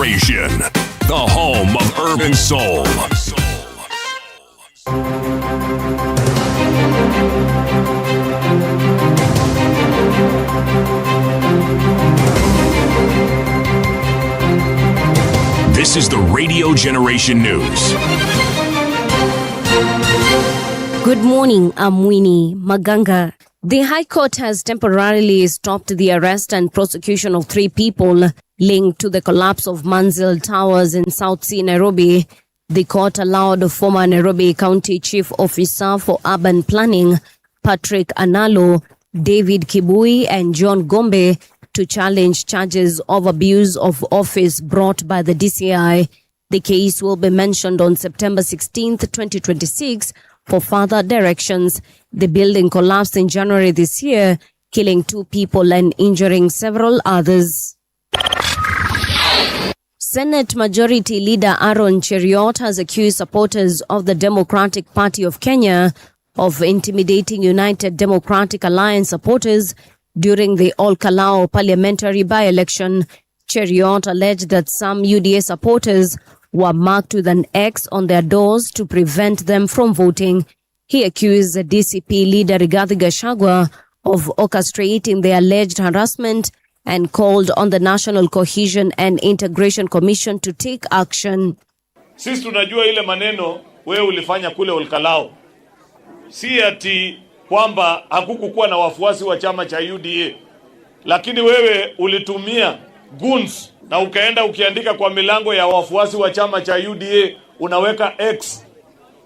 Generation, the home of urban soul. This is the Radio Generation News. Good morning, I'm Winnie Maganga. The High Court has temporarily stopped the arrest and prosecution of 3 people linked to the collapse of Manzil Towers in South C, Nairobi. The court allowed former Nairobi County Chief Officer for Urban Planning, Patrick Analo, David Kibui and John Gombe to challenge charges of abuse of office brought by the DCI. The case will be mentioned on September 16, 2026 for further directions. The building collapsed in January this year, killing 2 people and injuring several others. Senate Majority Leader Aaron Cheriot has accused supporters of the Democratic Party of Kenya of intimidating United Democratic Alliance supporters during the Ol-Kalou parliamentary by-election. Cheriot alleged that some UDA supporters were marked with an X on their doors to prevent them from voting. He accused the DCP leader Rigathi Gachagua of orchestrating the alleged harassment and called on the National Cohesion and Integration Commission to take action. Sisi tunajua ile maneno wewe ulifanya kule Ol-Kalou. Si ati kwamba hakukukuwa na wafuasi wa chama cha UDA. Lakini wewe ulitumia goons na ukaenda ukiandika kwa milango ya wafuasi wa chama cha UDA, unaweka X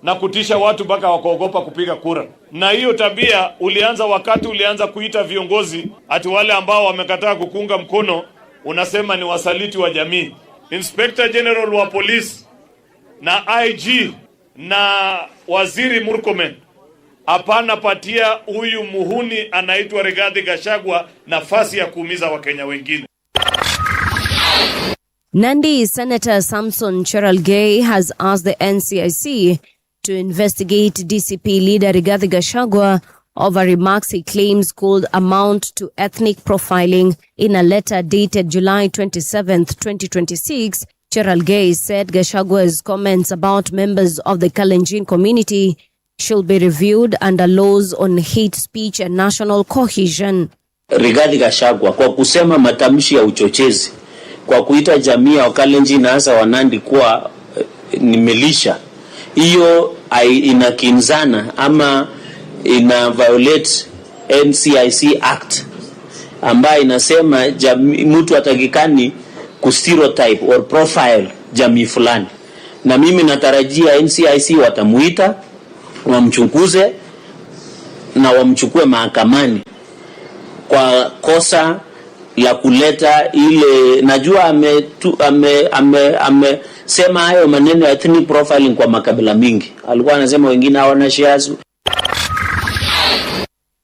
na kutisha watu mpaka wakaogopa kupiga kura. Na hiyo tabia ulianza wakati ulianza kuita viongozi ati wale ambao wamekataa kukunga mkono unasema ni wasaliti wa jamii. Inspector General wa Police na IG na Waziri Murkomen hapana patia huyu muhuni anaitwa Rigathi Gachagua nafasi ya kuumiza Wakenya wengine. Nandi Senator Samson Cherargei has asked the NCIC to investigate DCP leader Rigathi Gachagua over remarks he claims could amount to ethnic profiling. In a letter dated July 27, 2026, Cherargei said Gachagua's comments about members of the Kalenjin community should be reviewed under laws on hate speech and national cohesion. Rigathi Gachagua kwa kusema matamshi ya uchochezi, kwa kuita jamii ya Kalenjin na hasa Wanandi kuwa ni milisha, hiyo inakinzana ama ina violate NCIC Act ambayo inasema mtu atakikani kustereotype or profile jamii fulani. Na mimi natarajia NCIC watamuita, wamchunguze na wamchukue mahakamani kwa kosa la kuleta ile, najua amesema hayo maneno ya ethnic profiling kwa makabila mingi. Alikuwa anasema wengine hawana shares.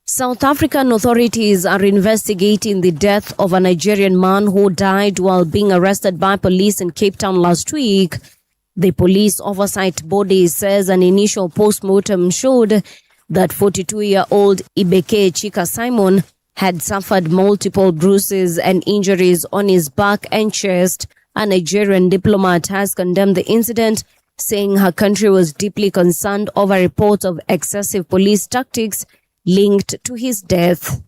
South African authorities are investigating the death of a Nigerian man who died while being arrested by police in Cape Town last week. The police oversight body says an initial post-mortem showed that 42-year-old Ibeke Chika Simon had suffered multiple bruises and injuries on his back and chest. A Nigerian diplomat has condemned the incident, saying her country was deeply concerned over reports of excessive police tactics linked to his death.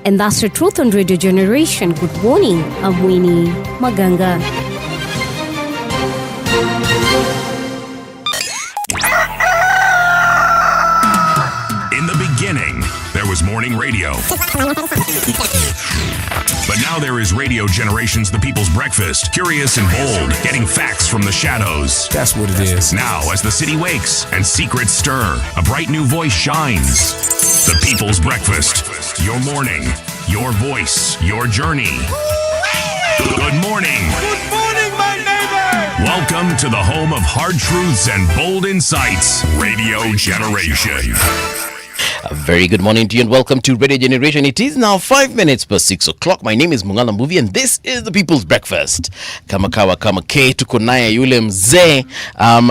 And that's the truth on Radio Generation. Good morning, I'm Winnie Maganga. In the beginning, there was morning radio. But now there is Radio Generation's The People's Breakfast. Curious and bold, getting facts from the shadows. That's what it is. Now, as the city wakes and secrets stir, a bright new voice shines. The People's Breakfast. Your morning, your voice, your journey. Good morning. Good morning, my neighbor. Welcome to the home of hard truths and bold insights. Radio Generation. A very good morning to you and welcome to Radio Generation. It is now 5 minutes past 6 o'clock. My name is Mungala Mbuvi and this is the People's Breakfast. Kama kawa kama K, tuko naye yule mzee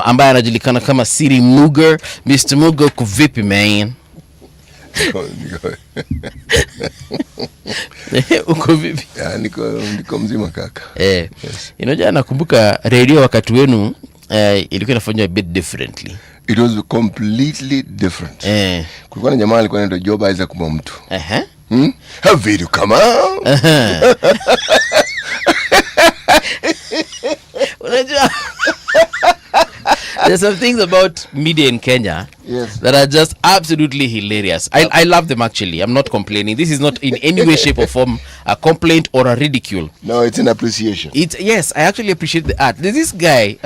ambaye anajulikana kama Siri Muger. Mr. Muger, kuvipi man? Uko vipi? Ya, niko mzima kaka. Yes. Inajua nakumbuka radio wakati wenu ilikuwa inafanywa a bit differently. It was completely different. Kulikuwa na jamaa alikuwa anaitwa Job Isaac Mtu. Have you come out? Unajua there's some things about media in Kenya that are just absolutely hilarious. I love them actually. I'm not complaining. This is not in any way, shape or form a complaint or a ridicule. No, it's an appreciation. Yes, I actually appreciate the art. There's this guy,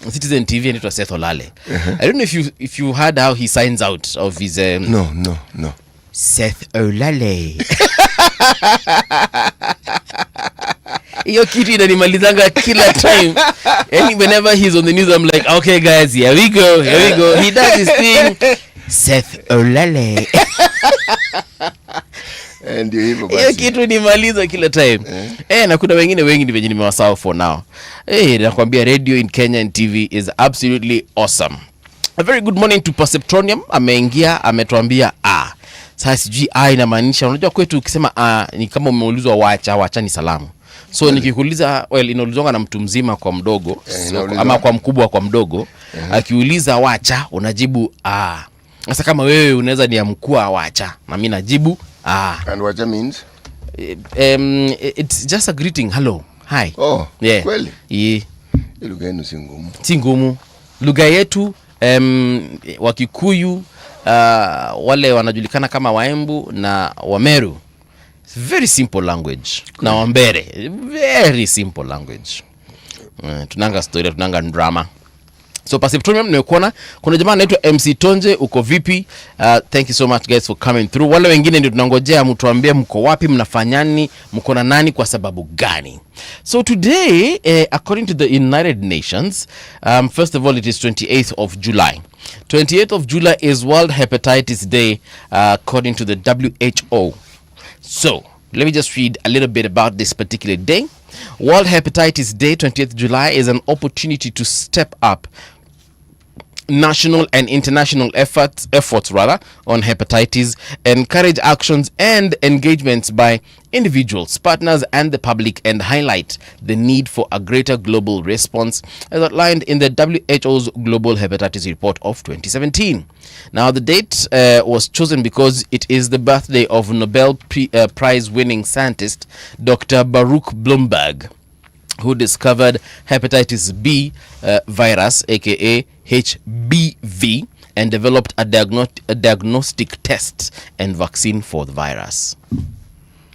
Citizen TV, and it was Seth Olale. I don't know if you heard how he signs out of his No. Seth Olale. Hiyo kitu inanimalizanga kila time. And whenever he's on the news, I'm like, okay guys, here we go. He does his thing. Seth Olale. And hivyo basi. Hiyo kitu nimaliza kila time. Na kuna wengine wengi ni venye nimewasahau for now. Nakwambia radio in Kenya and TV is absolutely awesome. A very good morning to Perceptronium. Ameingia, ametuambia sasa sijui inamaanisha, unajua kwetu ukisema ni kama umeulizwa wacha ni salamu. So nikikuuliza, inaulizwa na mtu mzima kwa mdogo, ama kwa mkubwa kwa mdogo. Akiuliza wacha, unajibu Sasa kama wewe unaweza ni mkuu wacha, na mimi najibu And wacha means it's just a greeting. Hello, hi. Yeah. Kweli? Yeah. Lugha yenu si ngumu. Si ngumu. Lugha yetu Wakikuyu, wale wanajulikana kama Waembu na Wameru. Very simple language. Na Wambere, very simple language. Tunanga story, tunanga drama. So Perceptronium nimekuona, kuna jamaa anaitwa MC Tonje, uko vipi? Thank you so much guys for coming through. Wale wengine ndio tunangojea mtuambie mko wapi, mnafanyani, mko na nani, kwa sababu gani. So today, according to the United Nations, first of all it is 28th of July. 28th of July is World Hepatitis Day, according to the WHO. So, let me just read a little bit about this particular day. World Hepatitis Day, 20th July, is an opportunity to step up national and international efforts on hepatitis, encourage actions and engagements by individuals, partners, and the public, and highlight the need for a greater global response as outlined in the WHO's Global Hepatitis Report of 2017. Now, the date was chosen because it is the birthday of Nobel Prize-winning scientist Dr. Baruch Blumberg, who discovered hepatitis B virus, aka HBV, and developed a diagnostic test and vaccine for the virus.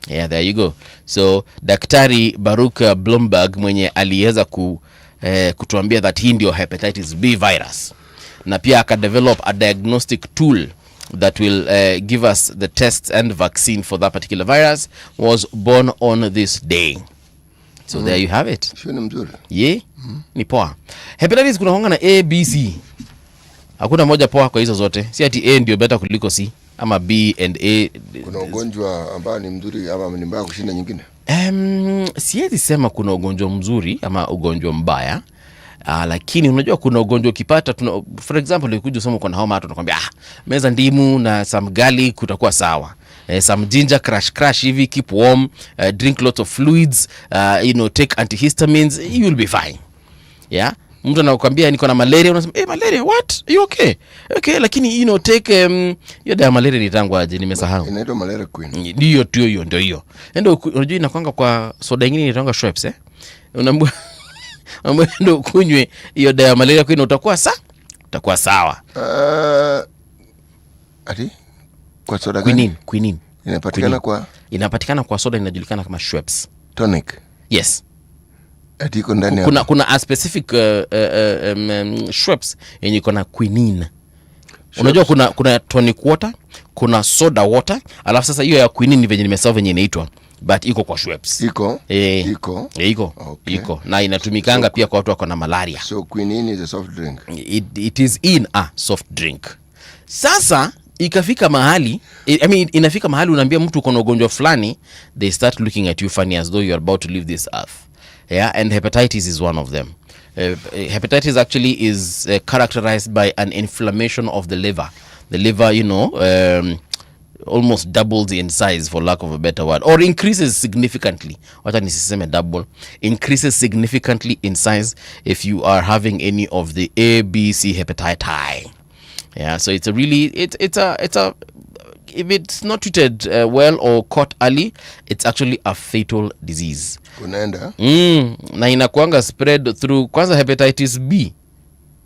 Yeah, there you go. So Daktari Baruch Blumberg mwenye aliweza kutuambia that hii ndio hepatitis B virus, na pia akadevelop a diagnostic tool that will give us the tests and vaccine for that particular virus, was born on this day. So there you have it. Shuni mzuri. Yeah. Ni poa. Hepatitis kuna honga na A, B, C. Hakuna moja poa kwa hizo zote. Si ati A ndio better kuliko C ama B and A. Kuna ugonjwa ambao ni mzuri ama ni mbaya kushinda nyingine? Siwezi sema kuna ugonjwa mzuri ama ugonjwa mbaya. Lakini unajua kuna ugonjwa ukipata, for example ukikuja usome uko na homa, watu wanakuambia meza ndimu na some garlic kutakuwa sawa. Some ginger crush hivi, keep warm, drink lots of fluids, take antihistamines, you will be fine. Yeah, mtu anakuambia niko na malaria, unasema malaria what, are you okay? Okay, lakini take hiyo dawa malaria ni tangu aje, nimesahau. Inaitwa malaria queen. Ndio hiyo. Ndio unajua inakwanga kwa soda nyingine inaitwa Schweppes unaambia ndio kunywe hiyo dawa malaria queen, utakuwa sawa. Ati kwa soda gani? Quinine. Inapatikana kwa soda inajulikana kama Schweppes tonic. Yes. Ati iko ndani kuna a specific Schweppes yenye iko na quinine. Unajua kuna tonic water, kuna soda water, alafu sasa hiyo ya quinine ni venye nimesahau venye inaitwa, but iko kwa Schweppes. Iko. Okay. Iko. Na inatumikanga pia kwa watu wako na malaria. So quinine is a soft drink. It is in a soft drink. Sasa inafika mahali unaambia mtu uko na ugonjwa fulani, they start looking at you funny as though you are about to leave this earth. Yeah, and hepatitis is one of them. Hepatitis actually is characterized by an inflammation of the liver. The liver, almost doubles in size, for lack of a better word, or increases significantly. Wacha nisiseme double, increases significantly in size if you are having any of the A, B, C hepatitis. Yeah, so it's a really, it's a if it's not treated well or caught early, it's actually a fatal disease. Unaenda? Na inakuanga spread through, kwanza hepatitis B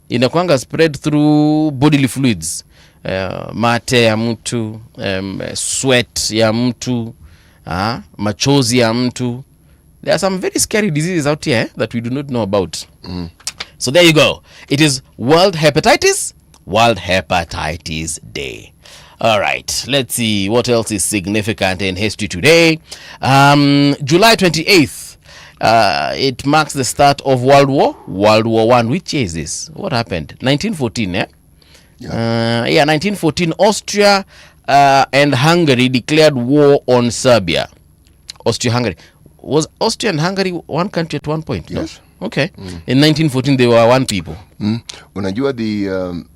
inakuanga spread through bodily fluids, mate ya mtu, sweat ya mtu, machozi ya mtu. There are some very scary diseases out here that we do not know about. So there you go. It is World Hepatitis Day. All right, let's see what else is significant in history today. July 28th, it marks the start of World War I. Which year is this? What happened? 1914, eh? Yeah, 1914, Austria and Hungary declared war on Serbia. Austria-Hungary. Was Austria and Hungary one country at one point? Yes. No? Okay. In 1914, they were one people. Unajua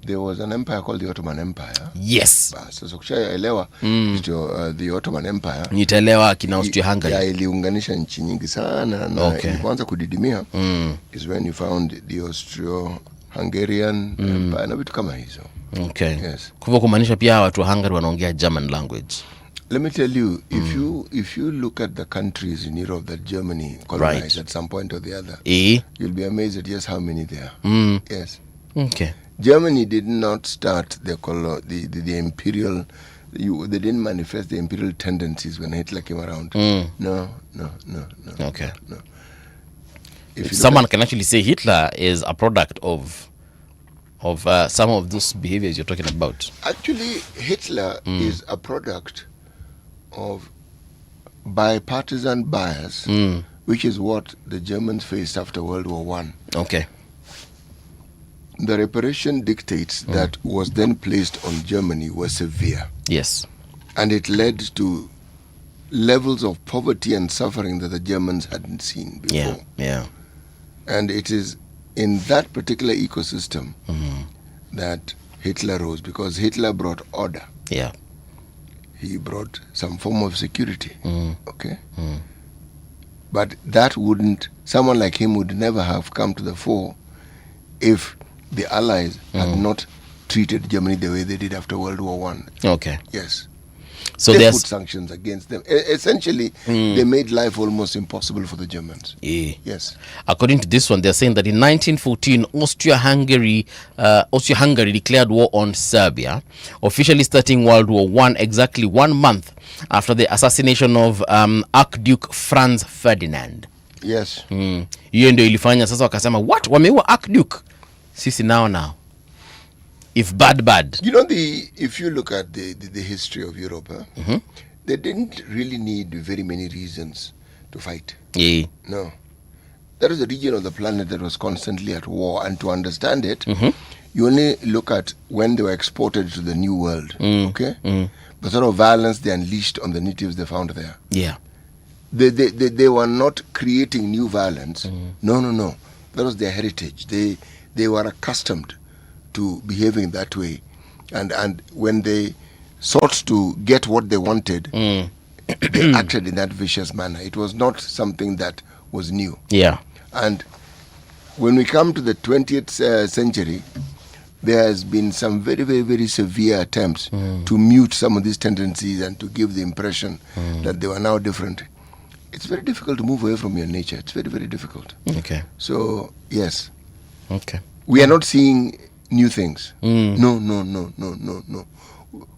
there was an empire called the Ottoman Empire. Yes. Sasa ukishaelewa the Ottoman Empire. Nitaelewa kina Austria-Hungary. Ya iliunganisha nchi nyingi sana na ilipoanza kudidimia is when you found the Austro-Hungarian Empire na vitu kama hizo. Okay. Yes. Kwa kumaanisha pia watu wa Hungary wanaongea German language. Let me tell you, if you look at the countries in Europe that Germany colonized at some point or the other, you'll be amazed at just how many there are. Yes. Okay. Germany did not start the imperial. They didn't manifest the imperial tendencies when Hitler came around. No. Okay. No. If someone can actually say Hitler is a product of some of those behaviors you're talking about. Actually, Hitler is a product of bipartisan bias, which is what the Germans faced after World War I. Okay. The reparation dictates that was then placed on Germany were severe. Yes. And it led to levels of poverty and suffering that the Germans hadn't seen before. Yeah. And it is in that particular ecosystem that Hitler rose, because Hitler brought order. Yeah. He brought some form of security. Okay? But that someone like him would never have come to the fore if the Allies had not treated Germany the way they did after World War I. Okay. Yes. So they put sanctions against them. Essentially, they made life almost impossible for the Germans. Yes. According to this one, they're saying that in 1914, Austria-Hungary declared war on Serbia, officially starting World War I exactly 1 month after the assassination of Archduke Franz Ferdinand. Yes. Hiyo ndio ilifanya sasa wakasema, what? Wameua Archduke? Sisi now. If bad. You know, if you look at the history of Europe, they didn't really need very many reasons to fight. Yeah. No. That was a region of the planet that was constantly at war. And to understand it, you only look at when they were exported to the New World. Okay? The sort of violence they unleashed on the natives they found there. Yeah. They were not creating new violence. No. That was their heritage. They were accustomed to behaving that way, and when they sought to get what they wanted, they acted in that vicious manner. It was not something that was new. Yeah. And when we come to the 20th century, there has been some very, very, very severe attempts to mute some of these tendencies and to give the impression that they were now different. It's very difficult to move away from your nature. It's very, very difficult. Okay. So, yes. Okay. We are not seeing new things. No.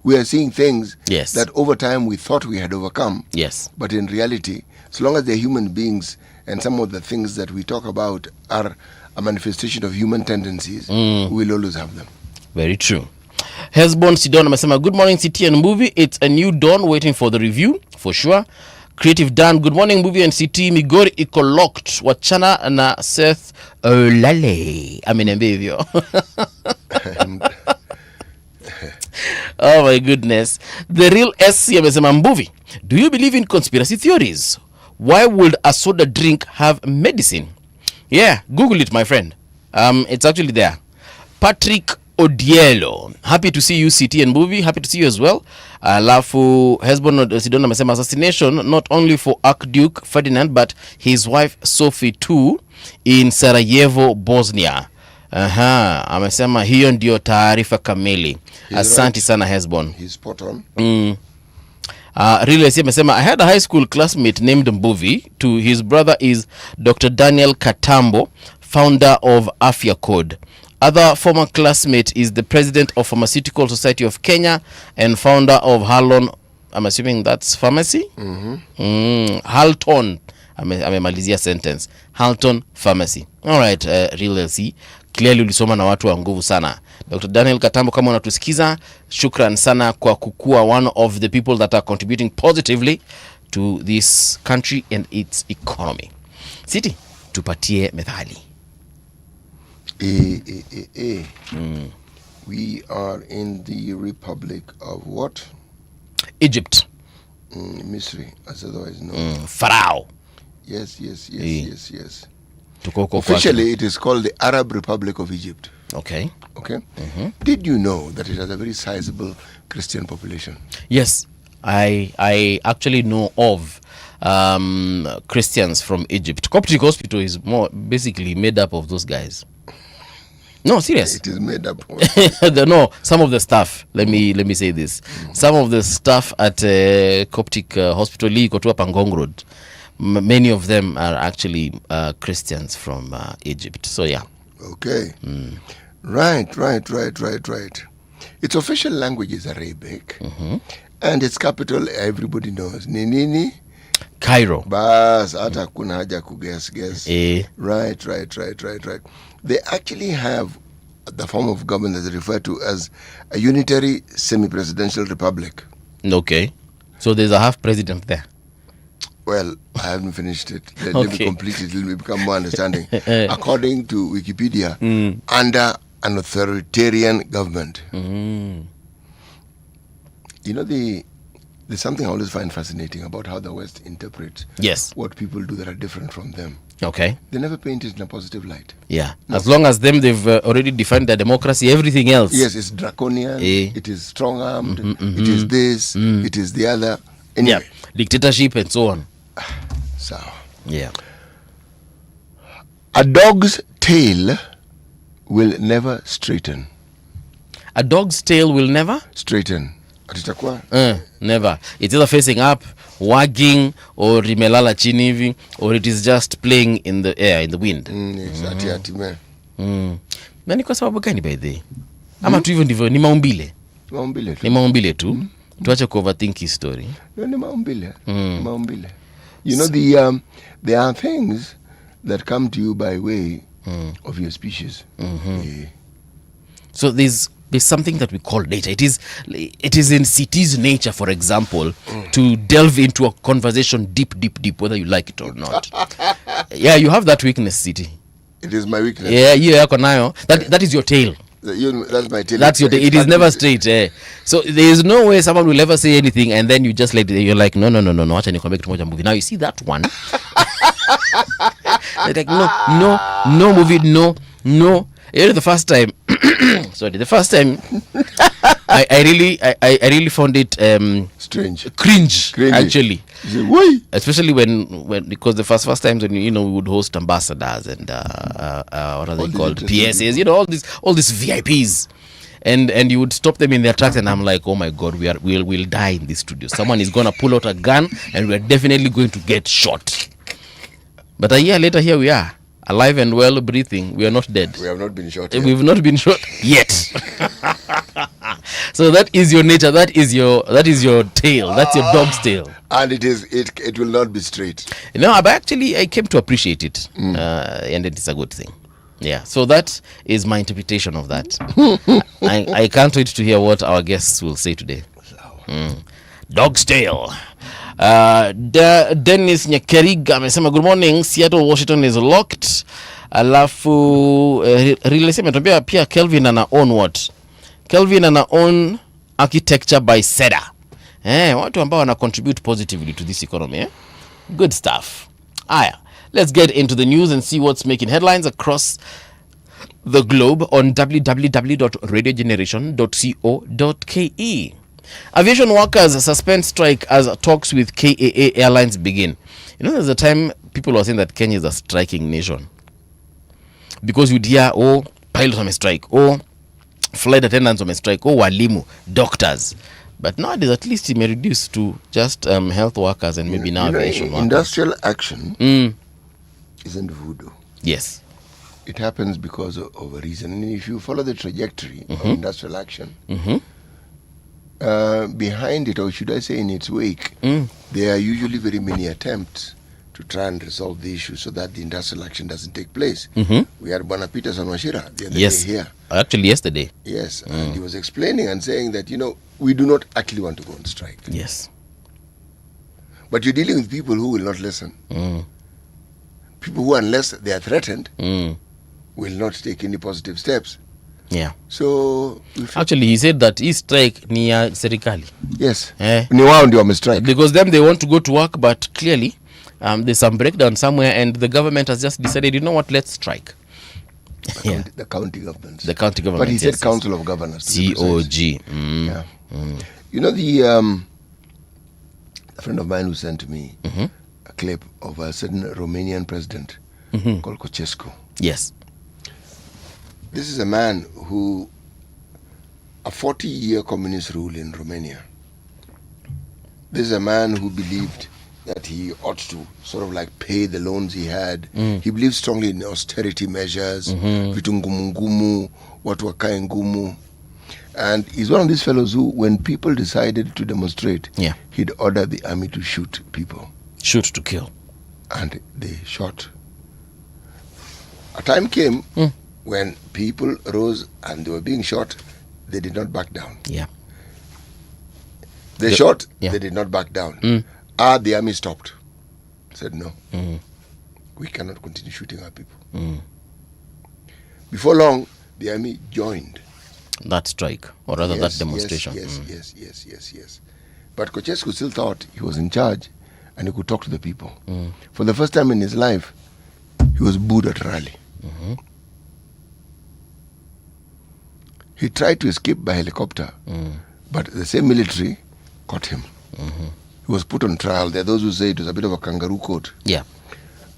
We are seeing things that over time we thought we had overcome. Yes. But in reality, as long as they're human beings and some of the things that we talk about are a manifestation of human tendencies, we'll always have them. Very true. Hesbon Sidon amesema, good morning CT and Movie. It's a new dawn waiting for the review, for sure. Creative Dan, good morning Movie and CT. Migori iko locked. Wachana na Seth Olale. Ameniambia hivyo. Oh my goodness. The Real SC amesema, Movie, do you believe in conspiracy theories? Why would a soda drink have medicine? Yeah, Google it, my friend. It's actually there. Patrick Odielo, happy to see you. CT and Movie, happy to see you as well. Alafu Hesbon Sidon amesema assassination not only for Archduke Ferdinand but his wife Sophie too in Sarajevo, Bosnia. Amesema hiyo ndio taarifa kamili. Asante sana Hesbon. He's spot on. Really amesema I had a high school classmate named Mbuvi. To his brother is Dr. Daniel Katambo, founder of Afya Code. Other former classmate is the president of Pharmaceutical Society of Kenya and founder of Halon, I'm assuming that's pharmacy? Halton, amemalizia sentence. Halton Pharmacy. All right, Real LC. Clearly ulisoma na watu wa nguvu sana. Dr. Daniel Katambo, kama unatusikiza, shukran sana kwa kukua one of the people that are contributing positively to this country and its economy. City, tupatie methali. We are in the Republic of what? Egypt. Misri, as otherwise known. Pharaoh. Yes. Officially, it is called the Arab Republic of Egypt. Okay. Did you know that it has a very sizable Christian population? Yes, I actually know of Christians from Egypt. Coptic Hospital is more basically made up of those guys. No, serious. It is made up. No, some of the staff. Let me say this. Some of the staff at Coptic Hospital, Pangong Road, many of them are actually Christians from Egypt. So yeah. Okay. Right. Its official language is Arabic, and its capital everybody knows. Nini? Cairo. Bas, hata kuna haja guess. Right. They actually have the form of government that is referred to as a unitary semi-presidential republic. Okay. So there's a half president there. Well, I haven't finished it. Let me complete it. Let me become more understanding. According to Wikipedia, under an authoritarian government. You know, there's something I always find fascinating about how the West interprets what people do that are different from them. Okay. They never paint it in a positive light. Yeah. No. As long as they've already defined their democracy, everything else. Yes, it's draconian. It is strong-armed. It is this. It is the other. Anyway. Yeah. Dictatorship and so on. So. Yeah. A dog's tail will never straighten. A dog's tail will never? Straighten. Never. It's either facing up, wagging, or rimelala chini hivi, or it is just playing in the air, in the wind. Na ni kwa sababu gani by the way? Ama tu hivyo ndivyo, ni maumbile. Ni maumbile tu. Tuache ku overthink his story. No, ni maumbile. Maumbile. You know, there are things that come to you by way of your species. So there's something that we call data. It is in city's nature, for example, to delve into a conversation deep, whether you like it or not. Yeah, you have that weakness, City. It is my weakness. Yeah, yako nayo. That is your tail. That's my tail. That's your tail. It is never straight. So there is no way someone will ever say anything and then you're like, no. Acha nikwambie kitu moja movie. Now you see that one. They're like, no movie, no. You know, the first time I really found it strange, cringe. Actually, why? Especially when because the first times when we would host ambassadors and what are they called, PSAs, all these VIPs, and you would stop them in their tracks, and I'm like, oh my god, we'll die in this studio. Someone is gonna pull out a gun and we're definitely going to get shot. But a year later, here we are, alive and well, breathing. We are not dead. We have not been shot. We've not been shot yet. So that is your nature. That is your tail. That's your dog's tail. And it will not be straight. But actually, I came to appreciate it, and it is a good thing. Yeah. So that is my interpretation of that. I can't wait to hear what our guests will say today. Dog's tail. Dennis Nyakeriga amesema good morning, Seattle Washington is locked. Alafu realism ametambia pia Kelvin ana own what? Kelvin ana own architecture by Seda. Watu ambao wana contribute positively to this economy. Good stuff. Aya, let's get into the news and see what's making headlines across the globe on www.radiogeneration.co.ke. Aviation workers suspend strike as talks with KAA Airlines begin. You know, there's a time people were saying that Kenya is a striking nation. Because you'd hear, oh, pilots on a strike, oh, flight attendants on a strike, oh, walimu, doctors. But nowadays, at least it may reduce to just health workers and maybe now aviation workers. Industrial action isn't voodoo. Yes. It happens because of a reason. And if you follow the trajectory of industrial action, behind it, or should I say in its wake, there are usually very many attempts to try and resolve the issue so that the industrial action doesn't take place. We had Bwana Peterson Washira the other day here. Actually, yesterday. Yes, and he was explaining and saying that, we do not actually want to go on strike. Yes. But you're dealing with people who will not listen. People who, unless they are threatened, will not take any positive steps. Yeah. So actually, he said that his strike ni ya serikali. Yes. Ni wao ndio wamestrike. Because them they want to go to work, but clearly there's some breakdown somewhere, and the government has just decided, you know what, let's strike. The county governments. The county government. But he said Council of Governors. COG. Yeah. You know, a friend of mine who sent me a clip of a certain Romanian president called Ceausescu. Yes. This is a man who, a 40-year communist rule in Romania. This is a man who believed that he ought to sort of like pay the loans he had. He believed strongly in austerity measures, vitu ngumu ngumu, watu wakae ngumu. And he's one of these fellows who, when people decided to demonstrate, he'd order the army to shoot people. Shoot to kill. And they shot. A time came when people rose and they were being shot, they did not back down. Yeah. They shot, they did not back down. The army stopped. Said, no, we cannot continue shooting our people. Before long, the army joined that strike, or rather that demonstration. Yes. But Ceausescu still thought he was in charge and he could talk to the people. For the first time in his life, he was booed at a rally. He tried to escape by helicopter, but the same military caught him. He was put on trial. There are those who say it was a bit of a kangaroo court. Yeah.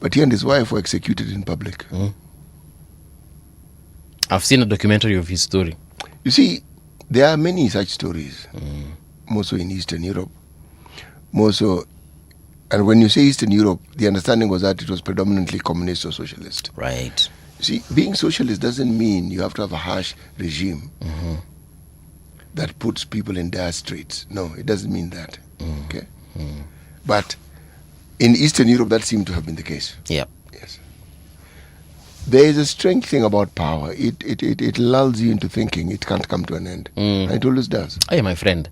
But he and his wife were executed in public. I've seen a documentary of his story. You see, there are many such stories, more so in Eastern Europe. More so, and when you say Eastern Europe, the understanding was that it was predominantly communist or socialist. Right. You see, being socialist doesn't mean you have to have a harsh regime that puts people in dire straits. No, it doesn't mean that. Okay? But in Eastern Europe, that seemed to have been the case. Yeah. Yes. There is a strange thing about power. It lulls you into thinking it can't come to an end. And it always does. Hey, my friend,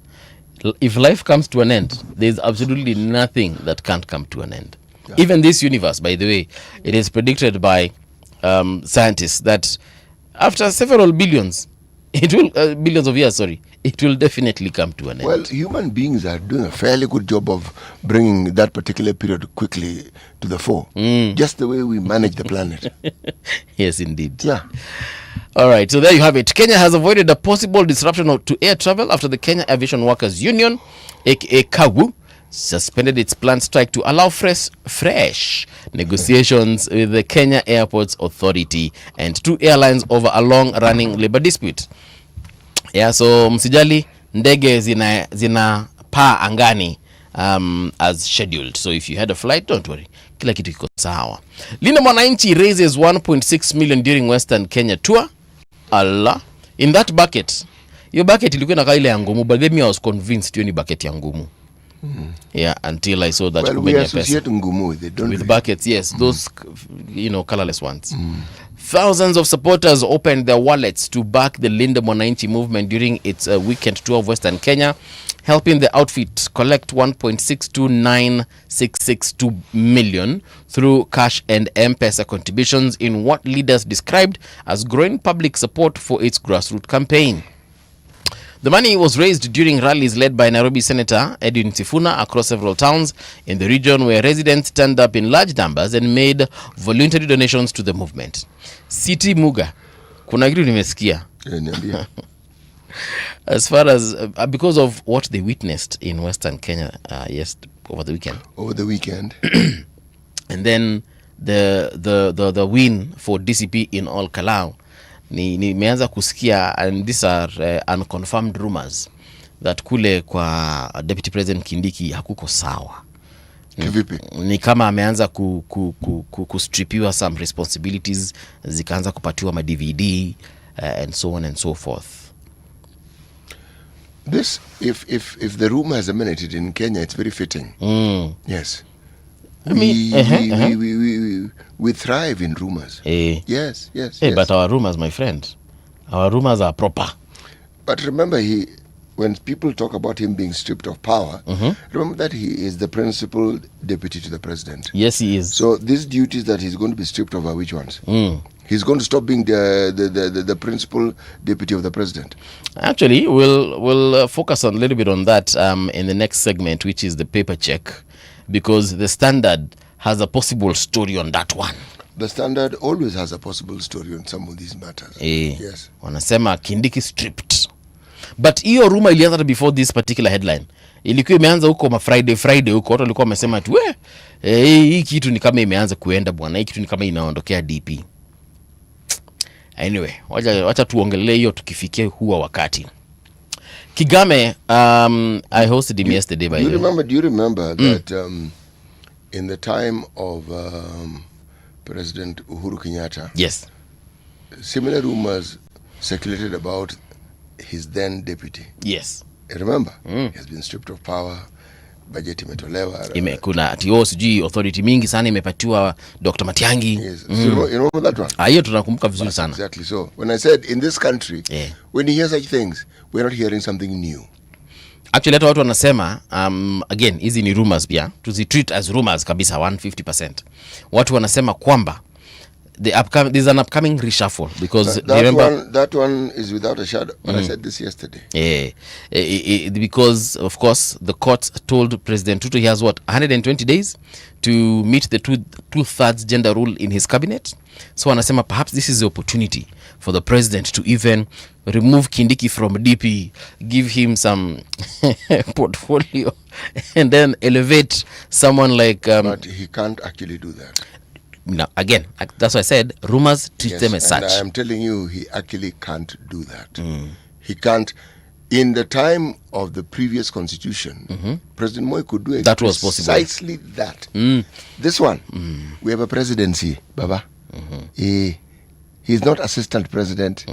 if life comes to an end, there's absolutely nothing that can't come to an end. Yeah. Even this universe, by the way, it is predicted by scientists that after several billions, billions of years, it will definitely come to an end. Well, human beings are doing a fairly good job of bringing that particular period quickly to the fore. Just the way we manage the planet. Yes, indeed. Yeah. All right, so there you have it. Kenya has avoided a possible disruption to air travel after the Kenya Aviation Workers Union, aka KAWU, suspended its planned strike to allow fresh negotiations with the Kenya Airports Authority and two airlines over a long-running labor dispute. Yeah, so msijali, ndege zina paa angani as scheduled. So if you had a flight, don't worry. Kila kitu kiko sawa. Linda Mwananchi raises 1.6 million during Western Kenya tour. Allah. In that bucket. Your bucket ilikuwa na ile ya ngumu, but then I was convinced you ni bucket ya ngumu. Yeah, until I saw that. Well, we associate ngumu with it, don't we? With buckets, yes, those colorless ones. Thousands of supporters opened their wallets to back the Linda Mwananchi movement during its weekend tour of Western Kenya, helping the outfit collect 1.629662 million through cash and M-Pesa contributions in what leaders described as growing public support for its grassroots campaign. The money was raised during rallies led by Nairobi Senator Edwin Sifuna across several towns in the region where residents turned up in large numbers and made voluntary donations to the movement. City Muga Kuna kitu nimesikia. Niambia. As far as because of what they witnessed in Western Kenya over the weekend. And then the win for DCP in Ol Kalou, nimeanza kusikia, and these are unconfirmed rumors, that kule kwa Deputy President Kindiki hakuko sawa. Kivipi? Ni kama ameanza kustripiwa some responsibilities, zikaanza kupatiwa ma DVD and so on and so forth. This, if the rumor has emanated in Kenya, it's very fitting. Yes. We thrive in rumors. Yes. But our rumors, my friend, our rumors are proper. But remember, when people talk about him being stripped of power, remember that he is the principal deputy to the president. Yes, he is. So these duties that he's going to be stripped of are which ones? He's going to stop being the principal deputy of the president. Actually, we'll focus a little bit on that in the next segment, which is the paper check, because the Standard has a possible story on that one. The Standard always has a possible story on some of these matters. Yes. Wanasema Kindiki stripped. But hiyo rumor ilianza before this particular headline. Ilikuwa imeanza huko ma Friday huko, watu walikuwa wamesema tu hii kitu ni kama imeanza kuenda bwana, hii kitu ni kama inaondokea DP. Anyway, wacha tuongelee hiyo tukifikia huwa wakati. Kigame, I hosted him yesterday by Do you remember that in the time of President Uhuru Kenyatta, yes, similar rumors circulated about his then deputy. Yes. Remember? He has been stripped of power, budget imetolewa. Kuna ati sijui authority mingi sana imepatiwa Dr. Matiangi. Yes. So you remember that one? Hiyo tunakumbuka vizuri sana. Exactly. So when I said in this country, when you hear such things, we're not hearing something new. Actually, hata watu wanasema again, hizi ni rumors pia, treat as rumors kabisa 150%. Watu wanasema kwamba there's an upcoming reshuffle because that one is without a shadow. But I said this yesterday. Because of course the court told President Ruto he has 120 days to meet the two-thirds gender rule in his cabinet. So anasema perhaps this is the opportunity for the president to even remove Kindiki from DP, give him some portfolio, and then elevate someone like. But he can't actually do that. No, again, that's why I said rumors treat them as such. And I am telling you, he actually can't do that. He can't. In the time of the previous constitution, President Moi could do that was possible. Precisely that. This one, we have a presidency, Baba. He's not assistant president.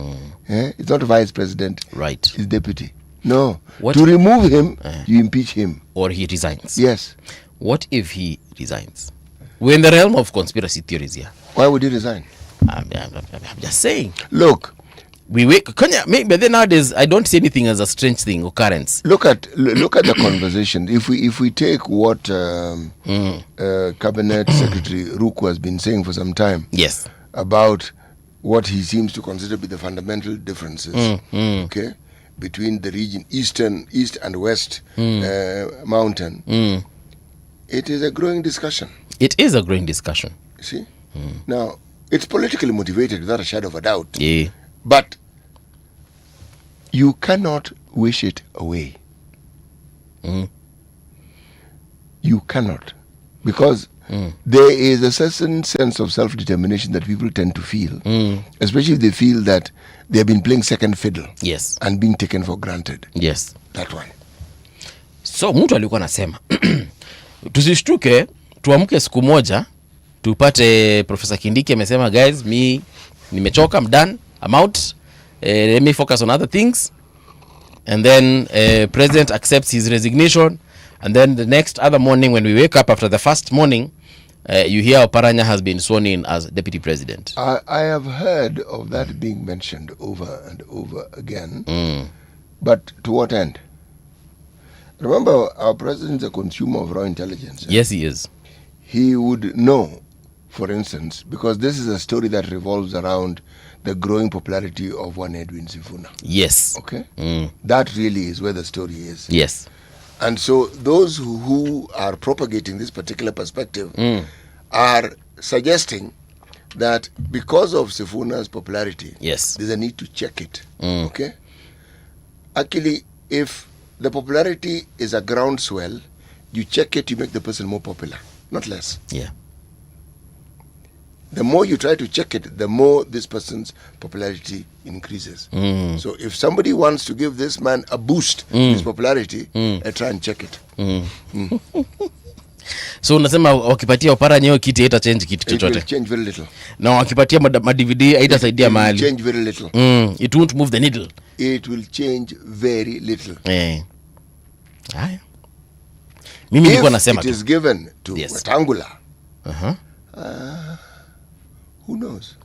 He's not vice president. Right. He's deputy. No. To remove him, you impeach him. Or he resigns. Yes. What if he resigns? We're in the realm of conspiracy theories here. Why would he resign? I'm just saying. Look. Maybe then nowadays I don't see anything as a strange thing, occurrence. Look at the conversation. If we take what Cabinet Secretary Ruku has been saying for some time. Yes. About what he seems to consider to be the fundamental differences. Okay, between the region east and west mountain. It is a growing discussion. It is a growing discussion. See? Now, it's politically motivated without a shadow of a doubt. Yeah. But you cannot wish it away. You cannot. Because there is a certain sense of self-determination that people tend to feel. Especially if they feel that they have been playing second fiddle. Yes. And being taken for granted. Yes. That one. So, mtu alikuwa nasema tusishtuke, tuamke siku moja tupate Professor Kindiki amesema guys, nimechoka, I'm done, I'm out, let me focus on other things, and then President accepts his resignation, and then the next other morning when we wake up after the first morning, you hear Oparanya has been sworn in as Deputy President. I have heard of that being mentioned over and over again, but to what end? Remember, our president is a consumer of raw intelligence. Yes, he is. He would know, for instance, because this is a story that revolves around the growing popularity of one Edwin Sifuna. Yes. Okay? That really is where the story is. Yes. And so those who are propagating this particular perspective are suggesting that because of Sifuna's popularity, Yes. there's a need to check it. Okay? Actually, if the popularity is a groundswell, you check it, you make the person more popular, not less. Yeah. The more you try to check it, the more this person's popularity increases. So if somebody wants to give this man a boost in his popularity, try and check it. So unasema wakipatia Opara nyeo kiti haita change kitu It will chochote. change very little. Na wakipatia ma-DVD haitasaidia It will mahali. change very little. It won't move the needle. It will change very little. Haya. Mimi nilikuwa nasema If it tu. is given to Yes. Wetangula, Uh-huh. who knows?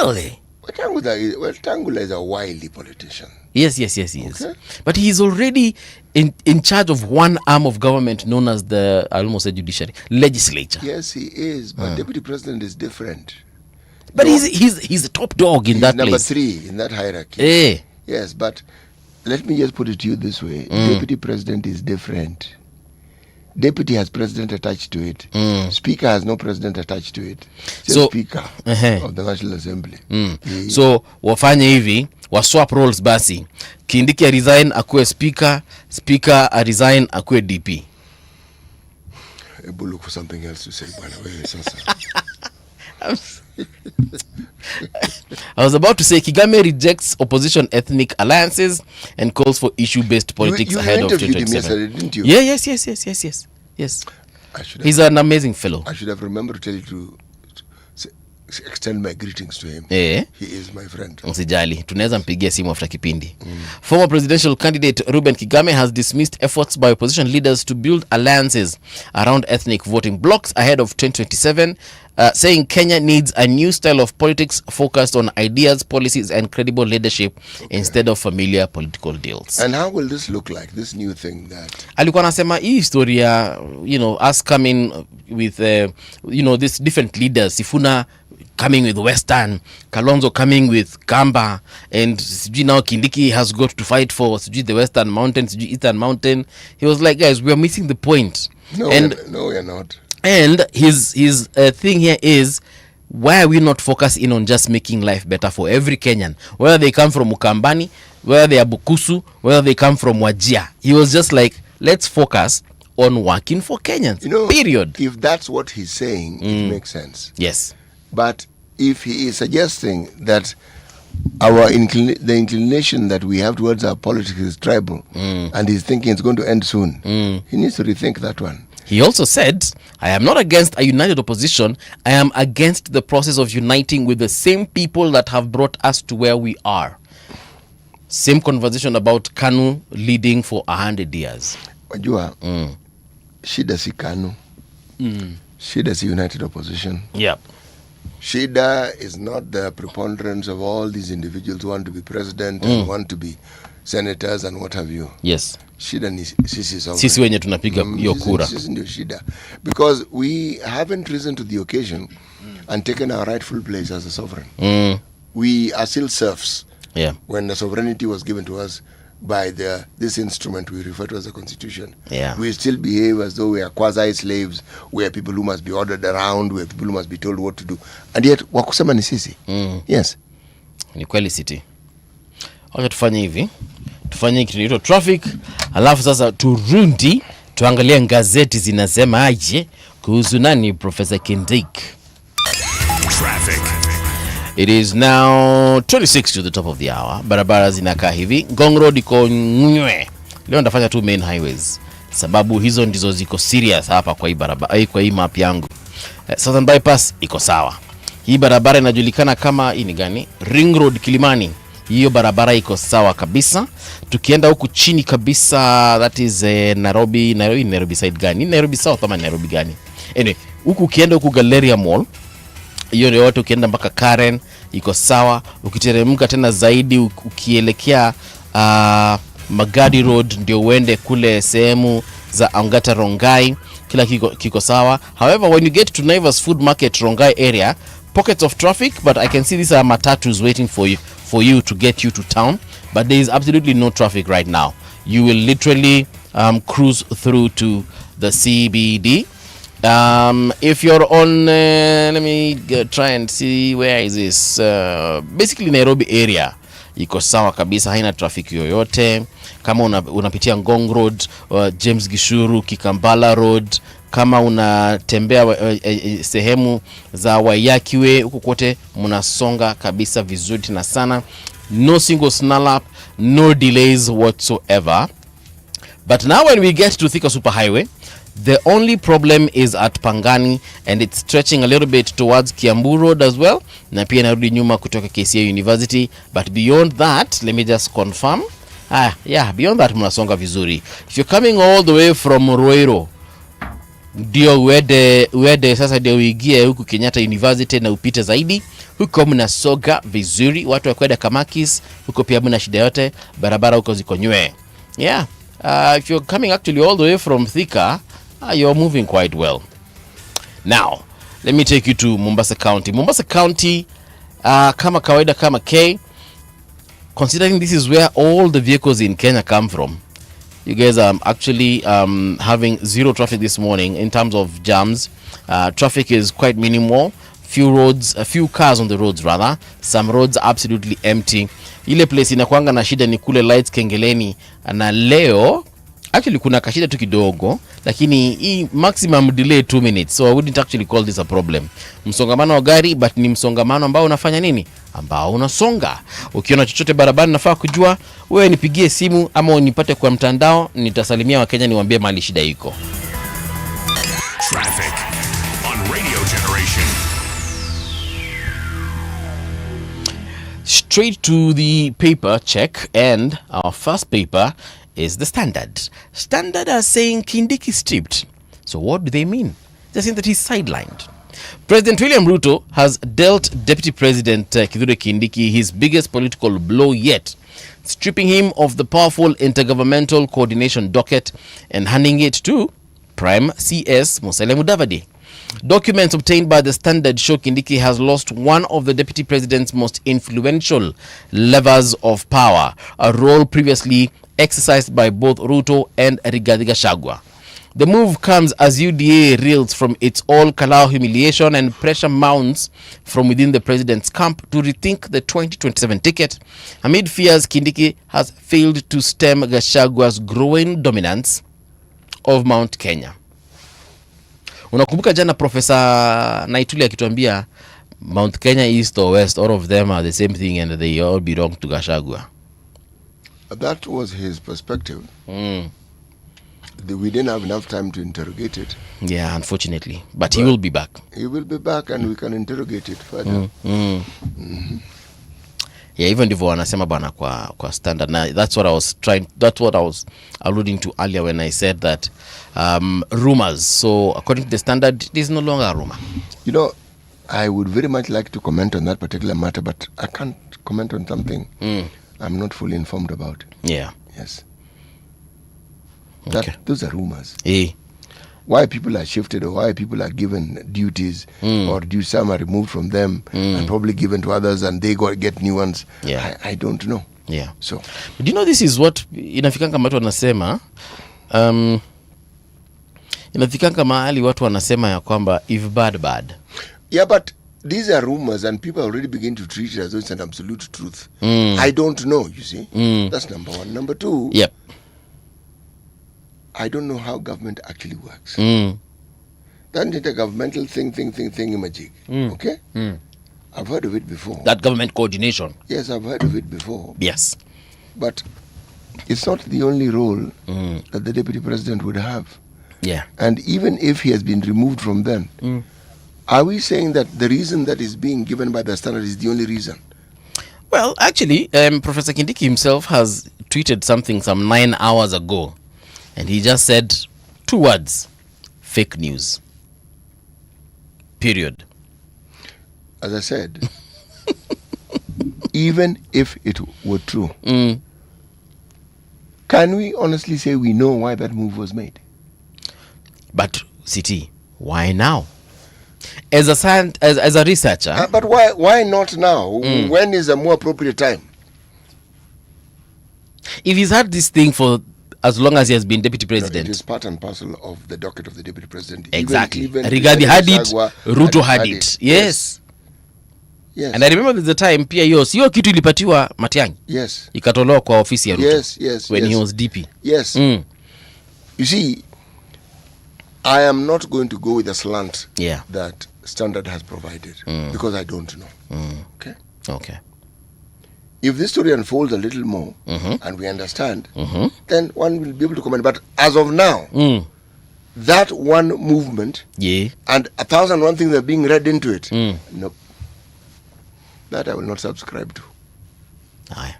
Really? Wetangula is a wily politician. Yes, he is. Okay. But he's already in charge of one arm of government known as the, I almost said judiciary, legislature. Yes, he is, but deputy president is different. But he's the top dog in He's that number place. 3 in that hierarchy. Eh. Yes, but let me just put it to you this way. Deputy president is different. Deputy has president attached to it. Speaker has no president attached to it. Just So, speaker of the National Assembly. So wafanye hivi, wa swap roles basi. Kindiki resign akuwe speaker, speaker resign akuwe DP. Ebu look for something else to say, bwana wewe sasa. I was about to say Kagame rejects opposition ethnic alliances and calls for issue-based politics You ahead of interviewed him 2027. yesterday, didn't you? Yes. I He's an amazing fellow. I should have remembered to tell you to extend my greetings to him. Eh. He is my friend. Msijali, tunaweza mpigia simu after kipindi. Former presidential candidate Ruben Kagame has dismissed efforts by opposition leaders to build alliances around ethnic voting blocks ahead of 2027, saying Kenya needs a new style of politics focused on ideas, policies and credible leadership instead of familiar political deals. And how will this look like, this new thing that... Alikuwa anasema hii historia, us coming with, these different leaders, Sifuna coming with Western, Kalonzo coming with Kamba, and now Kindiki has got to fight for the Western Mountain, Eastern Mountain. He was like, guys, we are missing the point. No, we are not. And his thing here is, why are we not focusing on just making life better for every Kenyan, whether they come from Ukambani, whether they are Bukusu, whether they come from Wajir. He was just like, let's focus on working for Kenyans, period. If that's what he's saying, it makes sense. Yes. But if he is suggesting that the inclination that we have towards our politics is tribal, and he's thinking it's going to end soon, he needs to rethink that one. He also said, I am not against a united opposition. I am against the process of uniting with the same people that have brought us to where we are. Same conversation about KANU leading for 100 years. Wajua, shida si KANU. Shida si united opposition. Yep. Shida is not the preponderance of all these individuals who want to be president and want to be senators and what have you. Yes. Shida ni sisi sovereign. Sisi wenye tunapiga hiyo kura. Sisi ndio shida. Because we haven't risen to the occasion and taken our rightful place as a sovereign. We are still serfs. Yeah. When the sovereignty was given to us by this instrument we refer to as the constitution. Yeah. We still behave as though we are quasi-slaves. We are people who must be ordered around. We are people who must be told what to do. And yet, wakusema ni sisi. Yes. Ni kweli city. Wacha tufanye hivi. Tufanye kitu inaitwa traffic. Alafu sasa turundi. Tuangalia gazeti zinasema aje kuhusu nani Professor Kindiki. Traffic. It is now 26 to the top of the hour. Barabara zinakaa hivi. Ngong Road iko nywe. Leo ndafanya tu main highways. Sababu hizo ndizo ziko serious hapa kwa hii barabara, kwa hii map yangu. Southern Bypass iko sawa. Hii barabara inajulikana kama hii ni gani? Ring Road Kilimani. Hiyo barabara iko sawa kabisa. Tukienda huku chini kabisa, that is Nairobi side gani? Nairobi South ama Nairobi gani? Anyway, huku ukienda huku Galleria Mall, hiyo ndio watu ukienda mpaka Karen iko sawa. Ukiteremka tena zaidi ukielekea Magadi Road ndio uende kule sehemu za Angata Rongai, kila kiko sawa. However, when you get to Naivas Food Market Rongai area, pockets of traffic, but I can see these are matatus waiting for you to get you to town, but there is absolutely no traffic right now. You will literally cruise through to the CBD. If you're on, let me try and see where is this. Basically Nairobi area iko sawa kabisa, haina traffic yoyote. Kama unapitia Ngong Road, James Gishuru, Kikambala Road, kama unatembea sehemu za Wayakiwe, huko kote mnasonga kabisa vizuri na sana. No single snarl up, no delays whatsoever. But now when we get to Thika Superhighway, the only problem is at Pangani, and it's stretching a little bit towards Kiambu Road as well. Na pia narudi nyuma kutoka KCA University. But beyond that, let me just confirm. Beyond that mnasonga vizuri. If you're coming all the way from Ruiru, ndio uende sasa ndio uingie huku Kenyatta University na upite zaidi, huko mnasoga vizuri. Watu wakwenda Kamakis, huko pia mna shida yote, barabara huko ziko nywe. If you're coming actually all the way from Thika, you're moving quite well. Now, let me take you to Mombasa County. Mombasa County, kama kawaida kama K, considering this is where all the vehicles in Kenya come from, you guys are actually having zero traffic this morning in terms of jams. Traffic is quite minimal. Few cars on the roads rather. Some roads are absolutely empty. Ile place inakuanga na shida ni kule lights Kengeleni, na leo actually kuna kashida tu kidogo, lakini hii maximum delay 2 minutes, so I wouldn't actually call this a problem. Msongamano wa gari, but ni msongamano ambao unafanya nini? Ambao unasonga. Ukiona chochote barabarani nafaa kujua, wewe nipigie simu ama unipate kwa mtandao, nitasalimia Wakenya niwaambie mahali shida iko. Traffic on Radio Generation. Straight to the paper check, and our first paper is the Standard. Standard are saying Kindiki stripped. So what do they mean? They're saying that he's sidelined. President William Ruto has dealt Deputy President Kithure Kindiki his biggest political blow yet, stripping him of the powerful intergovernmental coordination docket and handing it to Prime CS Musalia Mudavadi. Documents obtained by the Standard show Kindiki has lost one of the Deputy President's most influential levers of power, a role previously exercised by both Ruto and Rigathi Gachagua. The move comes as UDA reels from its all-Kalau humiliation and pressure mounts from within the president's camp to rethink the 2027 ticket, amid fears Kindiki has failed to stem Gachagua's growing dominance of Mount Kenya. Unakumbuka jana Professor Naituli akituambia Mount Kenya East or West, all of them are the same thing and they all belong to Gachagua. That was his perspective. We didn't have enough time to interrogate it. Yeah, unfortunately. But he will be back. He will be back and we can interrogate it further. Yeah, even ndivyo wanasema bana kwa Standard. Now, that's what I was alluding to earlier when I said that rumors. So according to the Standard, it is no longer a rumor. You know, I would very much like to comment on that particular matter, but I can't comment on something I'm not fully informed about. Yeah. Yes. Okay. Those are rumors. Yeah. Why people are shifted or why people are given duties or some are removed from them and probably given to others and they get new ones. Yeah. I don't know. Yeah. So, but you know, this is what inafikanga watu wanasema inafikanga mahali watu wanasema ya kwamba if bad. Yeah, but these are rumors and people already begin to treat it as though it's an absolute truth. I don't know, you see. That's number one. Number two, yep. I don't know how government actually works. That intergovernmental thing magic. Okay? I've heard of it before. That government coordination. Yes, I've heard of it before. Yes. But it's not the only role that the deputy president would have. Yeah. And even if he has been removed from them, are we saying that the reason that is being given by the Standard is the only reason? Well, actually, Professor Kindiki himself has tweeted something some 9 hours ago. And he just said 2 words: fake news. Period. As I said, even if it were true, can we honestly say we know why that move was made? But, CT, why now? As a researcher... but why not now? When is a more appropriate time? If he's had this thing for as long as he has been deputy No, president. it is part and parcel of the docket of the deputy president. Exactly. Even Rigathi had it, Gachagua Ruto had it. Yes. Yes. And I remember there's a time pia hiyo sio kitu ilipatiwa Matiang'i. Yes. Ikatolewa kwa ofisi ya Ruto. Yes. When he was DP. Yes. You see, I am not going to go with the slant that Standard has provided because I don't know. Okay. If this story unfolds a little more and we understand, then one will be able to comment. But as of now, that one movement and 1,001 things are being read into it, no, that I will not subscribe to. Haya.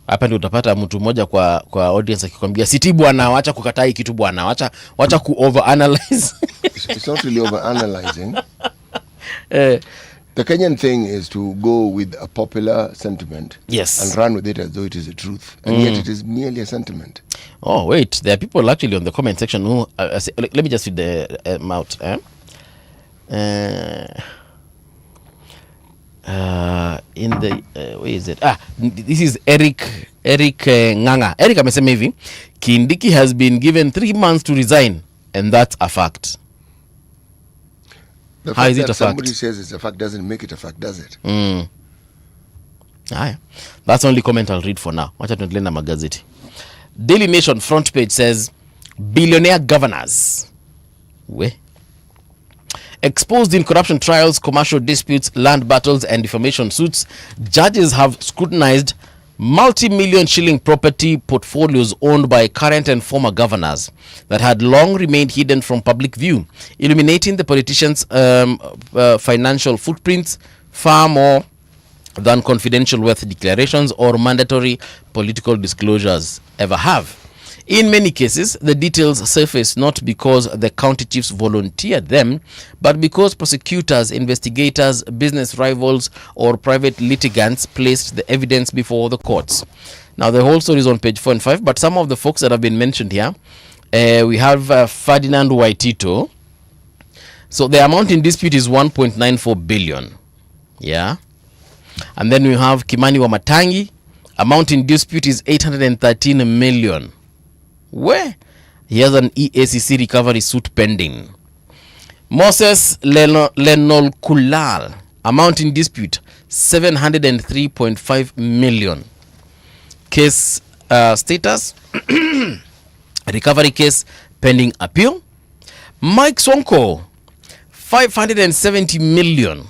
Hapa ndio utapata mtu mmoja kwa audience akikwambia siti bwana, wacha kukataa kitu bwana, wacha ku overanalyze. It's not really overanalyzing. The Kenyan thing is to go with a popular sentiment and run with it as though it is the truth. And yet it is merely a sentiment. Oh, wait. There are people actually on the comment section who... let me just read the out. In the... where is it? This is Eric Nganga. Eric amesema hivi, Kindiki has been given 3 months to resign, and that's a fact. The How fact is it that a somebody fact? says it's a fact doesn't make it a fact, does it? That's the only comment I'll read for now. Wacha tuendelee na magazeti. Daily Nation front page says billionaire governors exposed in corruption trials, commercial disputes, land battles and defamation suits. Judges have scrutinized multi-million shilling property portfolios owned by current and former governors that had long remained hidden from public view, illuminating the politicians' financial footprints far more than confidential wealth declarations or mandatory political disclosures ever have. In many cases, the details surface not because the county chiefs volunteered them, but because prosecutors, investigators, business rivals, or private litigants placed the evidence before the courts. Now, the whole story is on page 4 and 5, but some of the folks that have been mentioned here, we have Ferdinand Waitito. So the amount in dispute is 1.94 billion. Yeah. And then we have Kimani Wamatangi. Amount in dispute is 813 million. Where he has an EACC recovery suit pending. Moses Lenol Kulal, amount in dispute 703.5 million. Case status recovery case pending appeal. Mike Sonko 570 million.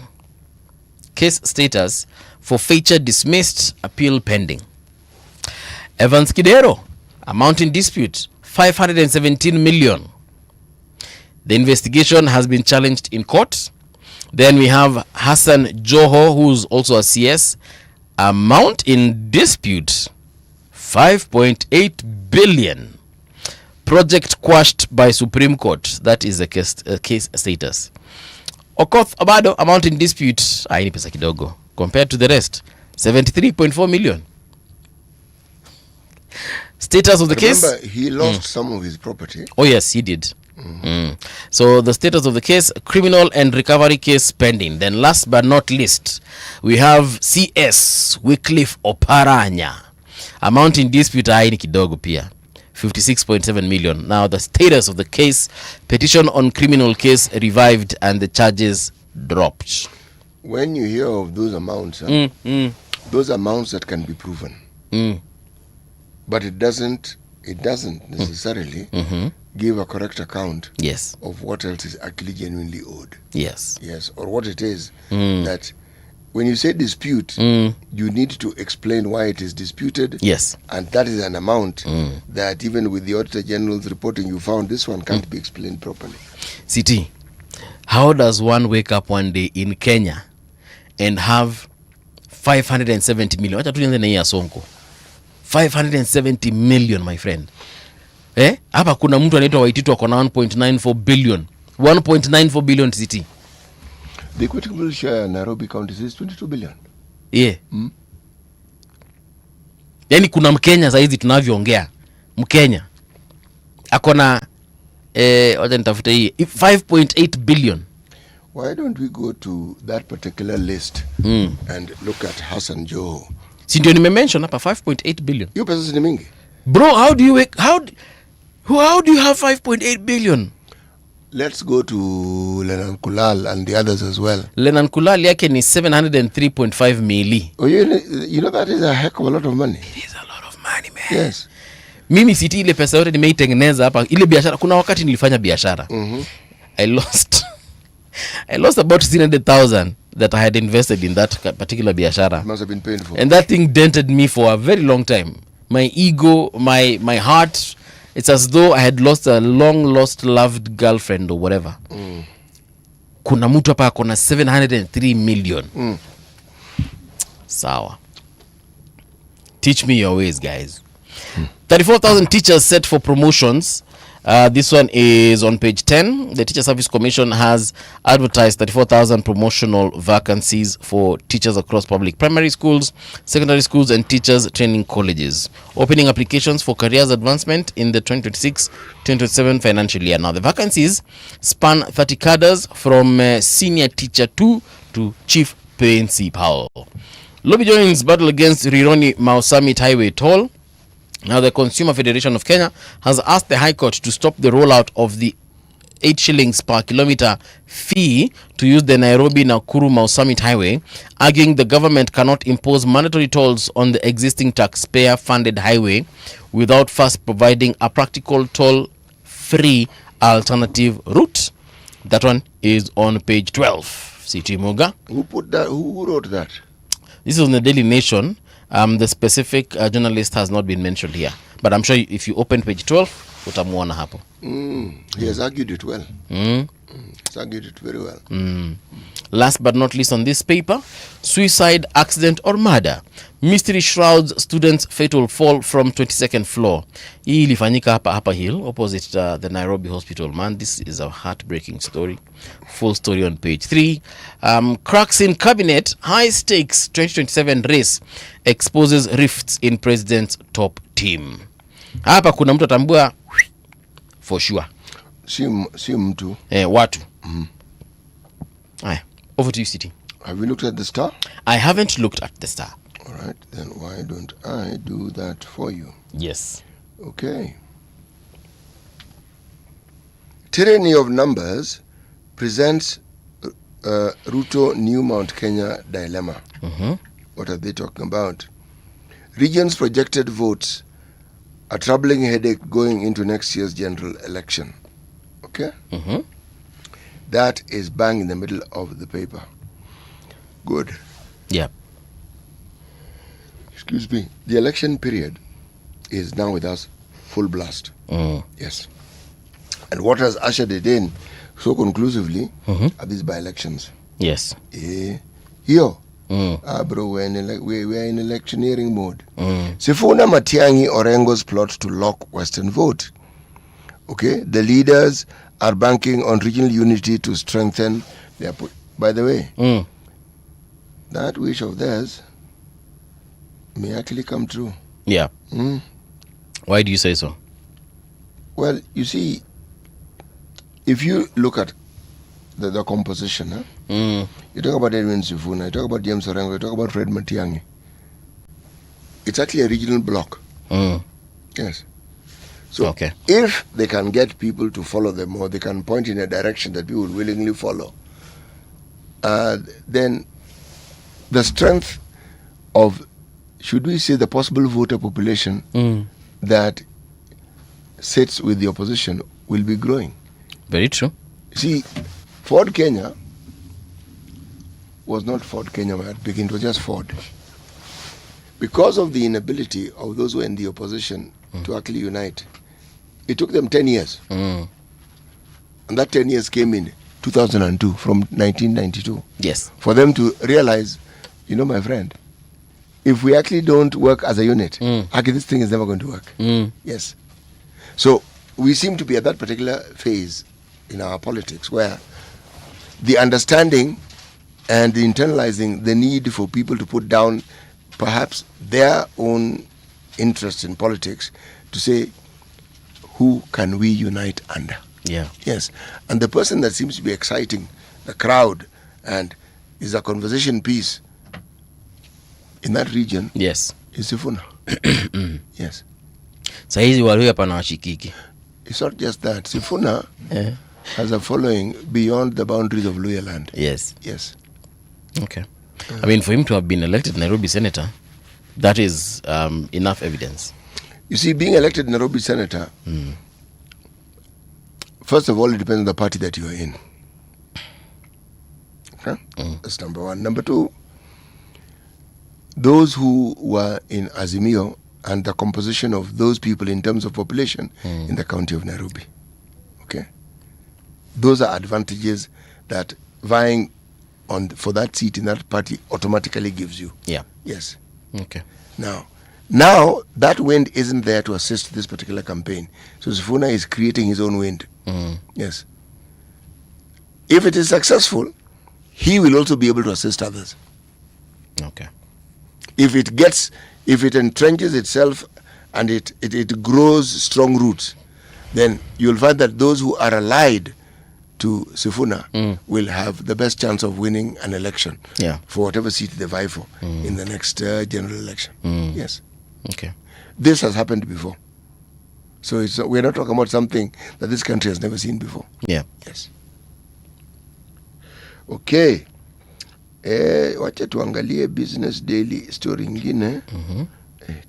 Case status forfeiture dismissed, appeal pending. Evans Kidero, amount in dispute 517 million. The investigation has been challenged in court. Then we have Hassan Joho, who's also a CS. Amount in dispute 5.8 billion. Project quashed by Supreme Court. That is the case status. Okoth Obado, amount in dispute ni pesa kidogo compared to the rest, 73.4 million. Status of the case. Remember, he lost some of his property. Oh yes, he did. So the status of the case, criminal and recovery case pending. Then last but not least, we have CS Wycliffe Oparanya, amount in dispute ni kidogo pia, 56.7 million. Now the status of the case, petition on criminal case revived and the charges dropped. When you hear of those amounts, those amounts that can be proven, but it doesn't necessarily give a correct account of what else is actually genuinely owed. Yes, or what it is that when you say dispute, you need to explain why it is disputed. Yes, and that is an amount that even with the Auditor General's reporting, you found this one can't be explained properly. CT, how does one wake up one day in Kenya and have 570 million? Wacha tuanze na hii ya Sonko. 570 million, my friend. Hapa kuna mtu anaitwa Waitito akona 1.94 billion. 1.94 billion CT. The equitable share in Nairobi County is 22 billion. Yeah. Yani kuna Mkenya saizi tunavyoongea. Mkenya akona wacha nitafute hii 5.8 billion. Why don't we go to that particular list and look at Hassan Joho? Si ndio nimemention hapa 5.8 billion. Hiyo pesa ni mingi. Bro, how do you have 5.8 billion? Let's go to Lenan Kulal and the others as well. Lenan Kulal yake ni 703.5 mili. Oh, you know that is a heck of a lot of money. It is a lot of money, man. Yes. Mimi siti ile pesa yote nimeitengeneza hapa. Ile biashara, kuna wakati nilifanya biashara. I lost about 300,000 that I had invested in that particular biashara. It must have been painful. And that thing dented me for a very long time. My ego, my heart, it's as though I had lost a long lost loved girlfriend or whatever. Kuna mtu hapa akona 703 million. Sawa. Teach me your ways, guys. 34,000 teachers set for promotions. This one is on page 10. The Teacher Service Commission has advertised 34,000 promotional vacancies for teachers across public primary schools, secondary schools, and teachers training colleges, opening applications for careers advancement in the 2026-2027 financial year. Now, the vacancies span 30 cadres from senior teacher 2 to chief principal. Lobby joins battle against Rironi Mau-Summit Highway toll. Now, the Consumer Federation of Kenya has asked the High Court to stop the rollout of the 8 shillings per kilometer fee to use the Nairobi-Nakuru Mau-Summit Highway, arguing the government cannot impose mandatory tolls on the existing taxpayer-funded highway without first providing a practical toll-free alternative route. That one is on page 12. C.T. Muga. Who put that? Who wrote that? This is on the Daily Nation. The specific journalist has not been mentioned here, but I'm sure if you open page 12, utamuona hapo. He has argued it well. He's argued it very well. Last but not least on this paper, suicide, accident or murder. Mystery shrouds students' fatal fall from 22nd floor. Hii ilifanyika hapa Hill, opposite the Nairobi hospital. Man, this is a heartbreaking story. Full story on page 3. Cracks in cabinet, high stakes 2027 race exposes rifts in president's top team. Hapa kuna mtu atambua for sure. Si mtu. Watu. Aya, over to you, City. Have you looked at the star? I haven't looked at the star. All right, then why don't I do that for you? Yes. Okay. Tyranny of numbers presents Ruto New Mount Kenya dilemma. What are they talking about? Regions' projected votes, a troubling headache going into next year's general election. Okay? That is bang in the middle of the paper. Good. Yeah. Excuse me. The election period is now with us full blast. Yes. And what has ushered it in so conclusively are these by-elections. Yes. Bro, we're in electioneering mode. Sifuna Matiang'i Orengo's plot to lock Western vote. Okay, the leaders are banking on regional unity to strengthen their by the way, that wish of theirs may actually come true. Yeah. Why do you say so? Well, you see, if you look at the composition, you talk about Edwin Sifuna, you talk about James Orengo, you talk about Fred Matiang'i. It's actually a regional bloc. Yes. So okay. If they can get people to follow them, or they can point in a direction that people will willingly follow, then the strength of, should we say, the possible voter population that sits with the opposition will be growing. Very true. See, Ford Kenya was not Ford Kenya at the beginning, it was just Ford. Because of the inability of those who were in the opposition to actually unite, it took them 10 years. And that 10 years came in 2002, from 1992. Yes. For them to realize, you know, my friend, if we actually don't work as a unit, actually this thing is never going to work. Yes. So we seem to be at that particular phase in our politics where the understanding and the internalizing the need for people to put down perhaps their own interest in politics to say, who can we unite under? Yeah. Yes. And the person that seems to be exciting the crowd and is a conversation piece in that region, yes, is Sifuna. Yes. Saizi walio hapa na washikiki. It's not just that. Sifuna has a following beyond the boundaries of Luhya land. Yes. Yes. Okay. I mean, for him to have been elected Nairobi senator, that is enough evidence. You see, being elected Nairobi senator, first of all, it depends on the party that you are in. Okay? That's number one. Number two, those who were in Azimio and the composition of those people in terms of population in the county of Nairobi. Okay? Those are advantages that vying for that seat in that party automatically gives you. Yeah. Yes. Okay. Now that wind isn't there to assist this particular campaign. So Sifuna is creating his own wind. Yes. If it is successful, he will also be able to assist others. Okay. If it entrenches itself and it grows strong roots, then you'll find that those who are allied to Sifuna will have the best chance of winning an election for whatever seat they vie for in the next general election. Yes. Okay. This has happened before. So we're not talking about something that this country has never seen before. Yeah. Yes. Okay. Wacha tuangalie Business Daily story ingine.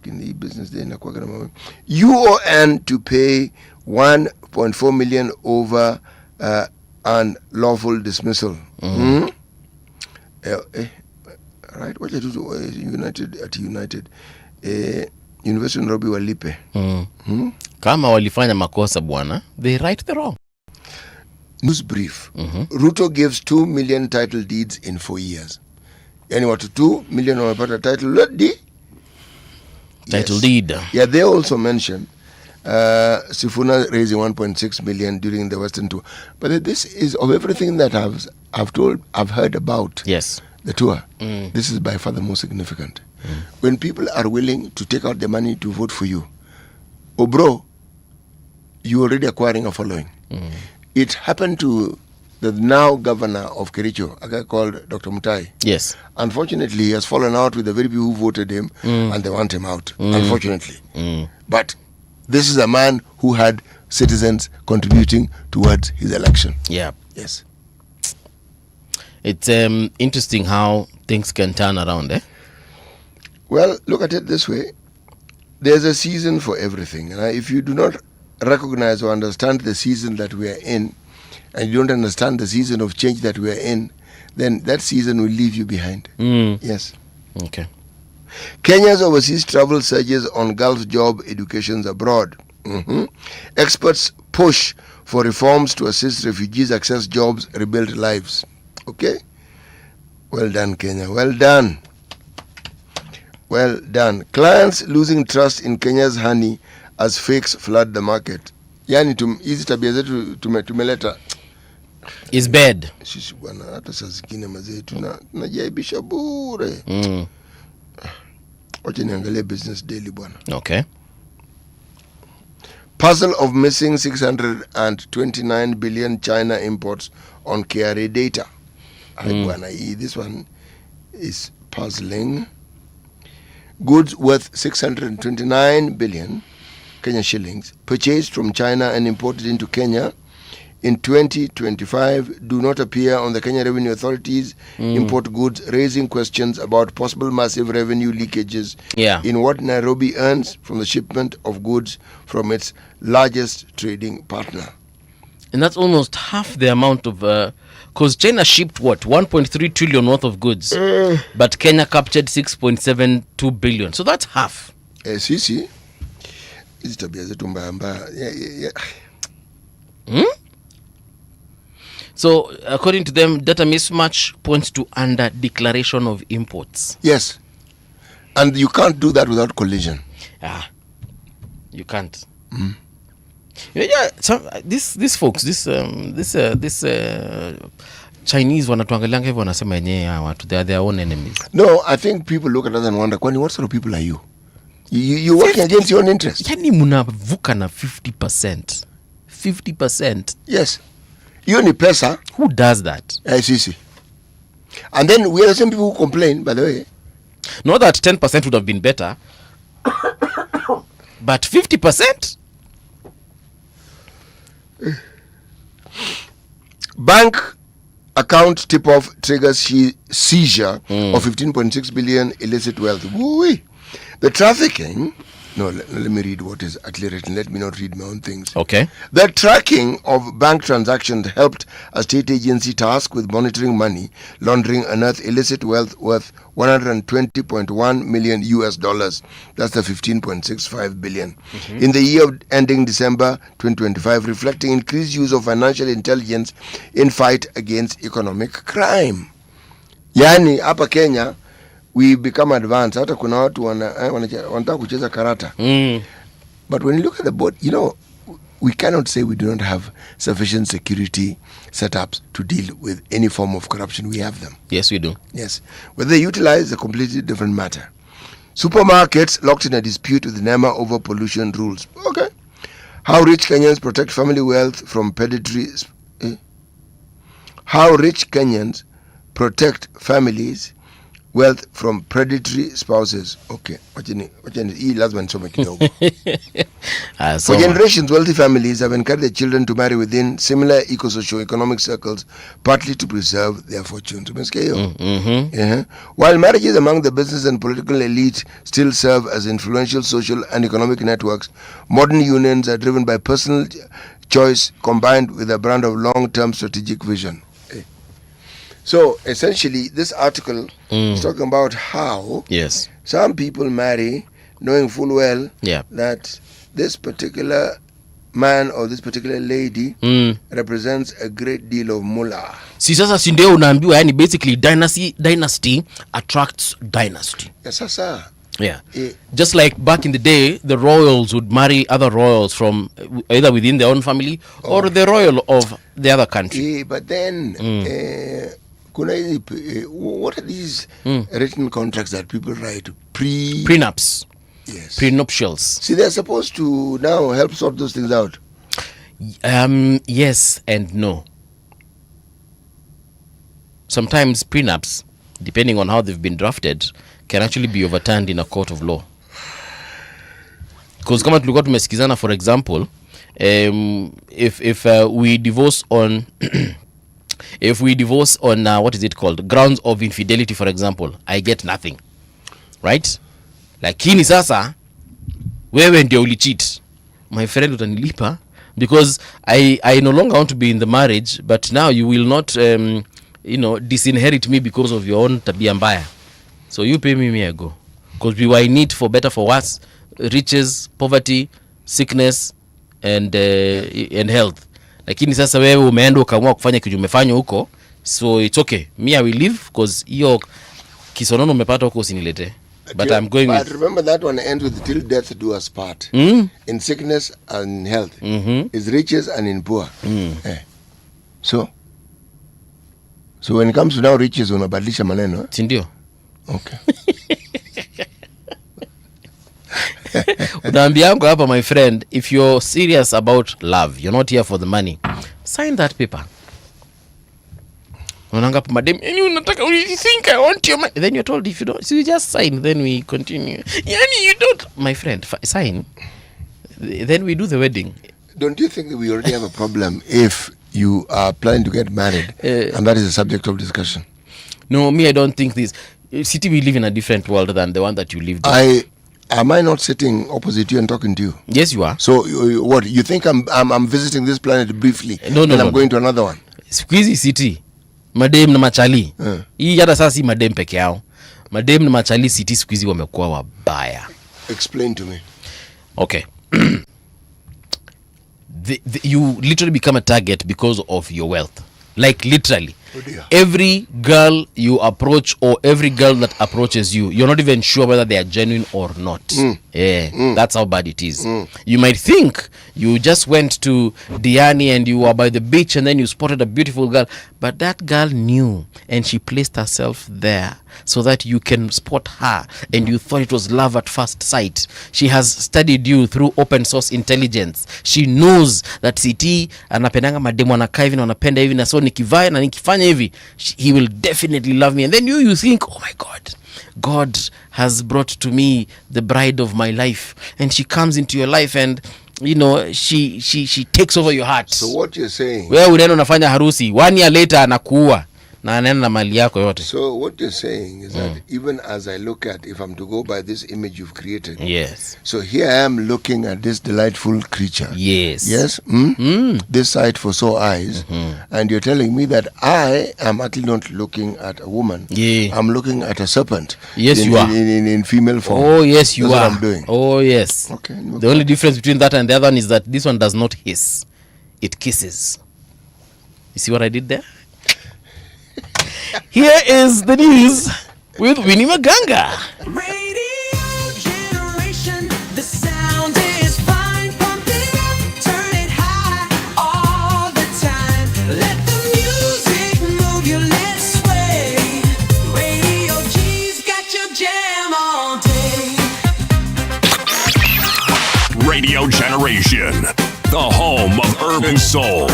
Kini Business Daily na kwa gharama. UON to pay 1.4 million over unlawful dismissal. Right. Wacha tu United University of Nairobi walipe. Kama walifanya makosa bwana, they right the wrong. News brief. Ruto gives 2 million title deeds in 4 years. Yani watu 2 million wamepata title deed. Title deed. Yeah, they also mentioned Sifuna raising 1.6 million during the Western tour. But this is of everything that I've heard about. Yes. The tour. This is by far the most significant. When people are willing to take out the money to vote for you, oh bro, you're already acquiring a following. It happened to the now governor of Kericho, a guy called Dr. Mutai. Yes. Unfortunately, he has fallen out with the very people who voted him and they want him out, unfortunately. But this is a man who had citizens contributing towards his election. Yeah. Yes. It's interesting how things can turn around, eh? Well, look at it this way. There's a season for everything. If you do not recognize or understand the season that we are in, and you don't understand the season of change that we are in, then that season will leave you behind. Yes. Okay. Kenya's overseas travel surges on Gulf job educations abroad. Experts push for reforms to assist refugees access jobs, rebuild lives. Okay? Well done, Kenya. Well done. Well done. Clients losing trust in Kenya's honey as fakes flood the market. Yani hizi tabia zetu tumeleta is bad. Sisi bwana hata saa zingine mazee tunajaibisha bure. Wacha niangalie Business Daily bwana. Okay. Puzzle of missing 629 billion China imports on KRA data. Bwana, this one is puzzling. Goods worth 629 billion Kenya shillings purchased from China and imported into Kenya in 2025 do not appear on the Kenya Revenue Authority's import goods, raising questions about possible massive revenue leakages in what Nairobi earns from the shipment of goods from its largest trading partner. And that's almost half the amount of because China shipped what 1.3 trillion worth of goods, but Kenya captured 6.72 billion. So that's half. Sisi hizi tabia zetu mbaya. So according to them, data mismatch points to under declaration of imports. Yes, and you can't do that without collision. You can't. Yeah, these folks, this Chinese wanatuangalianga hivyo wanasema yenyewe watu they are their own enemies. No, I think people look at us and wonder, kwani what sort of people are you? You working against your own interest. Yani mnavuka na 50%. 50%. Yes. You ni pesa. Who does that? Sisi. And then we are the same people who complain, by the way. Not that 10% would have been better. But 50%? Bank account tip-off triggers seizure of 15.6 billion illicit wealth. Woo-wee. The trafficking... No, let me read what is actually written. Let me not read my own things. Okay. The tracking of bank transactions helped a state agency tasked with monitoring money laundering unearth illicit wealth worth $120.1 million US. That's the 15.65 billion. In the year ending December 2025, reflecting increased use of financial intelligence in fight against economic crime. Yani, hapa Kenya, we become advanced. Hata kuna watu wanataka kucheza karata. But when you look at the board, we cannot say we do not have sufficient security setups to deal with any form of corruption. We have them. Yes, we do. Yes. Whether they utilize is a completely different matter. Supermarkets locked in a dispute with NEMA over pollution rules. Okay. How rich Kenyans protect family wealth from predatory... How rich Kenyans protect families wealth from predatory spouses. Okay. Hii lazima nisome kidogo. For generations, wealthy families have encouraged their children to marry within similar eco-socio-economic circles, partly to preserve their fortunes. While marriages among the business and political elite still serve as influential social and economic networks, modern unions are driven by personal choice combined with a brand of long-term strategic vision. So essentially, this article is talking about how some people marry knowing full well that this particular man or this particular lady represents a great deal of mullah. Sasa si ndio unaambiwa, yani basically dynasty attracts dynasty. Yes, sir. Yeah. Just like back in the day, the royals would marry other royals from either within their own family or the royal of the other country. But then... what are these written contracts that people write? Prenups. Yes. Prenuptials. See, they're supposed to now help sort those things out. Yes and no. Sometimes prenups, depending on how they've been drafted, can actually be overturned in a court of law. Because kama tulikuwa tumesikizana, for example, if we divorce on... If we divorce on what is it called, grounds of infidelity, for example, I get nothing, right? Lakini sasa wewe ndio ulicheat, my friend, utanilipa because I no longer want to be in the marriage, but now you will not disinherit me because of your own tabia mbaya. So you pay me I go, because we were in need for better for worse, riches, poverty, sickness and health. Lakini sasa wewe umeenda ukaamua kufanya kitu umefanya huko, so it's okay, me I will leave because hiyo kisonono umepata huko usinilete. But I'm going with... remember that one ends with till death do us part. In sickness and health, is riches and in poor. So when it comes to now riches, unabadilisha maneno. Sindio? Okay. Unaambiangu hapa, my friend, if you're serious about love, you're not here for the money, sign that paper. Unanga pa madam, you think I want your money, then you're told if you don't, so you just sign, then we continue. Yani you don't, my friend, sign, then we do the wedding. Don't you think that we already have a problem if you are planning to get married and that is a subject of discussion? No, me, I don't think this. City, we live in a different world than the one that you lived in. Am I not sitting opposite you and talking to you? Yes, you are. So what, you think I'm visiting this planet briefly? No, I'm going to another one? Squeezy city, madem na machali. Hii hata sasa si madem peke yao. Madem na machali city squeezy wamekuwa wabaya. Explain to me. Okay. You literally become a target because of your wealth. Like literally. Oh dear. Every girl you approach or every girl that approaches you, you're not even sure whether they are genuine or not. That's how bad it is. You might think you just went to Diani and you were by the beach and then you spotted a beautiful girl, but that girl knew and she placed herself there so that you can spot her and you thought it was love at first sight. She has studied you through open source intelligence. She knows that CT anapendanga mademu anakaa hivi na anapenda hivi na so nikivaa na nikifanya hivi he will definitely love me, and then you think, oh my god, God has brought to me the bride of my life, and she comes into your life and she takes over your heart. So what you're saying, wewe unaenda unafanya harusi, 1 year later anakuua na anaenda na mali yako yote. So what you're saying is that even as I look at, if I'm to go by this image you've created, yes, so here I am looking at this delightful creature, yes, this sight for sore eyes, and you're telling me that I am actually not looking at a woman, I'm looking at a serpent. Yes, you are in female form. Oh yes, you That's are. what I'm doing. Oh yes. Okay. The only difference between that and the other one is that this one does not hiss, it kisses. You see what I did there? Here is the news with Winnie Maganga. Radio generation, the sound is fine. Pump it up, turn it high, all the time. Let the music move you, let's sway. Radio G's got your jam all day. Radio Generation, the home of urban soul.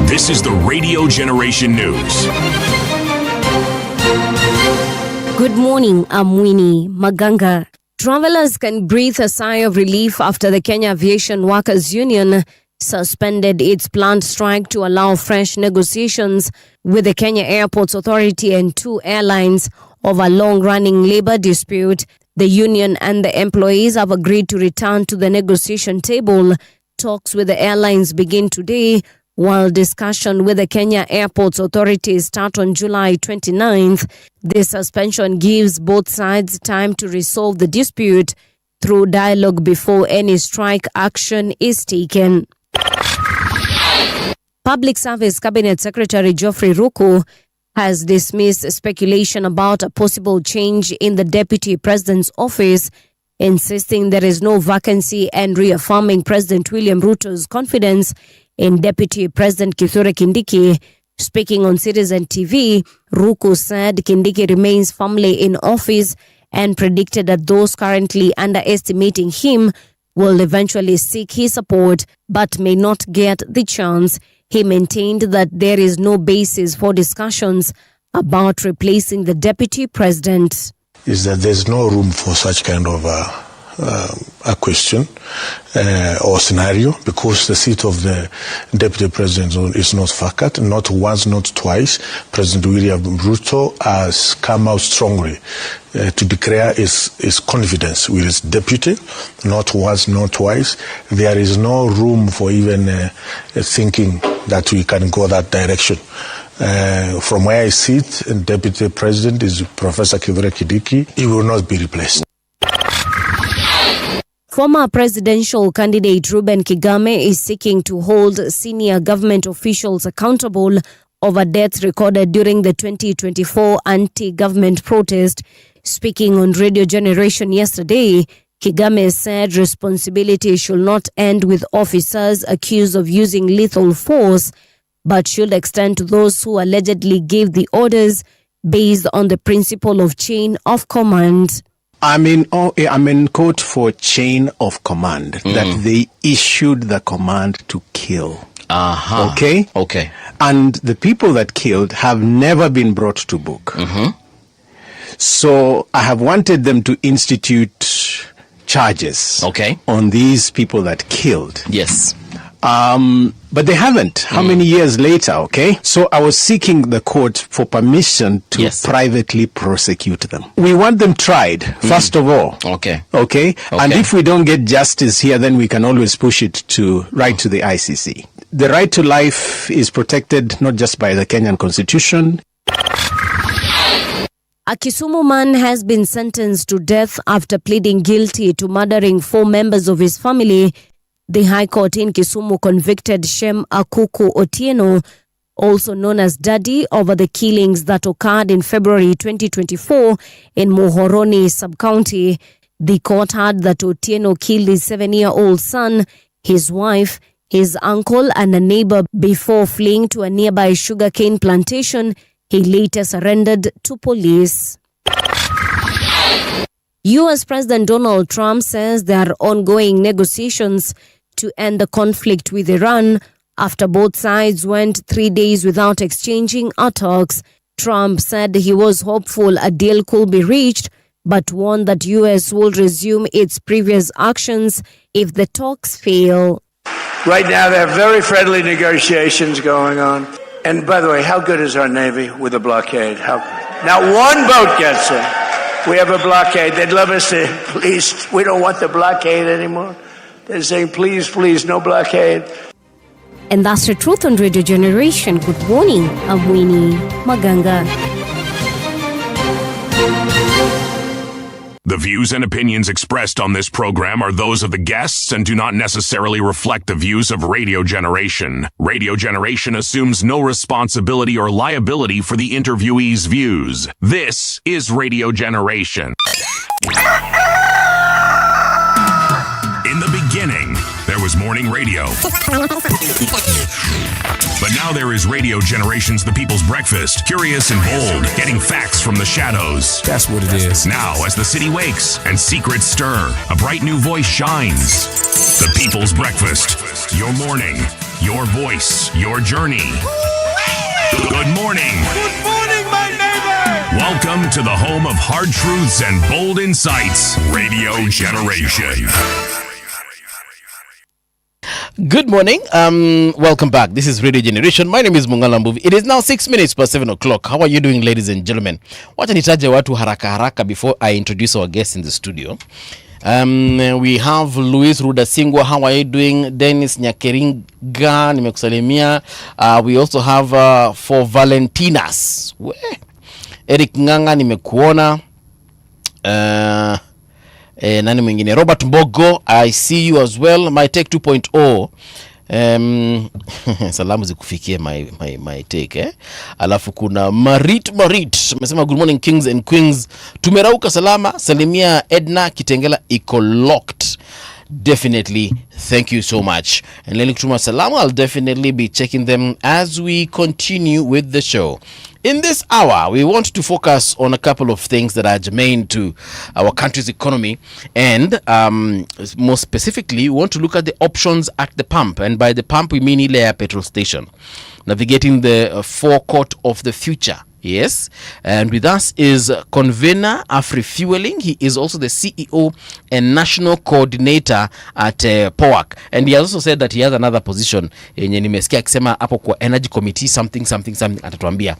This is the Radio Generation News. Good morning, I'm Winnie Maganga. Travelers can breathe a sigh of relief after the Kenya Aviation Workers Union suspended its planned strike to allow fresh negotiations with the Kenya Airports Authority and 2 airlines over a long-running labor dispute. The union and the employees have agreed to return to the negotiation table. Talks with the airlines begin today, while discussion with the Kenya Airports Authority start on July 29th. This suspension gives both sides time to resolve the dispute through dialogue before any strike action is taken. Public Service Cabinet Secretary Geoffrey Ruku has dismissed speculation about a possible change in the Deputy President's office, insisting there is no vacancy and reaffirming President William Ruto's confidence in Deputy President Kithure Kindiki. Speaking on Citizen TV, Ruku said Kindiki remains firmly in office and predicted that those currently underestimating him will eventually seek his support but may not get the chance. He maintained that there is no basis for discussions about replacing the Deputy President. Is that there's no room for such kind of a question or scenario, because the seat of the Deputy President is not vacant. Not once, not twice. President William Ruto has come out strongly to declare his confidence with his deputy. Not once, not twice. There is no room for even thinking that we can go that direction. From where I sit, Deputy President is Professor Kithure Kindiki. He will not be replaced. Former presidential candidate Reuben Kigame is seeking to hold senior government officials accountable over deaths recorded during the 2024 anti-government protest. Speaking on Radio Generation yesterday, Kigame said responsibility should not end with officers accused of using lethal force, but should extend to those who allegedly gave the orders based on the principle of chain of command. I'm in court for chain of command, that they issued the command to kill. Okay? Okay. And the people that killed have never been brought to book. So I have wanted them to institute charges on these people that killed. Yes. But they haven't. How many years later, okay? So I was seeking the court for permission to privately prosecute them. We want them tried, first of all. Okay. And if we don't get justice here, then we can always push it to the ICC. The right to life is protected not just by the Kenyan Constitution. A Kisumu man has been sentenced to death after pleading guilty to murdering 4 members of his family. The High Court in Kisumu convicted Shem Akuku Otieno, also known as Daddy, over the killings that occurred in February 2024 in Muhoroni sub-county. The court heard that Otieno killed his 7-year-old son, his wife, his uncle and a neighbor before fleeing to a nearby sugarcane plantation. He later surrendered to police. U.S. President Donald Trump says there are ongoing negotiations to end the conflict with Iran after both sides went 3 days without exchanging attacks. Trump said he was hopeful a deal could be reached, but warned that U.S. will resume its previous actions if the talks fail. Right now, there are very friendly negotiations going on. And by the way, how good is our Navy with a blockade? Not one boat gets in. We have a blockade. They'd love us to, please, we don't want the blockade anymore. They're saying, please, please, no blockade. And that's the truth on Radio Generation. Good morning. I'm Winnie Maganga. The views and opinions expressed on this program are those of the guests and do not necessarily reflect the views of Radio Generation. Radio Generation assumes no responsibility or liability for the interviewee's views. This is Radio Generation. In the beginning, there was morning radio. But now there is Radio Generation's The People's Breakfast, curious and bold, getting facts from the shadows. That's what it is. Now, as the city wakes and secrets stir, a bright new voice shines. The People's Breakfast, your morning, your voice, your journey. Good morning. Good morning, my neighbor. Welcome to the home of hard truths and bold insights, Radio Generation. Good morning. Welcome back. This is Radio Generation. My name is Mungala Mbuvi. It is now 6 minutes past 7 o'clock. How are you doing, ladies and gentlemen? Wacha nitaje watu haraka before I introduce our guests in the studio. We have Luis Rudasingwa. How are you doing? Dennis Nyakeringa, nimekusalimia. We also have for Valentinas. Eric Nganga, nimekuona. Nani mwingine? Robert Mbogo, I see you as well. My take 2.0. Salamu zikufikie my take Alafu kuna Marit. Mesema good morning kings and queens. Tumerauka salama. Salimia Edna Kitengela iko locked. Definitely, thank you so much. And Leli Kutuma Salamu, I'll definitely be checking them as we continue with the show. In this hour, we want to focus on a couple of things that are germane to our country's economy. And more specifically, we want to look at the options at the pump. And by the pump, we mean ile petrol station. Navigating the forecourt of the future. Yes, and with us is convener of refueling. He is also the CEO and national coordinator at POAC, and he also said that he has another position yenye nimesikia akisema hapo kwa energy committee something atatuambia.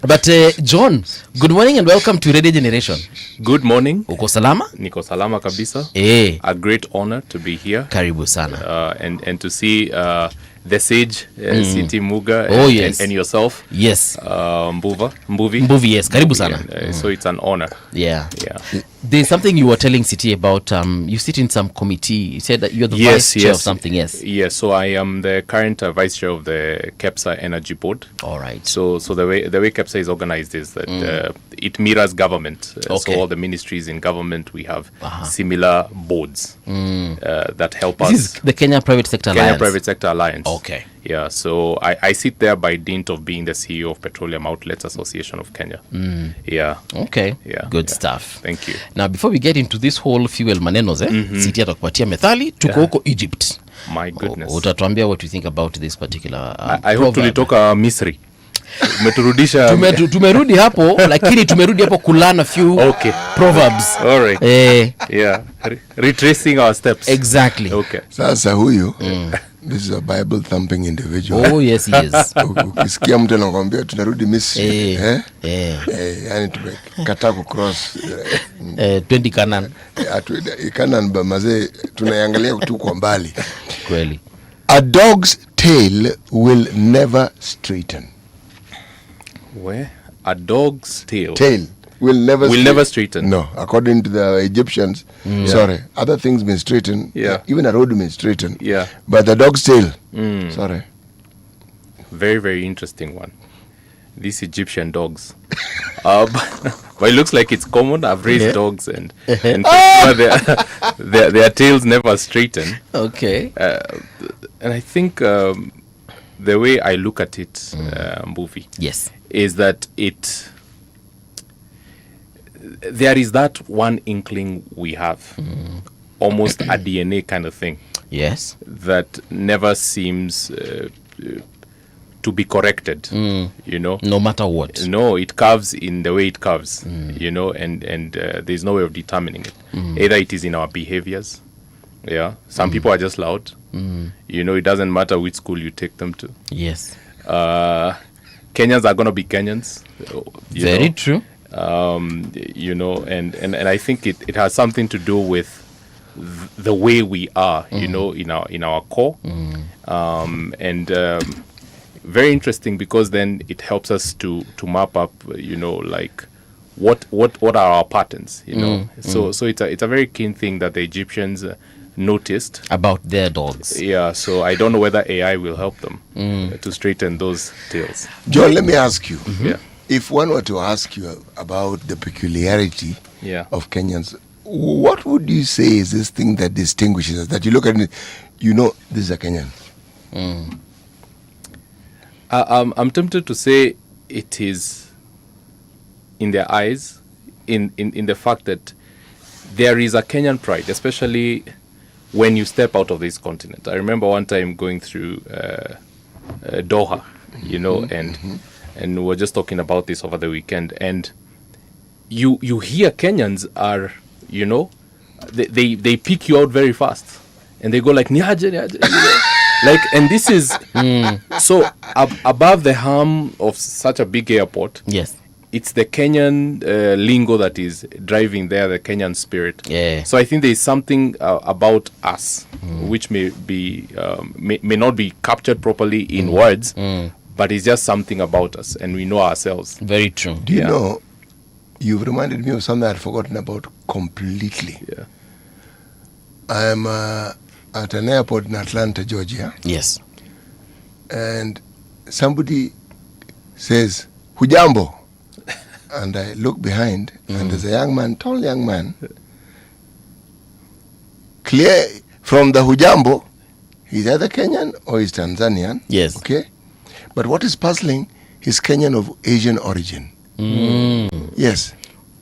But John, good morning and welcome to Radio Generation. Good morning. Uko salama? Niko salama kabisa. A great honor to be here. Karibu sana. And to see the sage, City Muga, yes. and yourself. Yes. Mbuvi, yes. Karibu sana. So it's an honor. Yeah. There's something you were telling City about. You sit in some committee. You said that you're the vice chair of something. Yes. Yes. So I am the current vice chair of the KEPSA Energy Board. All right. So the way KEPSA is organized is that it mirrors government. Okay. So all the ministries in government, we have similar boards that help this us. Is the Kenya Private Sector Alliance. Kenya Private Sector Alliance. Okay. Yeah, so I sit there by dint of being the CEO of Petroleum Outlets Association of Kenya. Yeah. Okay. Yeah. Good stuff. Thank you. Now, before we get into this whole fuel manenos, City atakupatia methali, tuko huko Egypt. My goodness. Utatuambia what you think about this particular I hope tulitoka Misri. Umeturudisha. Tumerudi hapo, lakini tumerudi hapo kulana few proverbs. All right. Yeah. Retracing our steps. Exactly. Okay. Sasa huyu this is a Bible thumping individual. Oh yes he is. Ukisikia mtu anakuambia tunarudi Misri, yani tumekataa ku cross 20 Canaan. Canaan ba mazee tunaiangalia tu kwa mbali. Kweli. A dog's tail will never straighten. Where? A dog's tail will never straighten. No, according to the Egyptians. Sorry, other things been straightened. Yeah. Even a road been straightened. Yeah. But the dog's tail. Sorry. Very, very interesting one. These Egyptian dogs. But it looks like it's common. I've raised dogs and their tails never straighten. Okay. And I think the way I look at it, Mbuvi, yes, is that there is that one inkling we have, almost a DNA kind of thing. Yes. That never seems to be corrected, you know. No matter what. No, it curves in the way it curves, you know, and there's no way of determining it. Either it is in our behaviors. Yeah. Some people are just loud. You know, it doesn't matter which school you take them to. Yes. Kenyans are going to be Kenyans. Very true. You know, and I think it has something to do with the way we are, you know, in our core. Very interesting, because then it helps us to map up, you know, like what are our patterns, you know. So it's a very keen thing that the Egyptians noticed about their dogs. Yeah, so I don't know whether AI will help them to straighten those tails. John, let me ask you. Yeah. If one were to ask you about the peculiarity of Kenyans, what would you say is this thing that distinguishes us? That you look at it, you know, this is a Kenyan. I'm tempted to say it is in their eyes, in the fact that there is a Kenyan pride, especially when you step out of this continent. I remember one time going through Doha, you know, and we were just talking about this over the weekend, and you hear Kenyans are, you know, they pick you out very fast, and they go like niaje, niaje, you know? Like, and this is so above the hum of such a big airport. Yes. It's the Kenyan lingo that is driving there, the Kenyan spirit. Yeah. So I think there is something about us which may be may not be captured properly in words, but it's just something about us, and we know ourselves. Very true. Do you know, you've reminded me of something I'd forgotten about completely. Yeah. I'm at an airport in Atlanta, Georgia. Yes. And somebody says, Hujambo. And I look behind, and there's a young man, tall young man. Clear from the Hujambo, he's either Kenyan or he's Tanzanian. Yes. Okay? But what is puzzling, he's Kenyan of Asian origin. Yes.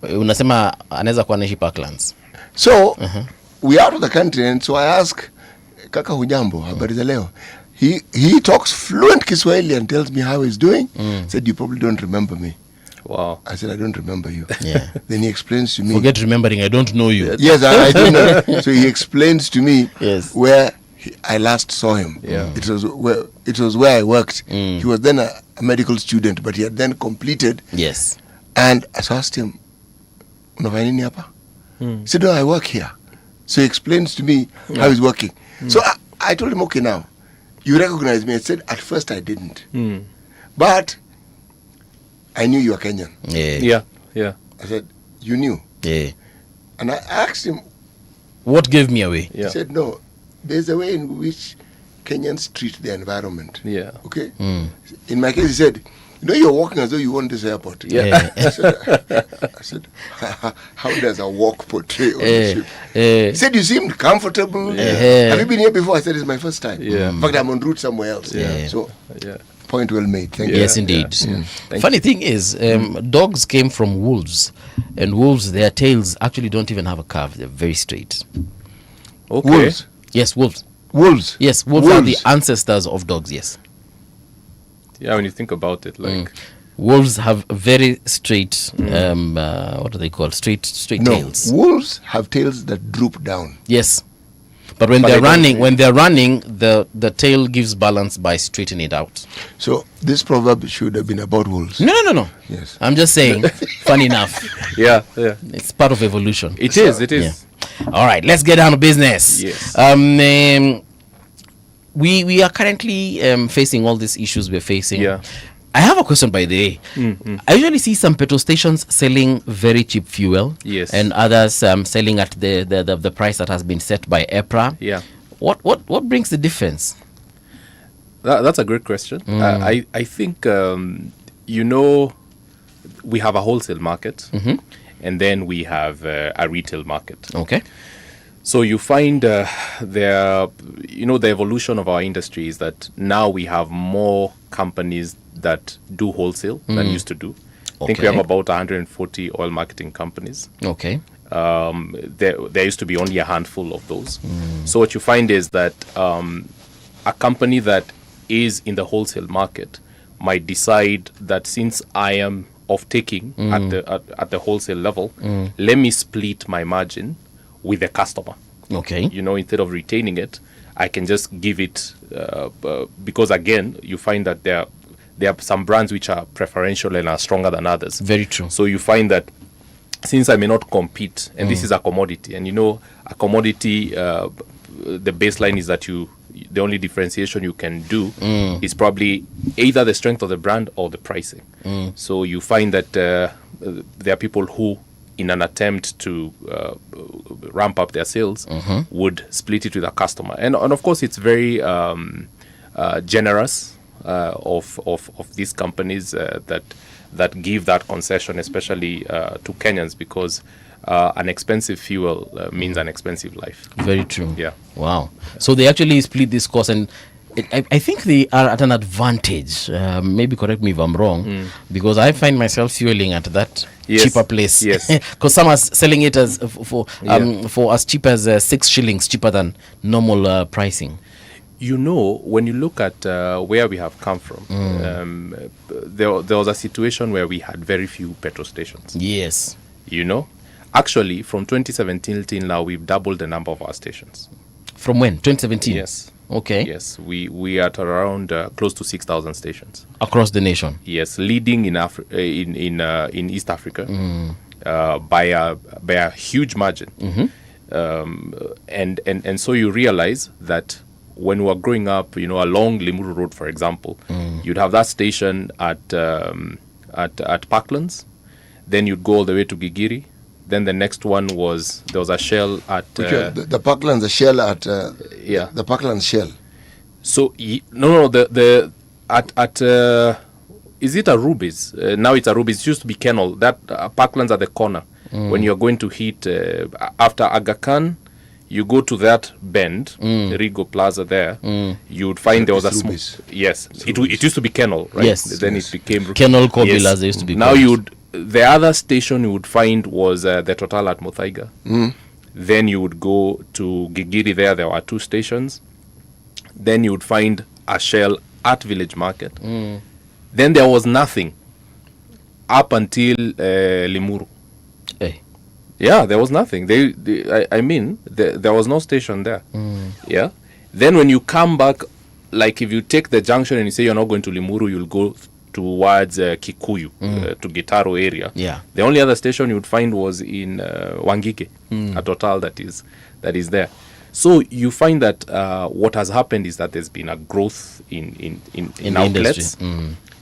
Unasema anaweza kuwa anaishi Parklands. So, we are out of the country, and so I ask, Kaka Hujambo, habari za leo? He talks fluent Kiswahili and tells me how he's doing. Said, you probably don't remember me. Wow. I said, I don't remember you. Yeah. Then he explains to me. Forget remembering, I don't know you. Yes, I do know. So he explains to me where I last saw him. Yeah. It was where I worked. He was then a medical student, but he had then completed. Yes. And I asked him, unafanya nini hapa? He said, no, I work here. So he explains to me how he's working. So I told him, okay, now, you recognize me. I said, at first I didn't. But I knew you were Kenyan. Yeah. Yeah. I said, you knew? Yeah. And I asked him. What gave me away? He said, no, there's a way in which Kenyans treat the environment. Yeah. Okay? In my case, he said, you know, you're walking as though you own this airport. Yeah. I said, how does a walk portray ownership? He said, you seemed comfortable. Have you been here before? I said, it's my first time. Yeah. In fact, I'm en route somewhere else. Yeah. So, point well made. Thank you. Yes, indeed. Funny thing is, dogs came from wolves, and wolves, their tails actually don't even have a curve. They're very straight. Okay. Wolves? Yes, wolves. Wolves? Yes, wolves are the ancestors of dogs, yes. Yeah, when you think about it, like wolves have very straight, what do they call straight tails? Wolves have tails that droop down. Yes, but when they're running, the tail gives balance by straightening it out. So this proverb should have been about wolves. No. Yes, I'm just saying. Funny enough. Yeah. It's part of evolution. It is. Yeah. All right, let's get down to business. Yes. We are currently facing all these issues we're facing. Yeah. I have a question, by the way. I usually see some petrol stations selling very cheap fuel. Yes. And others selling at the price that has been set by EPRA. Yeah. What brings the difference? That's a great question. I think, you know, we have a wholesale market, and then we have a retail market. Okay. So you find the evolution of our industry is that now we have more companies that do wholesale than used to do. I think we Okay. have about 140 oil marketing companies. Okay. There used to be only a handful of those. So what you find is that a company that is in the wholesale market might decide that since I am off-taking at the wholesale level, let me split my margin with the customer. Okay. You know, instead of retaining it, I can just give it because again, you find that there are some brands which are preferential and are stronger than others. Very true. So you find that since I may not compete, and this is a commodity, and you know, a commodity, the baseline is that the only differentiation you can do is probably either the strength of the brand or the pricing. So you find that there are people who, in an attempt to ramp up their sales, would split it with a customer. And of course, it's very generous of these companies that give that concession, especially to Kenyans, because an expensive fuel means an expensive life. Very true. Yeah. Wow. So they actually split this cost, and I think they are at an advantage. Maybe correct me if I'm wrong, because I find myself fueling at that cheaper place. Yes. Because some are selling it as for as cheap as 6 shillings cheaper than normal pricing. You know, when you look at where we have come from, there was a situation where we had very few petrol stations. Yes. You know, actually, from 2017 till now, we've doubled the number of our stations. From when? 2017? Yes. Okay. Yes, we are at around close to 6,000 stations across the nation. Yes, leading in in East Africa by a huge margin. And so you realize that when we were growing up, you know, along Limuru Road, for example, you'd have that station at Parklands, then you'd go all the way to Gigiri. Then the next one was, there was a Shell at... the Parklands, the Shell at... yeah. The Parklands Shell. So, is it a Ruby's? Now it's a Ruby's. It used to be Kennel. That Parklands at the corner. When you're going to hit, after Aga Khan, you go to that bend, Rigo Plaza there, you would find there was a small... Yes. It used to be Kennel, right? Yes. Then it became... Kennel Kobil, as they used to be Now called. the other station you would find was the Total at Muthaiga. Then you would go to Gigiri there were 2 stations. Then you would find a Shell at Village Market. Then there was nothing up until Limuru. Hey. Yeah, there was nothing. There was no station there. Yeah. Then when you come back, like if you take the junction and you say you're not going to Limuru, you'll go towards Kikuyu, to Gitaro area. Yeah. The only other station you would find was in Wangige, a Total that is there. So you find that what has happened is that there's been a growth in outlets.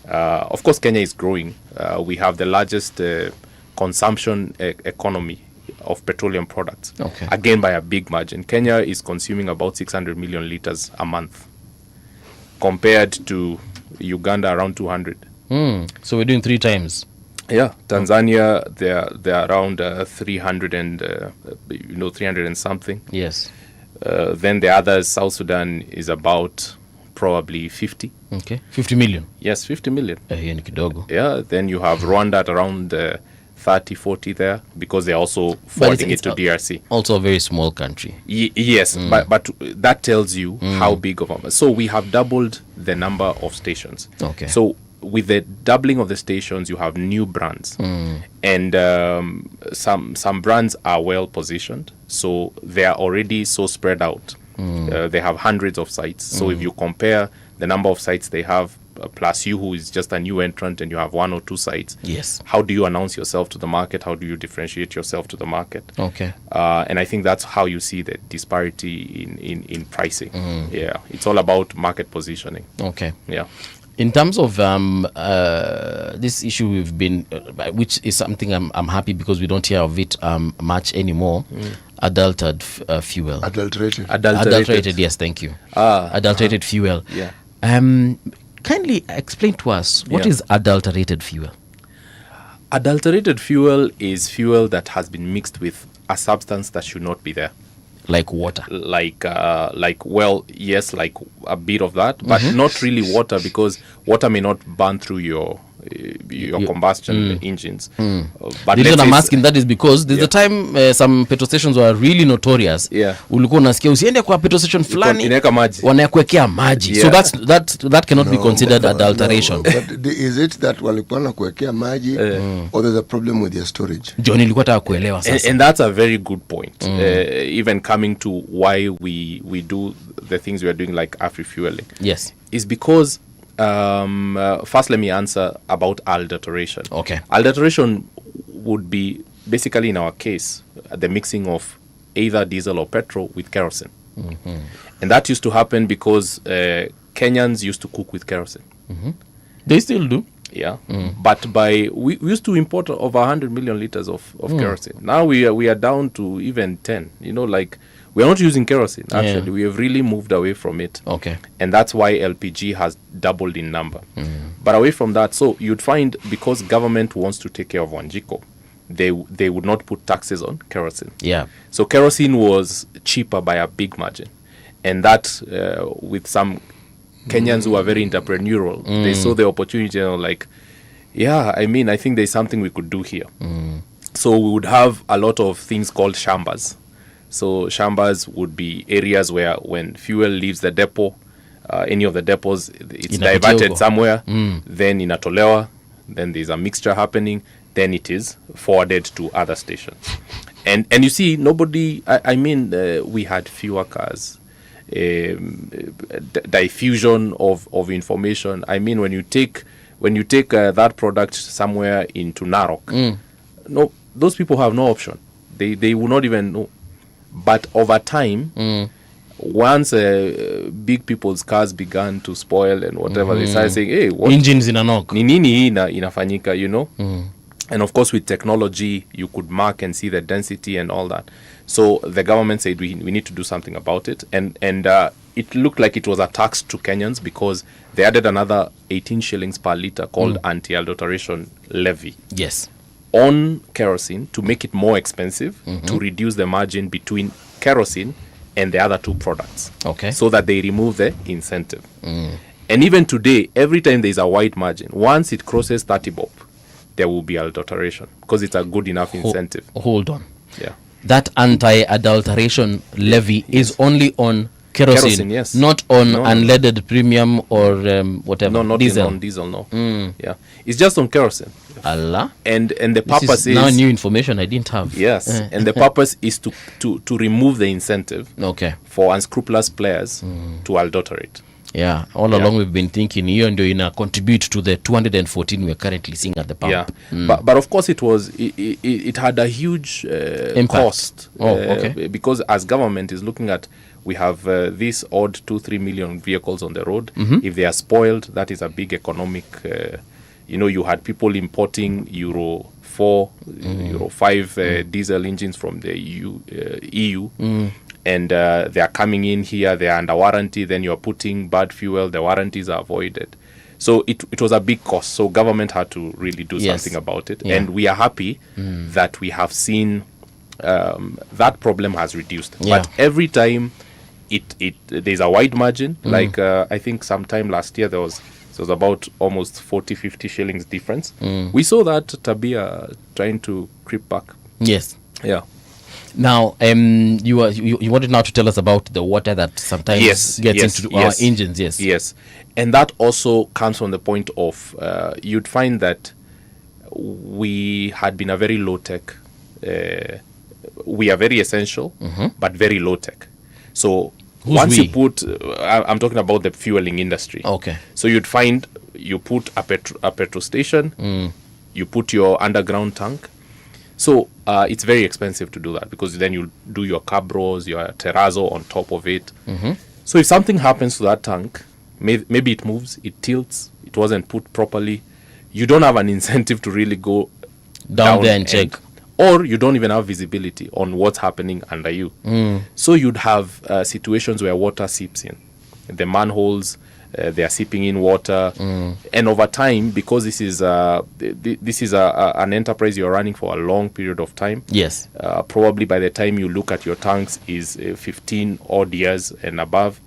Of course, Kenya is growing. We have the largest consumption economy of petroleum products. Okay. Again, by a big margin. Kenya is consuming about 600 million liters a month, compared to Uganda around 200. So we're doing 3 times. Yeah, Tanzania they're around 300 and 300 and something. Yes. Then the others, South Sudan is about probably 50. Okay. 50 million. Yes, 50 million. Hiyo ni kidogo. Yeah, then you have Rwanda at around 30, 40 there, because they're also forwarding it to DRC. Also a very small country. Yes, but that tells you how big of a... So we have doubled the number of stations. Okay. So with the doubling of the stations, you have new brands. And some brands are well positioned. So they are already so spread out. They have hundreds of sites. So if you compare the number of sites they have, plus you who is just a new entrant and you have 1 or 2 sites, yes, how do you announce yourself to the market? How do you differentiate yourself to the market? Okay. And I think that's how you see the disparity in pricing. Yeah, it's all about market positioning. Okay. Yeah. In terms of this issue we've been, which is something I'm happy because we don't hear of it much anymore, adulterated fuel. Adulterated, yes, thank you. Adulterated fuel. Yeah. Kindly explain to us, what is adulterated fuel? Adulterated fuel is fuel that has been mixed with a substance that should not be there. Like water? Like yes, like a bit of that, but not really water, because water may not burn through your your combustion engines. But the reason I'm asking that is because there's a time some petrol stations were really notorious. Ulikuwa unasikia usiende kwa petrol station fulani wanakuwekea maji. So that cannot be considered adulteration. But is it that walikuwa wanakuwekea maji or there's a problem with their storage? John, nilikuwa nataka kuelewa sasa. And that's a very good point. Even coming to why we do the things we are doing like after-fueling. Yes. Is because first let me answer about adulteration. Okay. Adulteration would be basically in our case the mixing of either diesel or petrol with kerosene. And that used to happen because Kenyans used to cook with kerosene. They still do. Yeah. But we used to import over 100 million liters of kerosene. Now we are down to even 10. You know, like we are not using kerosene. Actually, we have really moved away from it. Okay. And that's why LPG has doubled in number. But away from that, so you'd find because government wants to take care of Wanjiko, they would not put taxes on kerosene. Yeah. So kerosene was cheaper by a big margin. And that with some Kenyans who are very entrepreneurial, they saw the opportunity and were like, yeah, I mean, I think there's something we could do here. So we would have a lot of things called shambas. So shambas would be areas where when fuel leaves the depot, any of the depots, it's diverted somewhere, then inatolewa, then there's a mixture happening, then it is forwarded to other stations. And you see, nobody, I mean, we had fewer cars. Diffusion of information. I mean, when you take that product somewhere into Narok, no, those people have no option. They will not even know. But over time, once big people's cars began to spoil and whatever, they started saying, "Hey, what engines inanok? Ni nini hii inafanyika?" You know. And of course, with technology, you could mark and see the density and all that. So the government said we need to do something about it, and it looked like it was a tax to Kenyans because they added another 18 shillings per liter called anti-adulteration levy. Yes. On kerosene to make it more expensive, to reduce the margin between kerosene and the other two products. Okay. So that they remove the incentive. And even today, every time there is a white margin, once it crosses 30 bob, there will be adulteration because it's a good enough incentive. Hold on. Yeah. That anti-adulteration levy is only on kerosene, yes. Not on unleaded premium or whatever. No, not diesel. on diesel, no. Yeah. It's just on kerosene. Allah. And the purpose is now new information I didn't have. Yes. And the purpose is to remove the incentive for unscrupulous players to adulterate. Yeah, all along we've been thinking hiyo ndio ina contribute to the 214 we're currently seeing at the pump. Yeah, but of course it had a huge cost. Because as government is looking at, we have this odd 2-3 million vehicles on the road. If they are spoiled, that is a big economic. You had people importing Euro 4, Euro 5 diesel engines from the EU. And they are coming in here, they are under warranty, then you are putting bad fuel, the warranties are avoided. So it was a big cost. So government had to really do something about it. And we are happy that we have seen that problem has reduced. But every time there's a wide margin, like I think sometime last year there was about almost 40-50 shillings difference. We saw that Tabia trying to creep back. Yes. Yeah. Now, you wanted now to tell us about the water that sometimes gets into our engines. Yes. And that also comes from the point of you'd find that we had been a very low-tech, we are very essential, but very low-tech. So once you put, I'm talking about the fueling industry. Okay. So you'd find you put a petrol station, you put your underground tank. So it's very expensive to do that because then you do your cabros, your terrazzo on top of it. So if something happens to that tank, maybe it moves, it tilts, it wasn't put properly, you don't have an incentive to really go down there and check. Or you don't even have visibility on what's happening under you. So you'd have situations where water seeps in. The manholes, they are seeping in water. And over time, because this is an enterprise you're running for a long period of time. Yes. Probably by the time you look at your tanks is 15 odd years and above.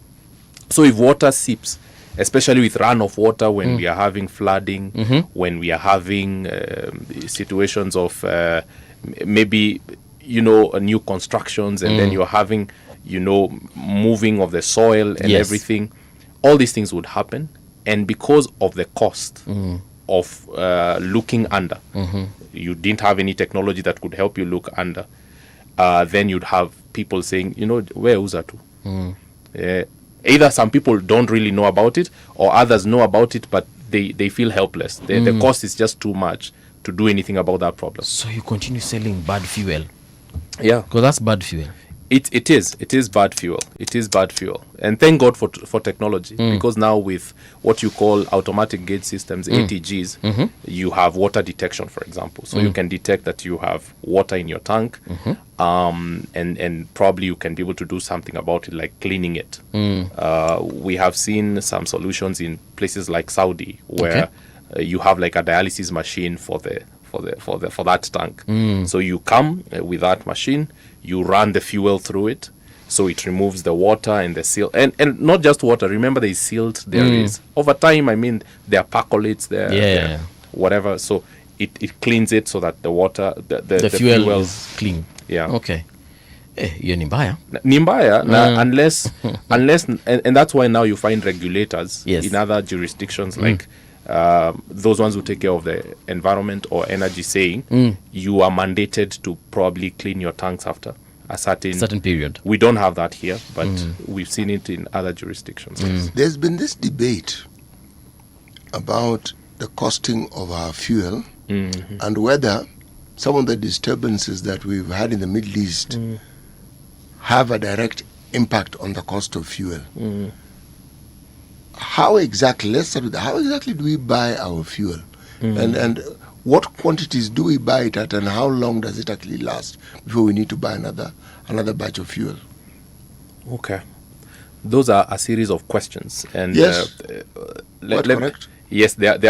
So if water seeps, especially with runoff water when we are having flooding, when we are having situations of maybe, new constructions, and then you're having, moving of the soil and everything. All these things would happen. And because of the cost of looking under, you didn't have any technology that could help you look under, then you'd have people saying, where Uzatu? Either some people don't really know about it, or others know about it, but they feel helpless. The cost is just too much to do anything about that problem. So you continue selling bad fuel? Yeah. Because that's bad fuel. It is bad fuel. It is bad fuel. And thank God for technology, because now with what you call automatic gauge systems, ATGs, you have water detection, for example. So you can detect that you have water in your tank, and probably you can be able to do something about it, like cleaning it. We have seen some solutions in places like Saudi where you have like a dialysis machine for that tank. So you come with that machine, you run the fuel through it, so it removes the water and the silt, and not just water. Remember, there is silt. There is over time. I mean, there are percolates there, whatever. So it cleans it so that the water, the fuel is clean. Yeah. Okay. You're Nimbaya. Unless and that's why now you find regulators in other jurisdictions like. Those ones who take care of the environment or energy saying you are mandated to probably clean your tanks after a certain period. We don't have that here, but we've seen it in other jurisdictions. There's been this debate about the costing of our fuel and whether some of the disturbances that we've had in the Middle East have a direct impact on the cost of fuel. How exactly, let's start with that, how exactly do we buy our fuel? And what quantities do we buy it at, and how long does it actually last before we need to buy another batch of fuel? Okay. Those are a series of questions. And yes. Correct? Yes, and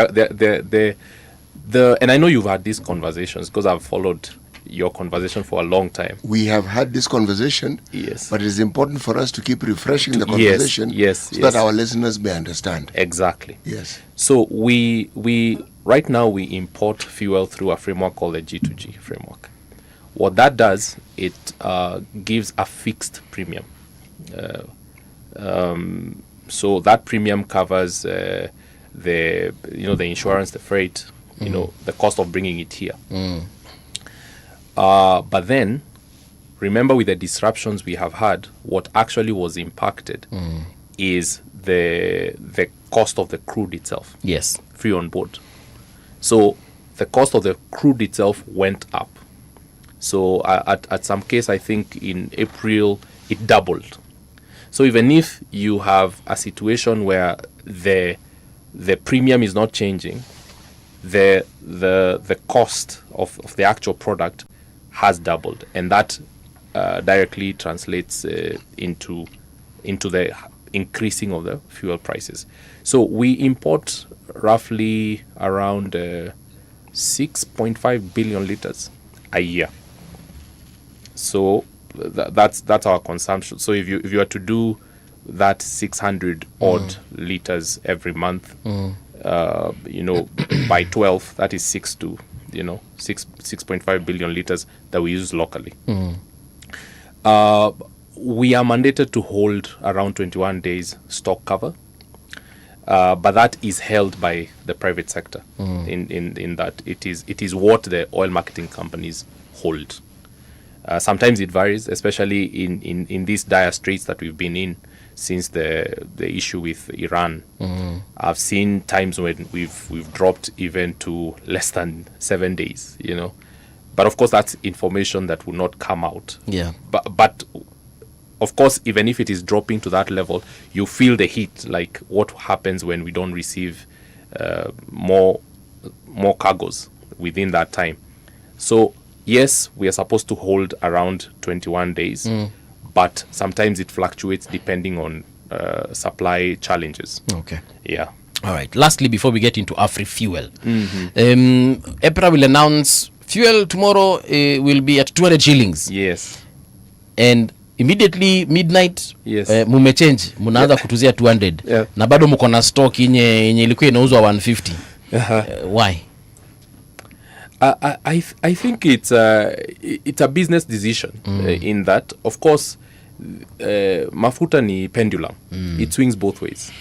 I know you've had these conversations because I've followed your conversation for a long time. We have had this conversation, yes, but it is important for us to keep refreshing the conversation, so that our listeners may understand. Exactly. Yes. So we right now we import fuel through a framework called the G2G framework. What that does, it gives a fixed premium. So that premium covers the insurance, the freight, the cost of bringing it here. But then, remember, with the disruptions we have had, what actually was impacted is the cost of the crude itself. Yes. Free on board. So the cost of the crude itself went up. So at some case, I think in April, it doubled. So even if you have a situation where the premium is not changing, the cost of the actual product has doubled, and that directly translates into the increasing of the fuel prices. So we import roughly around 6.5 billion liters a year. So that's our consumption. So if you are to do that 600 odd liters every month, by 12, that is 6.5 billion liters that we use locally. We are mandated to hold around 21 days stock cover, but that is held by the private sector. In that it is what the oil marketing companies hold. Sometimes it varies, especially in these dire straits that we've been in since the issue with Iran. I've seen times when we've dropped even to less than 7 days, But of course, that's information that will not come out. Yeah. But of course, even if it is dropping to that level, you feel the heat, like what happens when we don't receive more cargoes within that time. So yes, we are supposed to hold around 21 days, but sometimes it fluctuates depending on supply challenges. Okay. Yeah. All right. Lastly, before we get into AfriFuel, EPRA will announce fuel tomorrow will be at 200 shillings. Yes. And immediately midnight Yes. mumechange mnaanza kutuzia 200 na bado mko na stock yenye ilikuwa inauzwa 150. Why? I think it's a business decision in that, of course, mafuta ni pendulum. It swings both ways.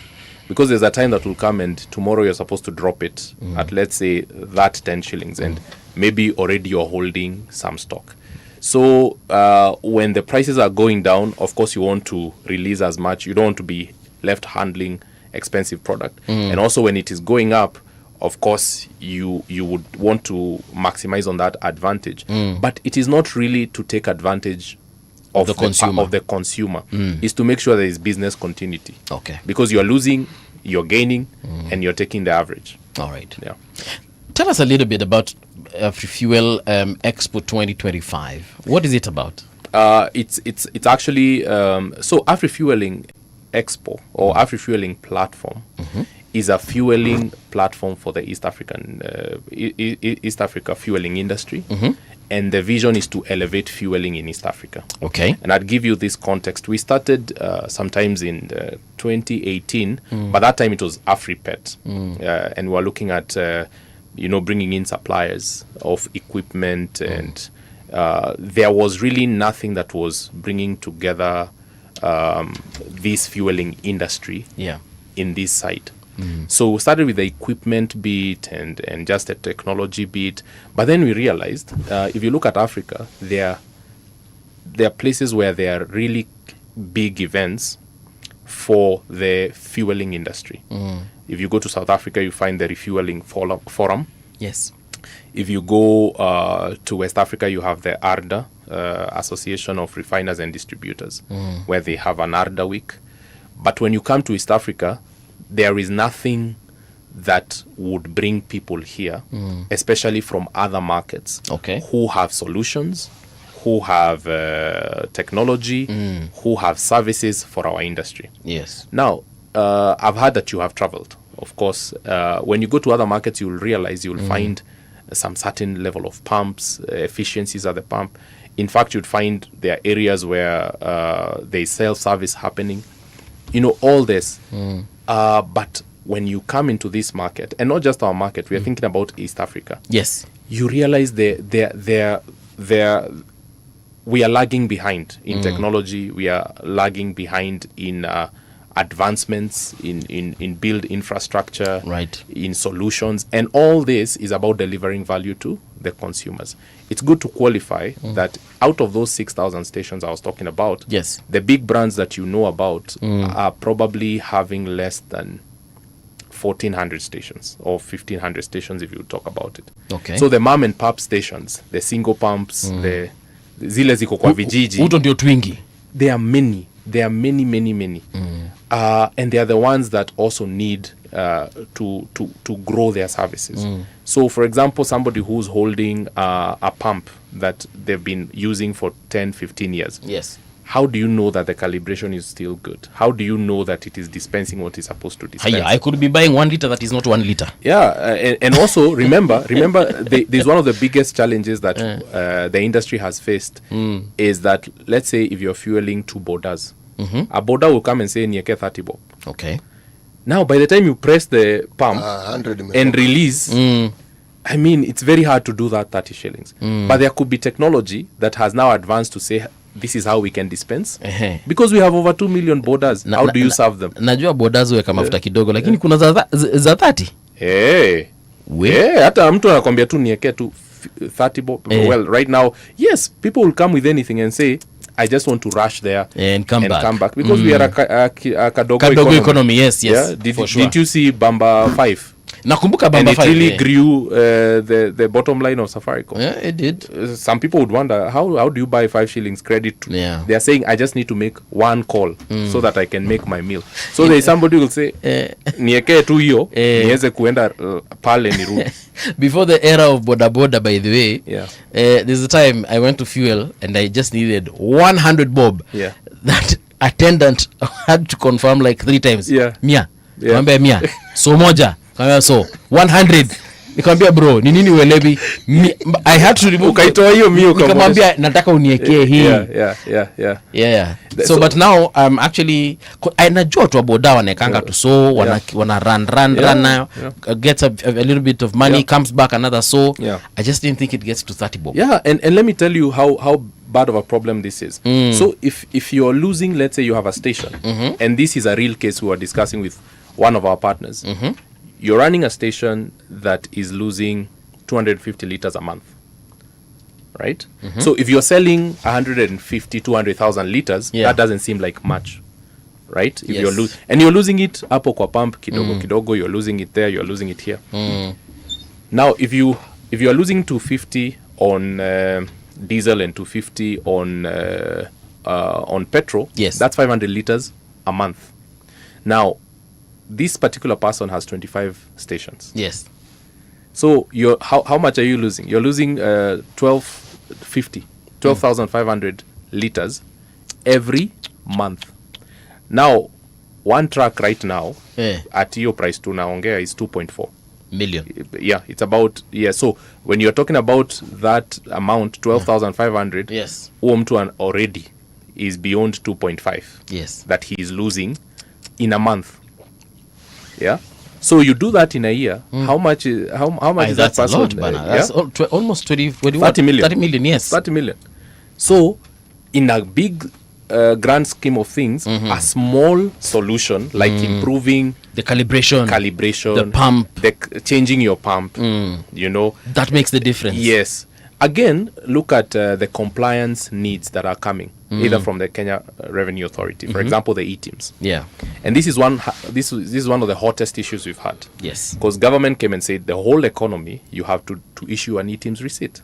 Because there's a time that will come and tomorrow you're supposed to drop it at, let's say, that 10 shillings and maybe already you're holding some stock. So when the prices are going down, of course you want to release as much. You don't want to be left handling expensive product. And also when it is going up, of course you would want to maximize on that advantage. But it is not really to take advantage of the consumer. Is to make sure there is business continuity. Okay. Because you're losing, you're gaining, and you're taking the average. All right. Yeah. Tell us a little bit about Afri-Fuel Expo 2025. What is it about? It's actually so Afri-Fueling Expo or Afri-Fueling platform is a fueling platform for the East African East Africa fueling industry. And the vision is to elevate fueling in East Africa. Okay. And I'd give you this context. We started sometimes in 2018, but that time it was AfriPet. And we were looking at, bringing in suppliers of equipment. And there was really nothing that was bringing together this fueling industry in this side. So we started with the equipment bit and just a technology bit. But then we realized, if you look at Africa, there are places where there are really big events for the fueling industry. If you go to South Africa, you find the Refueling Forum. Yes. If you go to West Africa, you have the ARDA, Association of Refiners and Distributors, where they have an ARDA week. But when you come to East Africa, there is nothing that would bring people here, especially from other markets, who have solutions, who have technology, who have services for our industry. Yes. Now, I've heard that you have traveled. Of course, when you go to other markets, you'll realize you'll find some certain level of pumps, efficiencies at the pump. In fact, you'd find there are areas where there's self-service happening. All this. But when you come into this market, and not just our market, we are thinking about East Africa. Yes. You realize we are lagging behind in technology. We are lagging behind in advancements in build infrastructure, right, in solutions, and all this is about delivering value to the consumers. It's good to qualify that out of those 6,000 stations I was talking about, yes, the big brands that you know about are probably having less than 1,400 stations or 1,500 stations if you talk about it. Okay. So the mom and pop stations, the single pumps, the zile ziko kwa vijiji, uto ndio twingi. There are many. And they are the ones that also need to grow their services. So, for example, somebody who's holding a pump that they've been using for 10, 15 years. Yes. How do you know that the calibration is still good? How do you know that it is dispensing what it's supposed to dispense? I could be buying 1 liter that is not 1 liter. Yeah, and also remember, there's one of the biggest challenges that the industry has faced is that, let's say, if you're fueling 2 borders, a border will come and say, nieke 30 bob. Okay. Now, by the time you press the pump and release, I mean, it's very hard to do that 30 shillings. But there could be technology that has now advanced to say, this is how we can dispense. Because we have over 2 million borders. How do you serve them? Najua borders weka mafuta kidogo, lakini kuna za 30. Hata mtu anakwambia tu nieke tu 30 bob. Well, right now, yes, people will come with anything and say, I just want to rush there and come back because we are a kadogo economy. Yes, yeah? Did you see Bamba 5? Nakumbuka Bamba 5. And it really grew the bottom line of Safaricom. Yeah, it did. Some people would wonder, how do you buy 5 shillings credit? They are saying, I just need to make 1 call so that I can make my meal. So there is somebody who will say, nieke tu hiyo, niweze kuenda pale nirudi. Before the era of Boda Boda, by the way, there's a time I went to fuel and I just needed 100 bob. Yeah. That attendant had to confirm like 3 times. Yeah. Mia. Mia. So moja. So 100. Nikamwambia bro, ni nini uelewi? I had to remove. Ukaitoa hiyo mio kwa. Nikamwambia nataka uniekee hii. Yeah. So but now I'm actually najua tu boda wanekanga tu so wana run now, gets a little bit of money, comes back another so. I just didn't think it gets to 30 bob. Yeah, and let me tell you how bad of a problem this is. So if you're losing, let's say you have a station, and this is a real case we were discussing with one of our partners. You're running a station that is losing 250 liters a month, right? So if you're selling 150, 200,000 liters, that doesn't seem like much, right? If you're losing it hapo kwa pump kidogo, you're losing it there, you're losing it here. Now, if you are losing 250 on diesel and 250 on petrol, that's 500 liters a month. Now, this particular person has 25 stations. Yes. So how much are you losing? You're losing 12,500 liters every month. Now, one truck right now at your price tunaongea is 2.4 million. Yeah, it's about so when you're talking about that amount 12,500, yes, mtu already is beyond 2.5. Yes, that he is losing in a month. Yeah, so you do that in a year. How much is that person? A lot, that's almost 30 million. 30 million, yes, 30 million. So in a big grand scheme of things, a small solution like improving the calibration, the pump, changing your pump, that makes the difference. Yes. Again, look at the compliance needs that are coming either from the Kenya Revenue Authority, for example, the e-teams. Yeah. And this is one of the hottest issues we've had. Yes. Because government came and said the whole economy, you have to issue an e-teams receipt.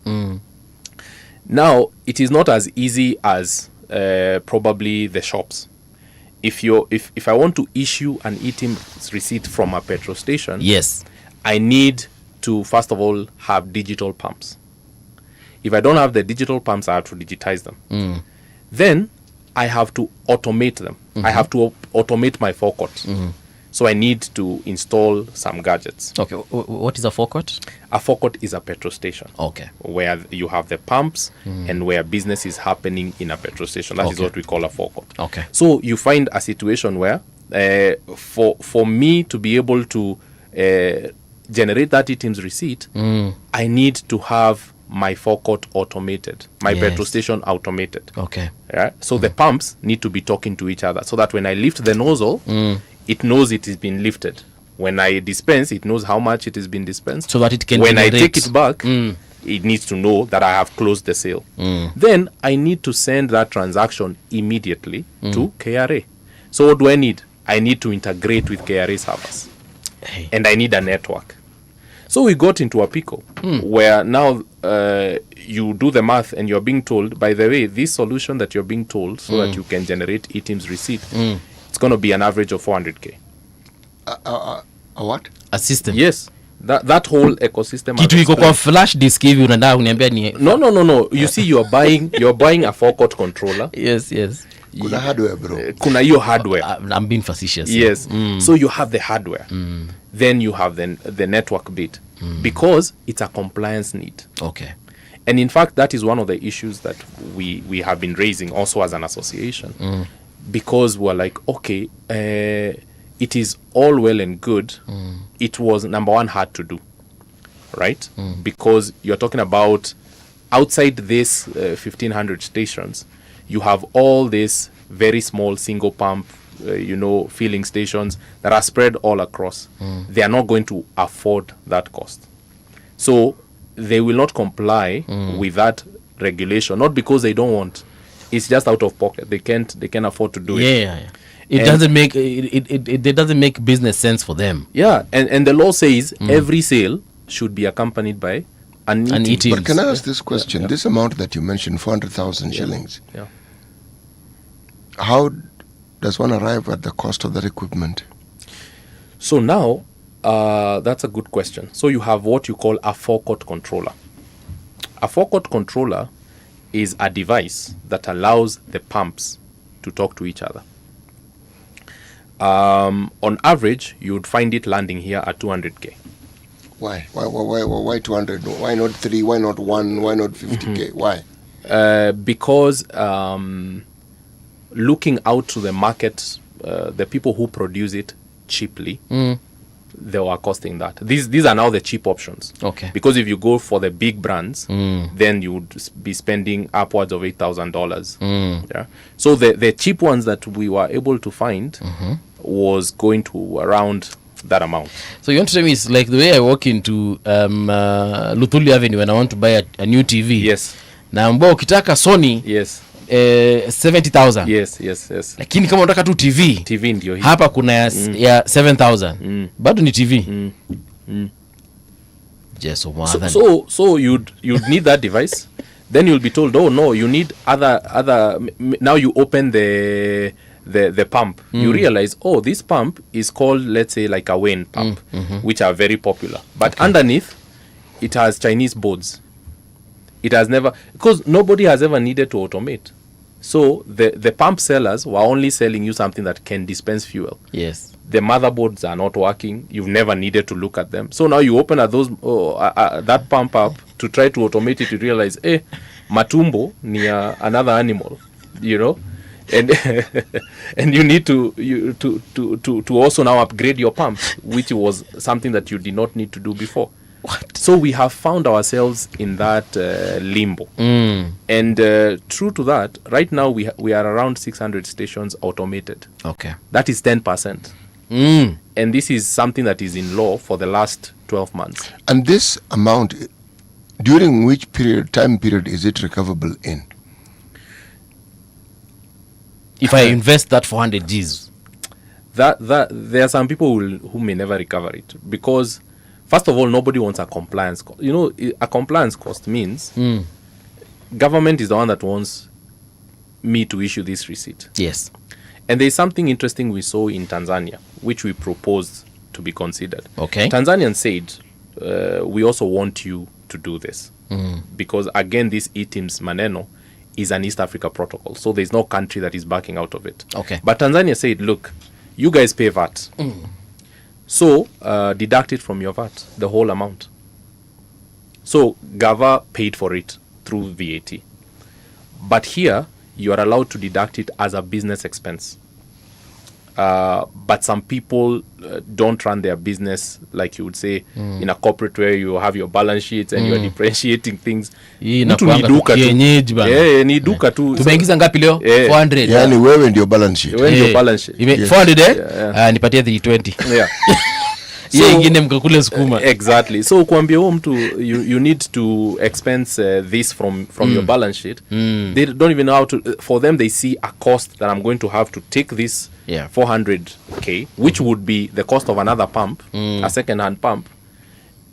Now, it is not as easy as probably the shops. If I want to issue an e-teams receipt from a petrol station, yes, I need to first of all have digital pumps. If I don't have the digital pumps, I have to digitize them. Then I have to automate them. I have to automate my forecourt. So I need to install some gadgets. Okay, what is a forecourt? A forecourt is a petrol station. Okay. Where you have the pumps and where business is happening in a petrol station. That is what we call a forecourt. Okay. So you find a situation where for me to be able to generate that e-teams receipt, I need to have my forecourt automated, my petrol station automated. Okay. Yeah. So the pumps need to be talking to each other so that when I lift the nozzle, it knows it has been lifted. When I dispense, it knows how much it has been dispensed. So that it can when I take it back, it needs to know that I have closed the sale. Then I need to send that transaction immediately to KRA. So what do I need? I need to integrate with KRA servers. And I need a network. So we got into a pickle where now you do the math and you're being told, by the way, this solution that you're being told so that you can generate e-teams receipt, it's going to be an average of 400K. A what? A system. Yes. That whole ecosystem. Kitu iko kwa flash disk hivi unataka kuniambia ni No. You see, you're buying a forecourt controller. Yes. Kuna hardware, bro. Kuna hiyo hardware. I'm being facetious. Yes. So you have the hardware. Then you have the network bit. Because it's a compliance need. Okay. And in fact, that is one of the issues that we have been raising also as an association. Because we're like, okay, it is all well and good. It was, number one, hard to do. Right? Because you're talking about outside this 1,500 stations, you have all these very small single pump, filling stations that are spread all across. They are not going to afford that cost. So they will not comply with that regulation, not because they don't want. It's just out of pocket. They can't afford to do it. Yeah. It doesn't make business sense for them. Yeah, and the law says every sale should be accompanied by an e-team. But can I ask this question? Yeah. This amount that you mentioned, 400,000 shillings. Yeah. How does one arrive at the cost of that equipment? So now, that's a good question. So you have what you call a forecourt controller. A forecourt controller is a device that allows the pumps to talk to each other. On average, you would find it landing here at 200K Why? Why 200? Why not 3? Why not 1? Why not 50K? Why? Because looking out to the market, the people who produce it cheaply, they were costing that. These are now the cheap options. Okay. Because if you go for the big brands, then you would be spending upwards of $8,000. Yeah. So the cheap ones that we were able to find was going to around that amount. So you want to tell me it's like the way I walk into Luthuli Avenue when I want to buy a new TV. Yes. Na ambao ukitaka Sony. Yes. 70,000. Yes. Lakini kama unataka tu TV ndio hii. Hapa kuna ya 7,000. Bado ni TV. Yes, so you'd need that device. Then you'll be told, oh no, you need other. Now you open the pump. You realize, oh, this pump is called, let's say, like a Wayne pump, which are very popular. But underneath, it has Chinese boards. It has never, because nobody has ever needed to automate. So the pump sellers were only selling you something that can dispense fuel. Yes. The motherboards are not working. You've never needed to look at them. So now you open at those that pump up to try to automate it. You realize, matumbo ni another animal, you know, and and you need to also now upgrade your pump, which was something that you did not need to do before. What? So we have found ourselves in that limbo. And true to that, right now we are around 600 stations automated. Okay. That is 10%. And this is something that is in law for the last 12 months. And this amount, during which time period is it recoverable in? If I invest that 400 Gs. That there are some people who may never recover it, because first of all, nobody wants a compliance cost. You know, a compliance cost means government is the one that wants me to issue this receipt. Yes. And there's something interesting we saw in Tanzania, which we proposed to be considered. Okay. Tanzanians said, we also want you to do this. Because, again, this ETIMS Maneno is an East Africa protocol. So there's no country that is backing out of it. Okay. But Tanzania said, look, you guys pay VAT. So deduct it from your VAT, the whole amount. So Gava paid for it through VAT. But here, you are allowed to deduct it as a business expense. But some people don't run their business, like you would say, in a corporate where you have your balance sheets and you're differentiating things. Mtu ni duka tu. Ni duka tu. Tumeingiza ngapi leo? 400. Yani wewe ndio balance sheet. Wewe ndio balance sheet. 400 nipatie 320. Yeah. So ingine mkakule sukuma. Exactly. So kuambia huo mtu you need to expense this from your balance sheet. They don't even know how to, for them they see a cost that I'm going to have to take this 400k, which would be the cost of another pump, a second hand pump.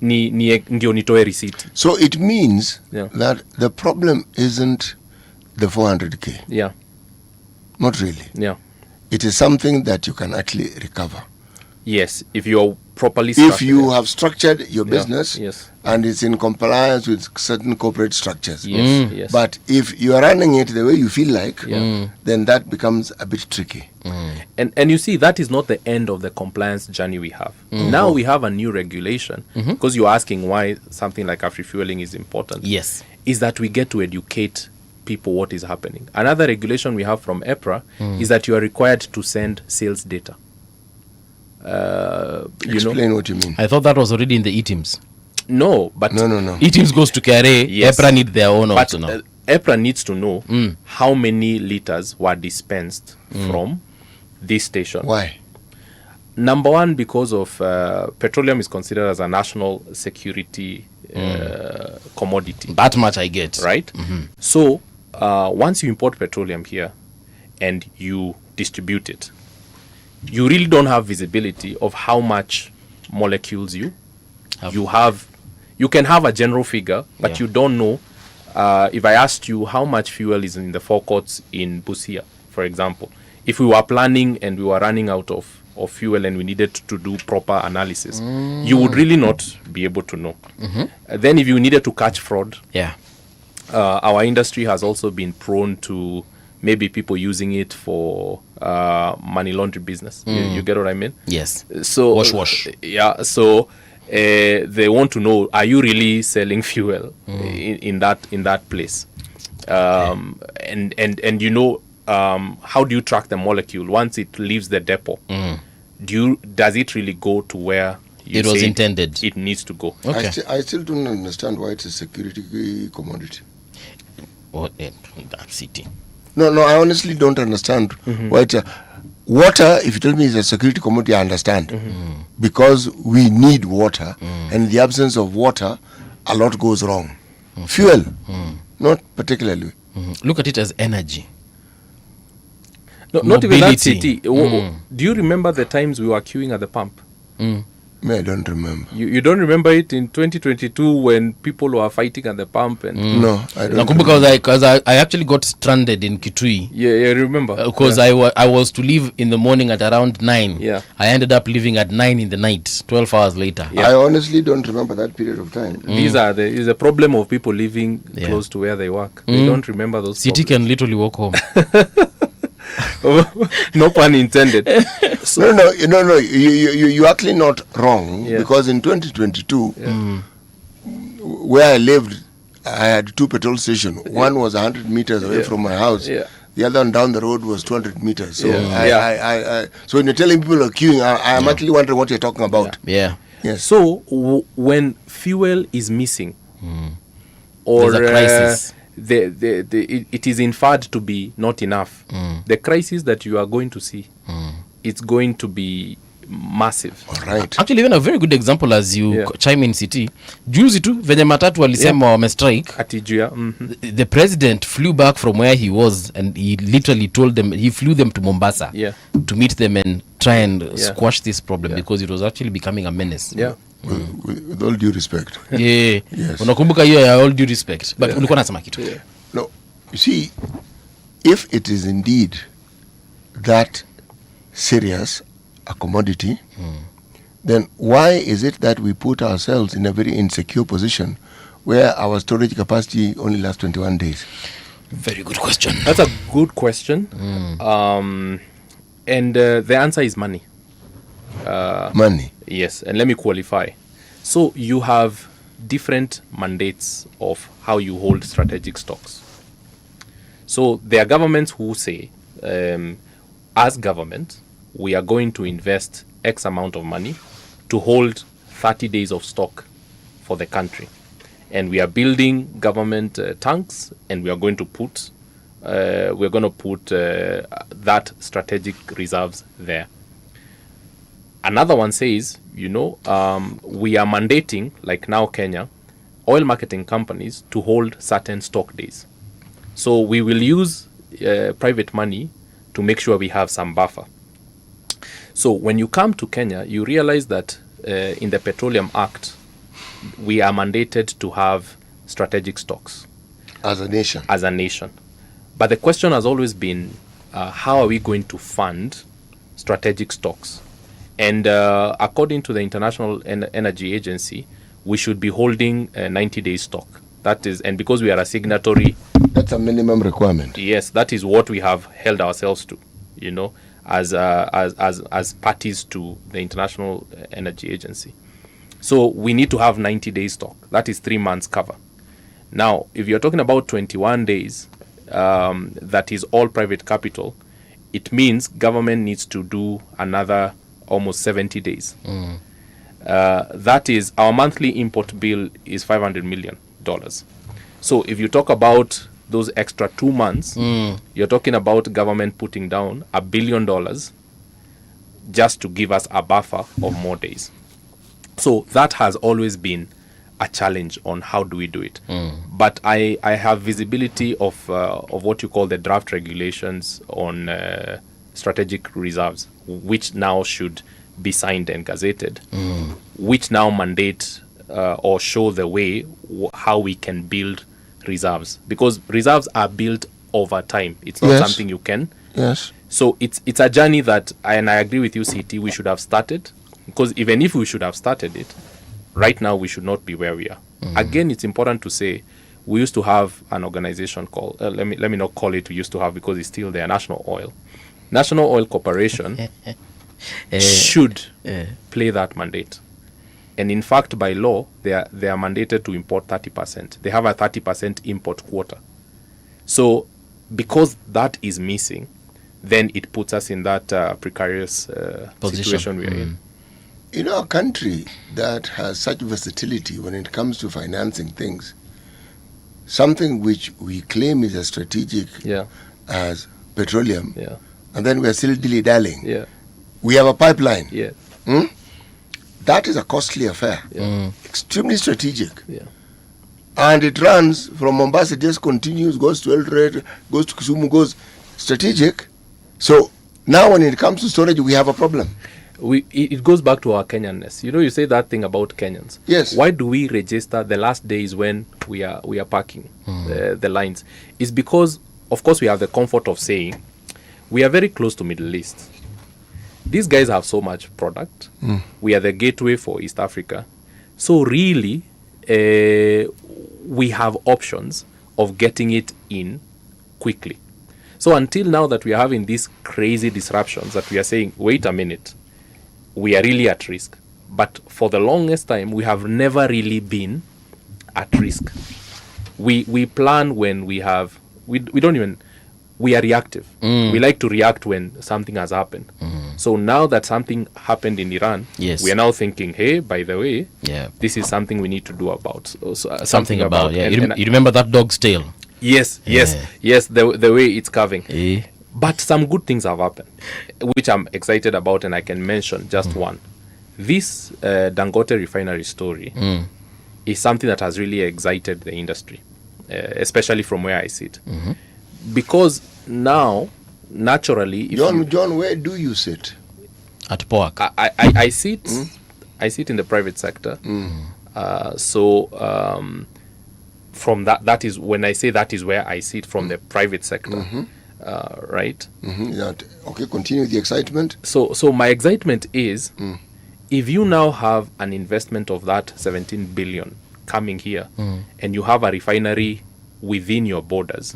Ndio nitoe receipt. So it means that the problem isn't the 400k. Yeah. Not really. Yeah. It is something that you can actually recover. Yes, if you're properly structured. If you have structured your business yes. and it's in compliance with certain corporate structures. Yes, yes. But if you are running it the way you feel like, then that becomes a bit tricky. And you see, that is not the end of the compliance journey we have. Now we have a new regulation, because you're asking why something like after-fueling is important. Yes. Is that we get to educate people what is happening. Another regulation we have from EPRA is that you are required to send sales data. Explain what you mean. I thought that was already in the ETIMS. No, but no. ETIMS goes to KRA. Yes. EPRA need their own also now. EPRA needs to know how many liters were dispensed from this station. Why? Number one, because of petroleum is considered as a national security commodity. That much I get. Right? So once you import petroleum here and you distribute it, you really don't have visibility of how much molecules you have. You can have a general figure, but you don't know. If I asked you how much fuel is in the forecourts in Busia, for example, if we were planning and we were running out of fuel and we needed to do proper analysis, you would really not be able to know. Then if you needed to catch fraud, our industry has also been prone to maybe people using it for money laundry business. You get what I mean? Yes. So wash. Yeah. So They want to know, are you really selling fuel in that place? And you know, how do you track the molecule once it leaves the depot? Does it really go to where it was intended? It needs to go. Okay. I still don't understand why it's a security commodity. City. No, I honestly don't understand why it's a water. If you tell me it's a security commodity, I understand, because we need water, and in the absence of water, a lot goes wrong. Fuel, not particularly. Look at it as energy. No, not even that, City. Do you remember the times we were queuing at the pump? I don't remember. You don't remember it in 2022 when people were fighting at the pump? And no, I don't. Because I actually got stranded in Kitui. Yeah, I remember. Because I was to leave in the morning at around 9. Yeah. I ended up leaving at 9 in the night, 12 hours later. Yeah. I honestly don't remember that period of time. Is a problem of people living close to where they work. They don't remember those City problems. can literally walk home. No pun intended. No. You're actually not wrong, because in 2022, where I lived, I had 2 petrol stations. One was 100 meters away from my house. The other one down the road was 200 meters. So so when you're telling people are queuing, I am actually wondering what you're talking about. Yeah. Yes. So when fuel is missing, or there's a crisis. It is inferred to be not enough. The crisis that you are going to see, it's going to be massive. All right. Actually, even a very good example as you chime in, City. Juzi tu venye matatu walisema wamestrike. Atijua. The president flew back from where he was, and he literally told them, he flew them to Mombasa to meet them and try and squash this problem because it was actually becoming a menace. With all due respect. Yes. Unakumbuka hiyo ya all due respect. But ulikuwa nasema kitu. No, you see, if it is indeed that serious a commodity, then why is it that we put ourselves in a very insecure position where our storage capacity only lasts 21 days? Very good question. That's a good question. And the answer is money. Money. Yes, and let me qualify. So you have different mandates of how you hold strategic stocks. So there are governments who say, as government, we are going to invest X amount of money to hold 30 days of stock for the country. And we are building government tanks, and we are going to put that strategic reserves there. Another one says, we are mandating, like now Kenya, oil marketing companies to hold certain stock days. So we will use private money to make sure we have some buffer. So when you come to Kenya, you realize that in the Petroleum Act, we are mandated to have strategic stocks. As a nation. But the question has always been, how are we going to fund strategic stocks? And according to the International Energy Agency, we should be holding a 90-day stock. That is, and because we are a signatory, that's a minimum requirement. Yes, that is what we have held ourselves to, as parties to the International Energy Agency. So we need to have 90-day stock. That is 3 months cover. Now, if you're talking about 21 days, that is all private capital, it means government needs to do another almost 70 days. That is, our monthly import bill is $500 million. So if you talk about those extra 2 months, you're talking about government putting down $1 billion just to give us a buffer of more days. So that has always been a challenge on how do we do it. But I have visibility of what you call the draft regulations on strategic reserves, which now should be signed and gazetted, which now mandate or show the way how we can build reserves, because reserves are built over time. It's not something you can. Yes. So it's a journey that, and I agree with you, CT, we should have started, because even if we should have started it, right now we should not be where we are. Again, it's important to say we used to have an organization called, let me not call it we used to have, because it's still there, National Oil Corporation should play that mandate. And in fact, by law, they are mandated to import 30%. They have a 30% import quota. So because that is missing, then it puts us in that precarious situation we are in. In a country that has such versatility when it comes to financing things, something which we claim is as strategic as petroleum, and then we are still dilly-dallying. We have a pipeline. That is a costly affair, extremely strategic. And it runs from Mombasa, it just continues, goes to Eldoret, goes to Kisumu, goes strategic. So now when it comes to storage, we have a problem. It goes back to our Kenyanness. You know, you say that thing about Kenyans. Yes. Why do we register the last days when we are parking the lines? It's because, of course, we have the comfort of saying we are very close to Middle East. These guys have so much product. We are the gateway for East Africa. So really, we have options of getting it in quickly. So until now that we are having these crazy disruptions that we are saying, wait a minute, we are really at risk. But for the longest time, we have never really been at risk. We plan when we are reactive. We like to react when something has happened. So now that something happened in Iran, we are now thinking, hey, by the way, this is something we need to do about. So, something about. You remember that dog's tail? Yes, the way it's carving. But some good things have happened, which I'm excited about, and I can mention just one. This Dangote refinery story is something that has really excited the industry, especially from where I sit. Because now, naturally... John, where do you sit? At POAC. I sit in the private sector. From that is, when I say that is where I sit, from the private sector. Right? Okay, continue the excitement. So my excitement is, if you now have an investment of that 17 billion coming here, and you have a refinery within your borders,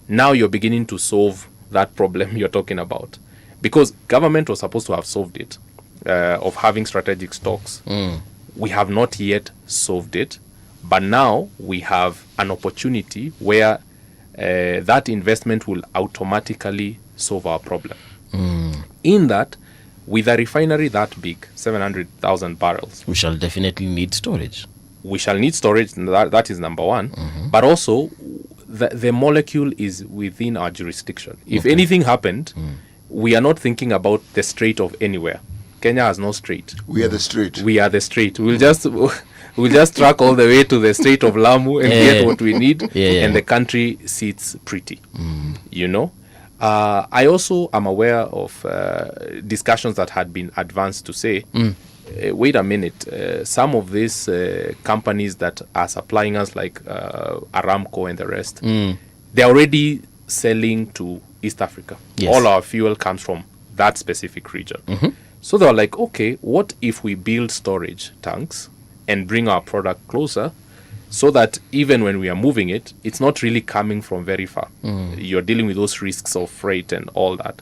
now you're beginning to solve that problem you're talking about. Because government was supposed to have solved it, of having strategic stocks. We have not yet solved it, but now we have an opportunity where that investment will automatically solve our problem. In that, with a refinery that big, 700,000 barrels, we shall definitely need storage. We shall need storage, that is number one. But also, the molecule is within our jurisdiction. If anything happened, we are not thinking about the Strait of anywhere. Kenya has no strait. We are the strait. We are the strait. We'll just track all the way to the Strait of Lamu and get what we need, and the country sits pretty. You know? I also am aware of discussions that had been advanced to say, wait a minute, some of these companies that are supplying us, like Aramco and the rest, they're already selling to East Africa. All our fuel comes from that specific region. So they were like, okay, what if we build storage tanks and bring our product closer, so that even when we are moving it, it's not really coming from very far. You're dealing with those risks of freight and all that.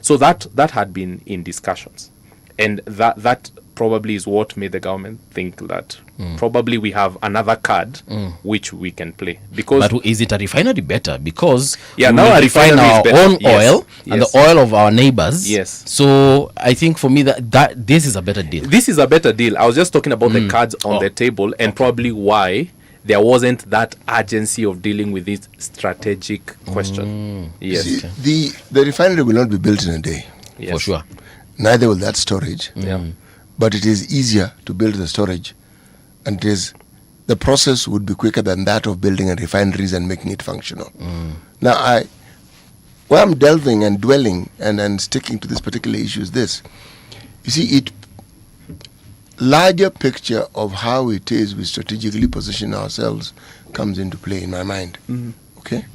So that had been in discussions. And that probably is what made the government think that probably we have another card which we can play. Because but is it a refinery better? Because now we refine our own oil and the oil of our neighbors. So I think for me that this is a better deal. This is a better deal. I was just talking about the cards on the table, and probably why there wasn't that urgency of dealing with this strategic question. See, the refinery will not be built in a day. For sure. Neither will that storage. But it is easier to build the storage, and the process would be quicker than that of building a refineries and making it functional. Now, where I'm delving and dwelling and sticking to this particular issue is this. You see, larger picture of how it is we strategically position ourselves comes into play in my mind. Okay?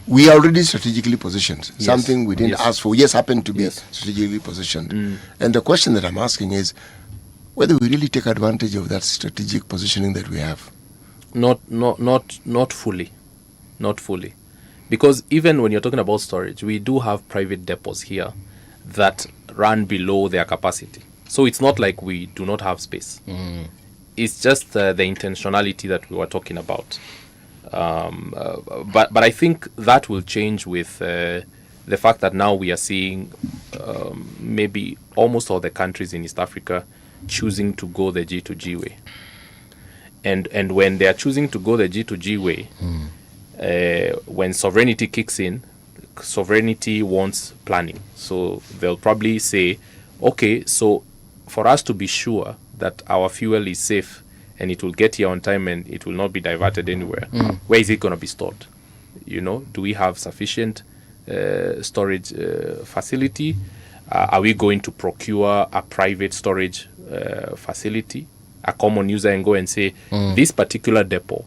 We are already strategically positioned. Something we didn't ask for, happened to be strategically positioned. And the question that I'm asking is whether we really take advantage of that strategic positioning that we have. Not fully. Not fully. Because even when you're talking about storage, we do have private depots here that run below their capacity. So it's not like we do not have space. It's just the intentionality that we were talking about. But I think that will change with the fact that now we are seeing maybe almost all the countries in East Africa choosing to go the G2G way. And when they are choosing to go the G2G way, when sovereignty kicks in, sovereignty wants planning. So they'll probably say, okay, so for us to be sure that our fuel is safe and it will get here on time and it will not be diverted anywhere, where is it going to be stored? You know, do we have sufficient storage facility? Are we going to procure a private storage facility? A common user and go and say, this particular depot,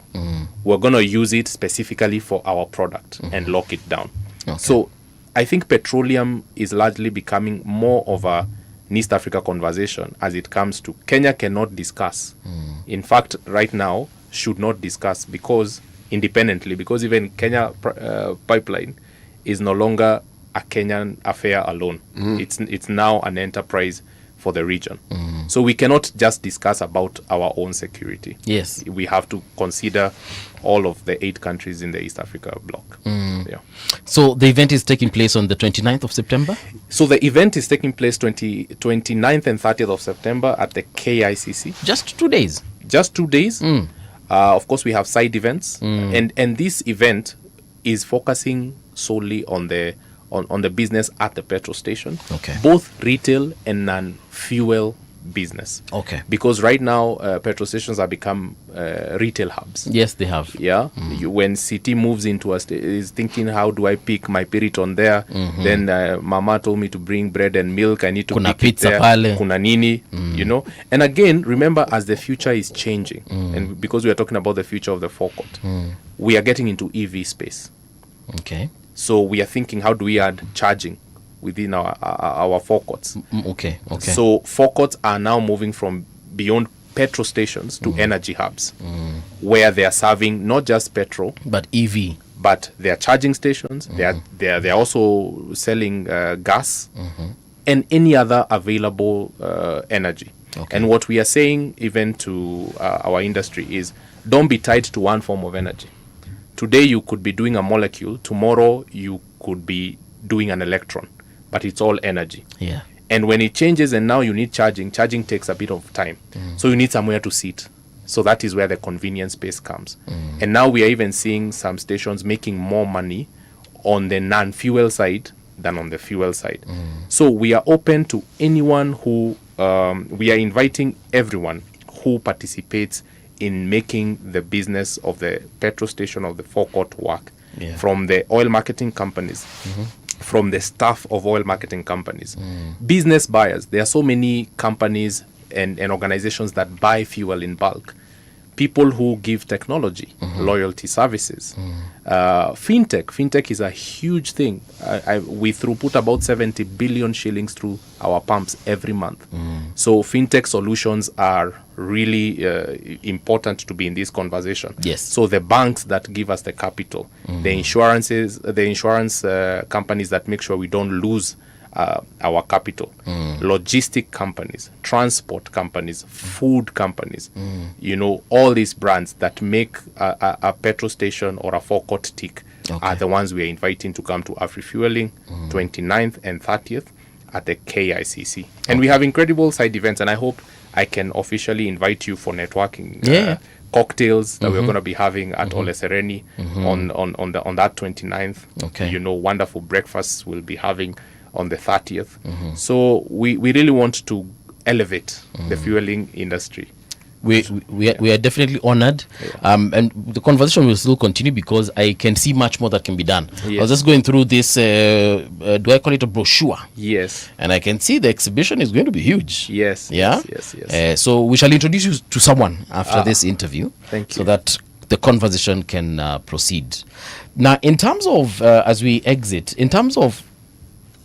we're going to use it specifically for our product and lock it down. Okay. So I think petroleum is largely becoming more of a East Africa conversation as it comes to Kenya cannot discuss. In fact, right now, should not discuss because independently, because even Kenya pipeline is no longer a Kenyan affair alone. It's now an enterprise for the region. So we cannot just discuss about our own security. Yes. We have to consider all of the 8 countries in the East Africa bloc. Yeah. So the event is taking place on the 29th of September? So the event is taking place 29th and 30th of September at the KICC. Just 2 days? Just 2 days. Of course, we have side events. And this event is focusing solely on the business at the petrol station. Okay. Both retail and non-fuel business. Okay. Because right now, petrol stations have become retail hubs. Yes, they have. Yeah. When city moves into is thinking, how do I pick my Piriton there? Then Mama told me to bring bread and milk. I need to Kuna pick pizza it there. pale. Kuna nini, you know. And again, remember, as the future is changing, and because we are talking about the future of the forecourt, we are getting into EV space. Okay. So we are thinking, how do we add charging within our forecourts? Okay. So forecourts are now moving from beyond petrol stations to energy hubs, where they are serving not just petrol but EV. But they are charging stations. They are also selling gas and any other available energy. Okay. And what we are saying even to our industry is, don't be tied to one form of energy. Today you could be doing a molecule, tomorrow you could be doing an electron, but it's all energy. Yeah. And when it changes and now you need charging takes a bit of time. So you need somewhere to sit. So that is where the convenience space comes. And now we are even seeing some stations making more money on the non-fuel side than on the fuel side. So we are open to anyone who, we are inviting everyone who participates in making the business of the petrol station of the forecourt work. Yeah. From the oil marketing companies, from the staff of oil marketing companies, business buyers. There are so many companies and organizations that buy fuel in bulk. People who give technology, loyalty services, fintech is a huge thing. We throughput about 70 billion shillings through our pumps every month. So fintech solutions are really important to be in this conversation. Yes. So the banks that give us the capital, the insurance companies that make sure we don't lose our capital, logistic companies, transport companies, food companies, you know, all these brands that make a petrol station or a forecourt tick are the ones we are inviting to come to AfriFueling 29th and 30th at the KICC. And we have incredible side events, and I hope I can officially invite you for networking. Cocktails that we're going to be having at Ole Sereni on that 29th. Okay. You know, wonderful breakfasts we'll be having on the 30th. So we really want to elevate the fueling industry. We are definitely honored, and the conversation will still continue because I can see much more that can be done. Yes. I was just going through this, do I call it a brochure? Yes. And I can see the exhibition is going to be huge. Yes. Yeah? Yes. So we shall introduce you to someone after this interview. Thank you. So that the conversation can proceed. Now, in terms of, as we exit, in terms of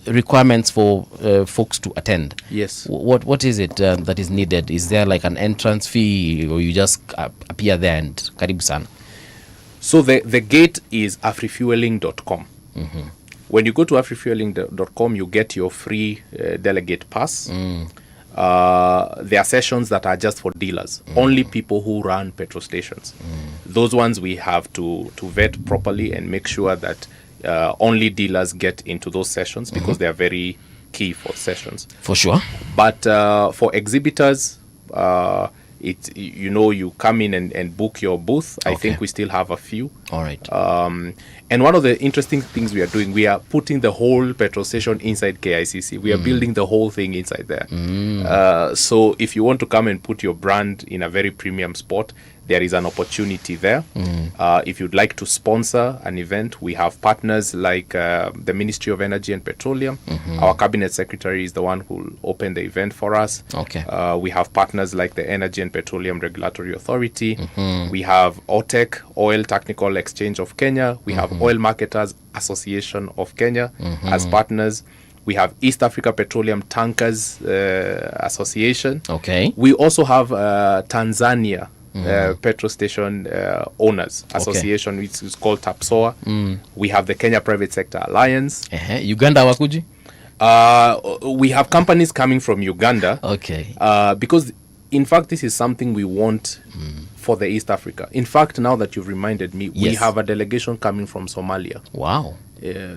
requirements for folks to attend, yes, what is it that is needed? Is there like an entrance fee, or you just appear there and karibu sana? So the gate is afrifueling.com. When you go to afrifueling.com, you get your free delegate pass. there are sessions that are just for dealers, only people who run petrol stations. Those ones we have to vet properly and make sure that only dealers get into those sessions, because they are very key for sessions. For sure. But for exhibitors, you come in and book your booth. I think we still have a few. All right. And one of the interesting things we are doing, we are putting the whole petrol station inside KICC. We are building the whole thing inside there. So if you want to come and put your brand in a very premium spot, there is an opportunity there. If you'd like to sponsor an event, we have partners like the Ministry of Energy and Petroleum. Our cabinet secretary is the one who will open the event for us. We have partners like the Energy and Petroleum Regulatory Authority. We have OTEC, Oil Technical Exchange of Kenya. We have Oil Marketers Association of Kenya as partners. We have East Africa Petroleum Tankers Association. We also have Tanzania Petrol Station Owners Association, which is called TAPSOA. We have the Kenya Private Sector Alliance. Uganda wakuji? We have companies coming from Uganda. Because in fact this is something we want for the East Africa. In fact, now that you've reminded me, we have a delegation coming from Somalia. Wow.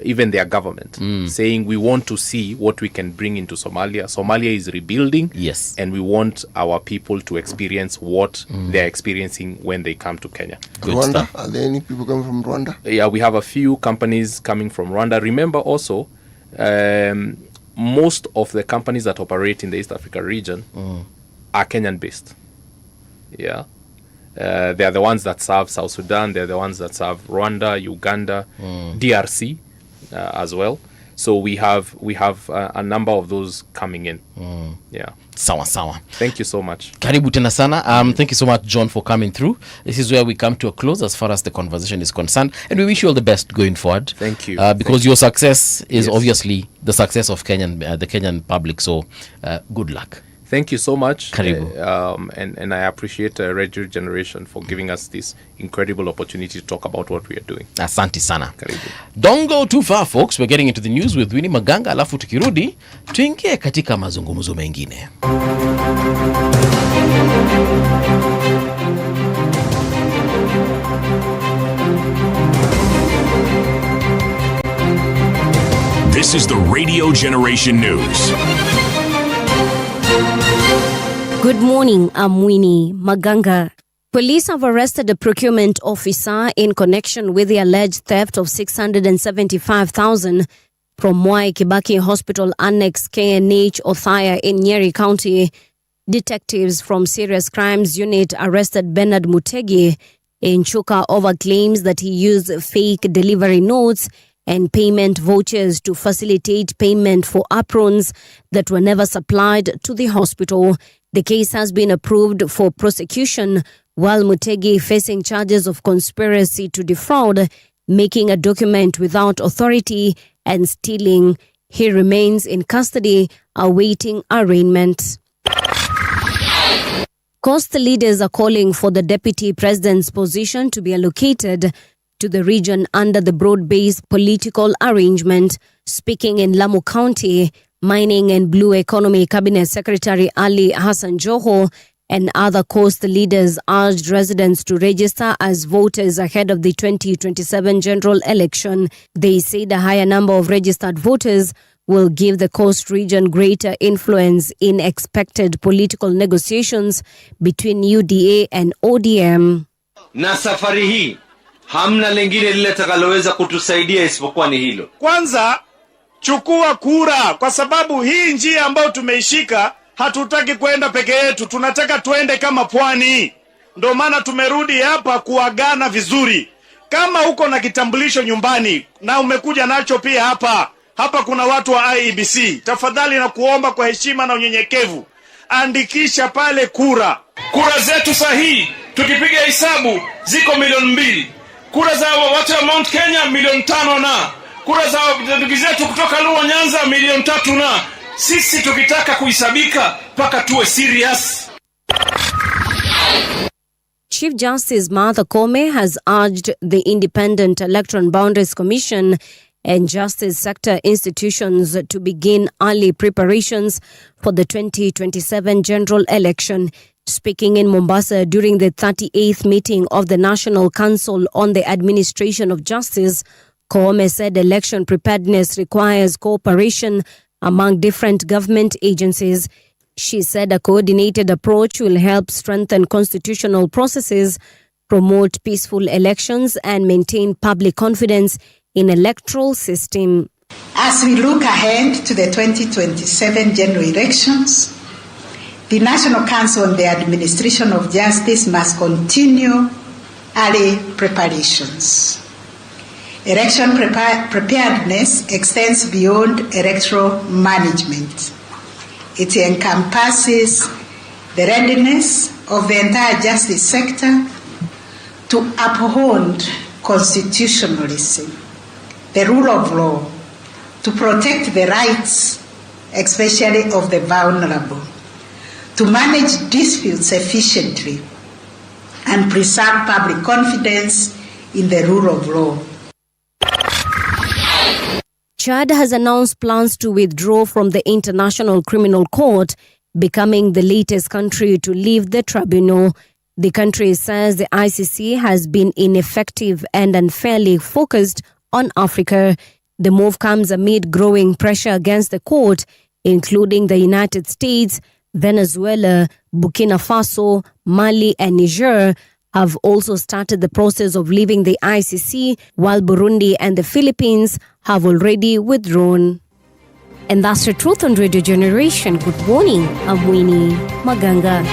Even their government saying we want to see what we can bring into Somalia. Somalia is rebuilding, and we want our people to experience what they're experiencing when they come to Kenya. Rwanda? Are there any people coming from Rwanda? Yeah, we have a few companies coming from Rwanda. Remember also, most of the companies that operate in the East Africa region are Kenyan based. Yeah. They are the ones that serve South Sudan. They're the ones that serve Rwanda, Uganda, DRC as well. So we have a number of those coming in. Yeah. Sawa sawa. Thank you so much. Karibu tena sana. Thank you so much, John, for coming through. This is where we come to a close as far as the conversation is concerned, and we wish you all the best going forward. Thank you. Because your success is obviously the success of the Kenyan public. So good luck. Thank you so much. Karibu. And I appreciate Radio Generation for giving us this incredible opportunity to talk about what we are doing. Asante sana. Karibu. Don't go too far, folks. We're getting into the news with Winnie Maganga, alafu tukirudi tuingie katika mazungumzo mengine. This is the Radio Generation News. Good morning, I'm Winnie Maganga. Police have arrested a procurement officer in connection with the alleged theft of 675,000 from Mwai Kibaki Hospital Annex KNH Othaya in Nyeri County. Detectives from Serious Crimes Unit arrested Bernard Mutegi in Chuka over claims that he used fake delivery notes and payment vouchers to facilitate payment for aprons that were never supplied to the hospital. The case has been approved for prosecution, while Mutegi facing charges of conspiracy to defraud, making a document without authority, and stealing. He remains in custody, awaiting arraignment. Coast leaders are calling for the deputy president's position to be allocated to the region under the broad-based political arrangement. Speaking in Lamu County, Mining and Blue Economy Cabinet Secretary Ali Hassan Joho and other coast leaders urged residents to register as voters ahead of the 2027 general election. They said a higher number of registered voters will give the coast region greater influence in expected political negotiations between UDA and ODM. Na safari hii hamna lingine lile takaloweza kutusaidia isipokuwa ni hilo. Kwanza chukua kura, kwa sababu hii njia ambayo tumeishika hatutaki kwenda peke yetu, tunataka tuende kama pwani. Ndio maana tumerudi hapa kuagana vizuri. Kama uko na kitambulisho nyumbani na umekuja nacho pia hapa kuna watu wa IEBC, tafadhali na kuomba kwa heshima na unyenyekevu, andikisha pale kura. Kura zetu sahihi tukipiga hesabu ziko 2,000,000. Kura za watu wa Mount Kenya 500,000 na kura za ndugu zetu kutoka Luo Nyanza 300,000 na sisi tukitaka kuhisabika paka tuwe serious. Chief Justice Martha Koome has urged the Independent Electoral Boundaries Commission and justice sector institutions to begin early preparations for the 2027 general election. Speaking in Mombasa during the 38th meeting of the National Council on the Administration of Justice, Koome said election preparedness requires cooperation among different government agencies. She said a coordinated approach will help strengthen constitutional processes, promote peaceful elections, and maintain public confidence in electoral system. As we look ahead to the 2027 general elections, the National Council on the Administration of Justice must continue early preparations. Election preparedness extends beyond electoral management. It encompasses the readiness of the entire justice sector to uphold constitutionalism, the rule of law, to protect the rights, especially of the vulnerable, to manage disputes efficiently, and preserve public confidence in the rule of law. Chad has announced plans to withdraw from the International Criminal Court, becoming the latest country to leave the tribunal. The country says the ICC has been ineffective and unfairly focused on Africa. The move comes amid growing pressure against the court, including the United States, Venezuela, Burkina Faso, Mali, and Niger have also started the process of leaving the ICC, while Burundi and the Philippines have already withdrawn. And that's the truth on Radio Generation. Good morning, I'm Winnie Maganga.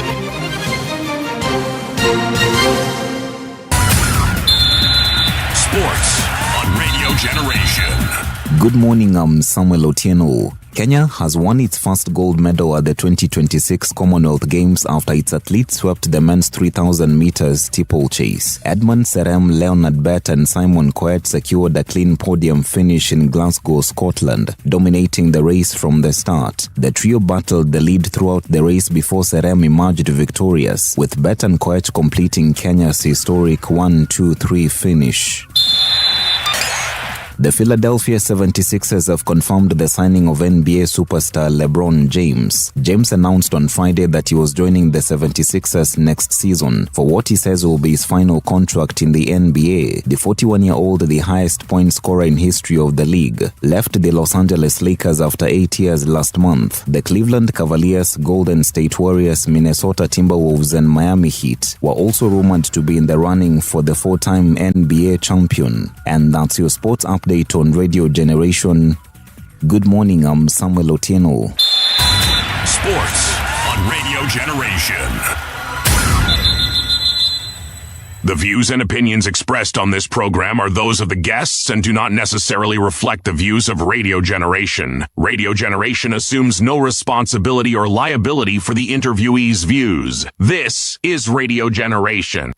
Sports on Radio Generation. Good morning, I'm Samuel Otieno. Kenya has won its first gold medal at the 2026 Commonwealth Games after its athletes swept the men's 3,000 meters steeplechase. Edmund Serem, Leonard Bett and Simon Coet secured a clean podium finish in Glasgow, Scotland, dominating the race from the start. The trio battled the lead throughout the race before Serem emerged victorious, with Bett and Coet completing Kenya's historic 1-2-3 finish. The Philadelphia 76ers have confirmed the signing of NBA superstar LeBron James. James announced on Friday that he was joining the 76ers next season for what he says will be his final contract in the NBA. The 41-year-old, the highest point scorer in history of the league, left the Los Angeles Lakers after 8 years last month. The Cleveland Cavaliers, Golden State Warriors, Minnesota Timberwolves and Miami Heat were also rumored to be in the running for the four-time NBA champion. And that's your sports update on Radio Generation. Good morning, I'm Samuel Otieno. Sports on Radio Generation. The views and opinions expressed on this program are those of the guests and do not necessarily reflect the views of Radio Generation. Radio Generation assumes no responsibility or liability for the interviewee's views. This is Radio Generation.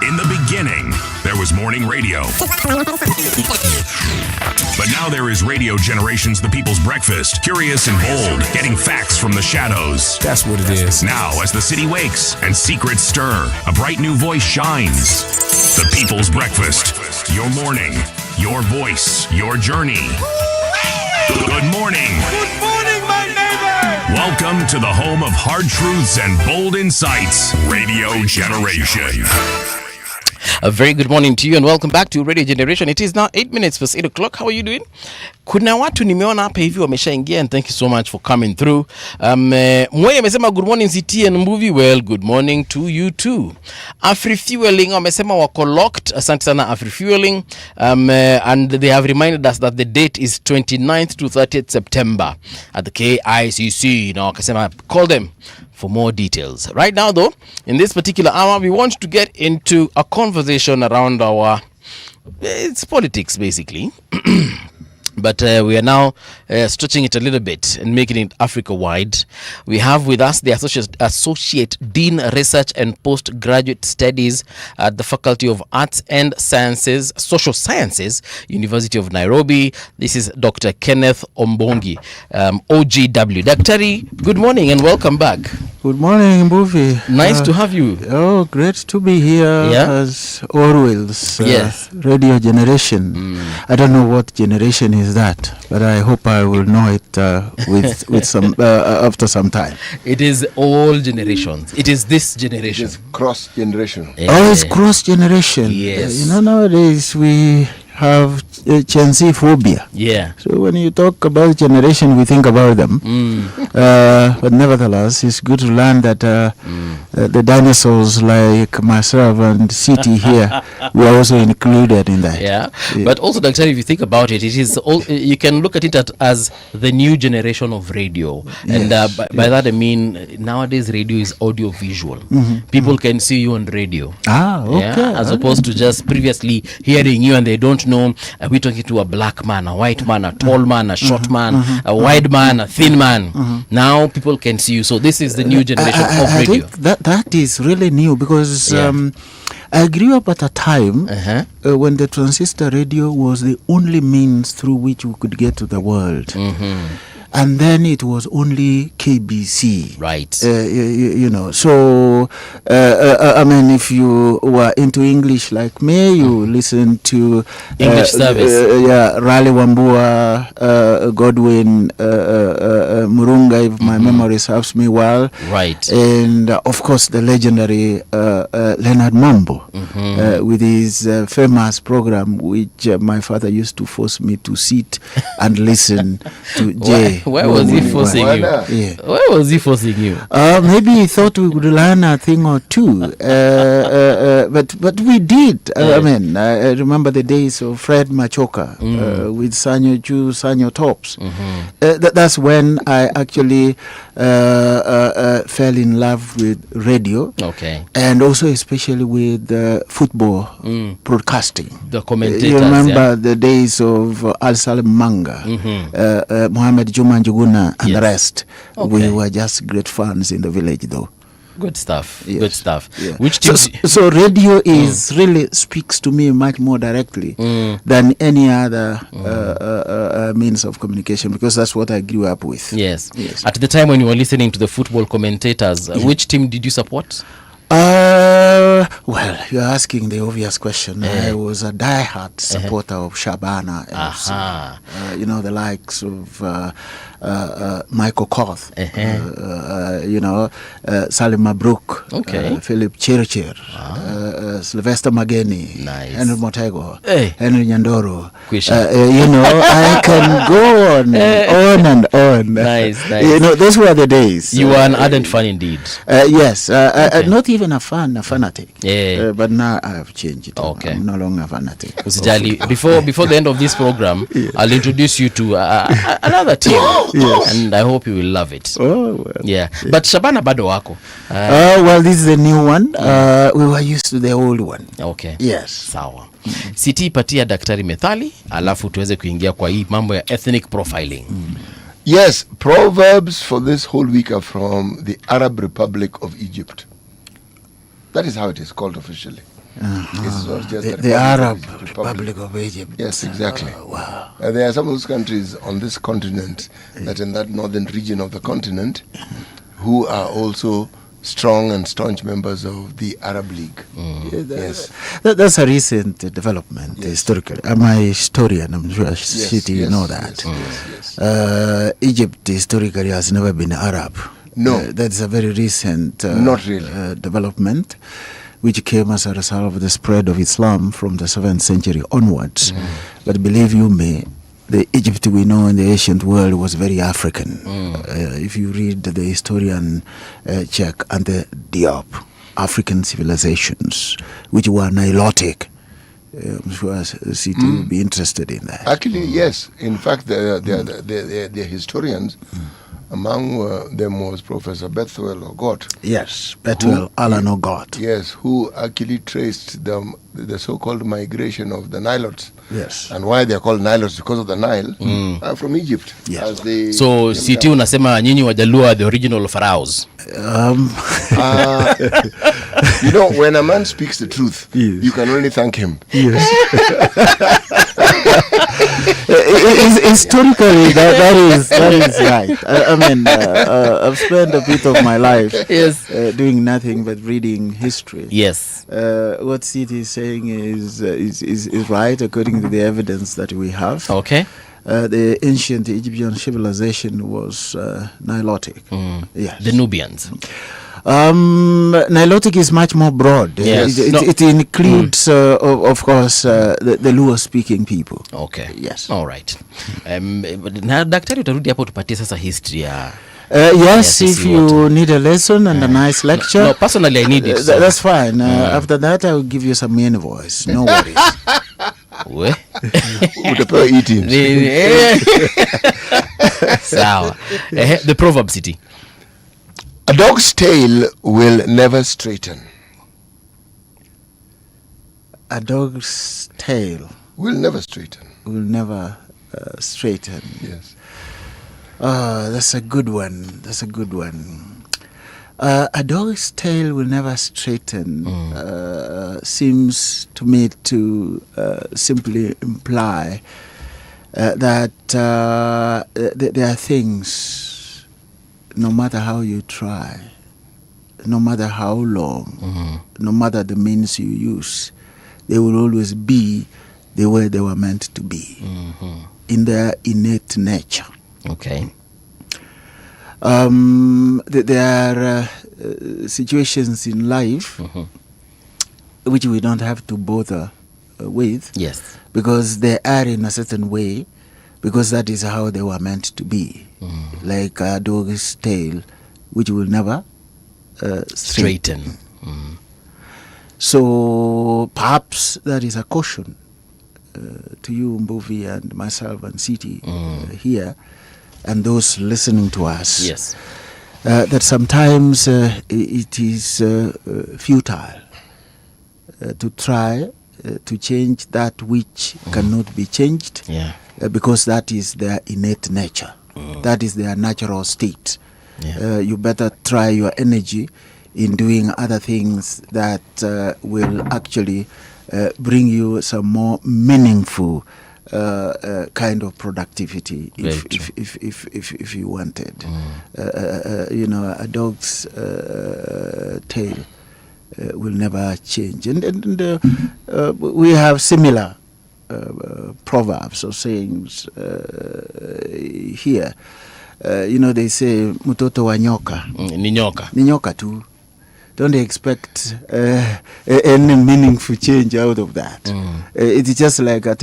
In the beginning, there was morning radio. But now there is Radio Generation's The People's Breakfast. Curious and bold, getting facts from the shadows. That's what it is. Now, as the city wakes and secrets stir, a bright new voice shines. The People's Breakfast. Your morning, your voice, your journey. Good morning. Good morning, my neighbor. Welcome to the home of hard truths and bold insights. Radio Generation. A very good morning to you and welcome back to Radio Generation. It is now 8 minutes past 8 o'clock. How are you doing? Kuna watu nimeona hapa hivi wameshaingia and thank you so much for coming through. Mwe amesema good morning CT and movie. Well, good morning to you too. Afri-fueling wamesema wako locked. Asante sana Afri-fueling. And they have reminded us that the date is 29th to 30th September at the KICC. Now wakasema call them for more details. Right now though, in this particular hour, we want to get into a conversation around it's politics basically. But we are now stretching it a little bit and making it Africa-wide. We have with us the Associate Dean Research and Postgraduate Studies at the Faculty of Arts and Sciences, Social Sciences, University of Nairobi. This is Dr. Kenneth Ombongi, OGW. Daktari, good morning and welcome back. Good morning, Mbuvi. Nice to have you. Oh, great to be here as Orwell's radio generation. I don't know what generation is that, but I hope I will know it with some after some time. It is all generations. It is this generation. It is cross-generational. Oh, it's cross-generation. Yes. Nowadays we have Gen Z phobia. Yeah. So when you talk about generation, we think about them. But nevertheless, it's good to learn that the dinosaurs like myself and City here, we are also included in that. Yeah. But also, Doctor, if you think about it, it is all, you can look at it as the new generation of radio. And by that I mean, nowadays radio is audio-visual. People can see you on radio. Ah, okay. As opposed to just previously hearing you and they don't know, are we talking to a black man, a white man, a tall man, a short man, a wide man, a thin man? Now people can see you. So this is the new generation of radio. I think that is really new because I grew up at a time when the transistor radio was the only means through which we could get to the world. And then it was only KBC. Right. You know, so, I mean, if you were into English like me, you listen to English service. Raleigh Wambua, Godwin, Murunga, if my memory serves me well. Right. And, of course, the legendary Leonard Mambo with his famous program, which my father used to force me to sit and listen to Jay. Where was he forcing you? Where was he forcing you? Maybe he thought we would learn a thing or two. But we did. I mean, I remember the days of Fred Machoka with Sanyo Ju, Sanyo Tops. That's when I actually fell in love with radio. Okay. And also especially with football broadcasting. The commentators. You remember the days of Al Salim Manga, Mohammed Juma Njuguna and the rest. We were just great fans in the village though. Good stuff. Yes. Good stuff. Yeah. Which so radio is really speaks to me much more directly than any other means of communication, because that's what I grew up with. Yes. At the time when you were listening to the football commentators, which team did you support? Well, you're asking the obvious question. I was a diehard supporter of Shabana FC. You know, the likes of Michael Koth, you know, Salim Mabruk, Philip Chirchir, Sylvester Mageni, Henry Motego, Henry Nyandoro. You know, I can go on and on. Nice. You know, those were the days. You were an ardent fan indeed. Yes, not even a fanatic. But now I have changed it. I'm no longer a fanatic. Usijali, before the end of this program, I'll introduce you to another team. And I hope you will love it. Oh, well. Yeah. But Shabana bado wako. Well, this is the new one. We were used to the old one. Okay. Yes. Sawa. Siti patia daktari methali, alafu tuweze kuingia kwa hii mambo ya ethnic profiling. Yes, proverbs for this whole week are from the Arab Republic of Egypt. That is how it is called officially. It's not just the Arab Republic of Egypt. Yes, exactly. Wow. There are some of those countries on this continent, that in that northern region of the continent, who are also strong and staunch members of the Arab League. That's a recent development historically. I'm a historian, I'm sure you know that. Egypt historically has never been Arab. No. That's a very recent not really. Development, which came as a result of the spread of Islam from the 7th century onwards. But believe you me, the Egypt we know in the ancient world was very African. If you read the historian Cheikh Ante Diop, African civilizations, which were Nilotic, I'm sure City will be interested in that. Actually, yes. In fact, the historians Among them was Professor Bethwell Ogot. Yes, Bethwell Alan Ogot. Yes, who actually traced the so-called migration of the Nilotes. Yes. And why they are called Nilotes, because of the Nile, from Egypt. Yes. As they So Siti unasema nyinyi Wajaluo are the original pharaohs. You know, when a man speaks the truth, you can only thank him. Yes. Historically, that is right. I mean, I've spent a bit of my life doing nothing but reading history. Yes. What Siti is saying is right according to the evidence that we have. Okay. The ancient Egyptian civilization was Nilotic. Yes. The Nubians. Nilotic is much more broad. Yes. It includes, of course, the Luo-speaking people. Okay. Yes. All right. Na daktari utarudi hapo tupatie sasa history ya yes, if you need a lesson and a nice lecture. No, personally I need it. So. That's fine. After that, I will give you some main voice. No worries. Utapewa e-teams. Sawa. The proverb, City. A dog's tail will never straighten. A dog's tail will never straighten. Will never straighten. Yes. That's a good one. That's a good one. A dog's tail will never straighten seems to me to simply imply that there are things, no matter how you try, no matter how long, no matter the means you use, they will always be the way they were meant to be in their innate nature. Okay. There are situations in life which we don't have to bother with. Yes. Because they are in a certain way, because that is how they were meant to be. Like a dog's tail, which will never straighten. So perhaps that is a caution to you, Mbuvi, and myself and City here, and those listening to us. Yes. That sometimes it is futile to try to change that which cannot be changed, because that is their innate nature. That is their natural state. You better try your energy in doing other things that will actually bring you some more meaningful kind of productivity if you wanted. You know, a dog's tail will never change. And we have similar proverbs or sayings here. You know, they say, mutoto wa nyoka. Ni nyoka. Ni nyoka tu. Don't expect any meaningful change out of that. It's just like a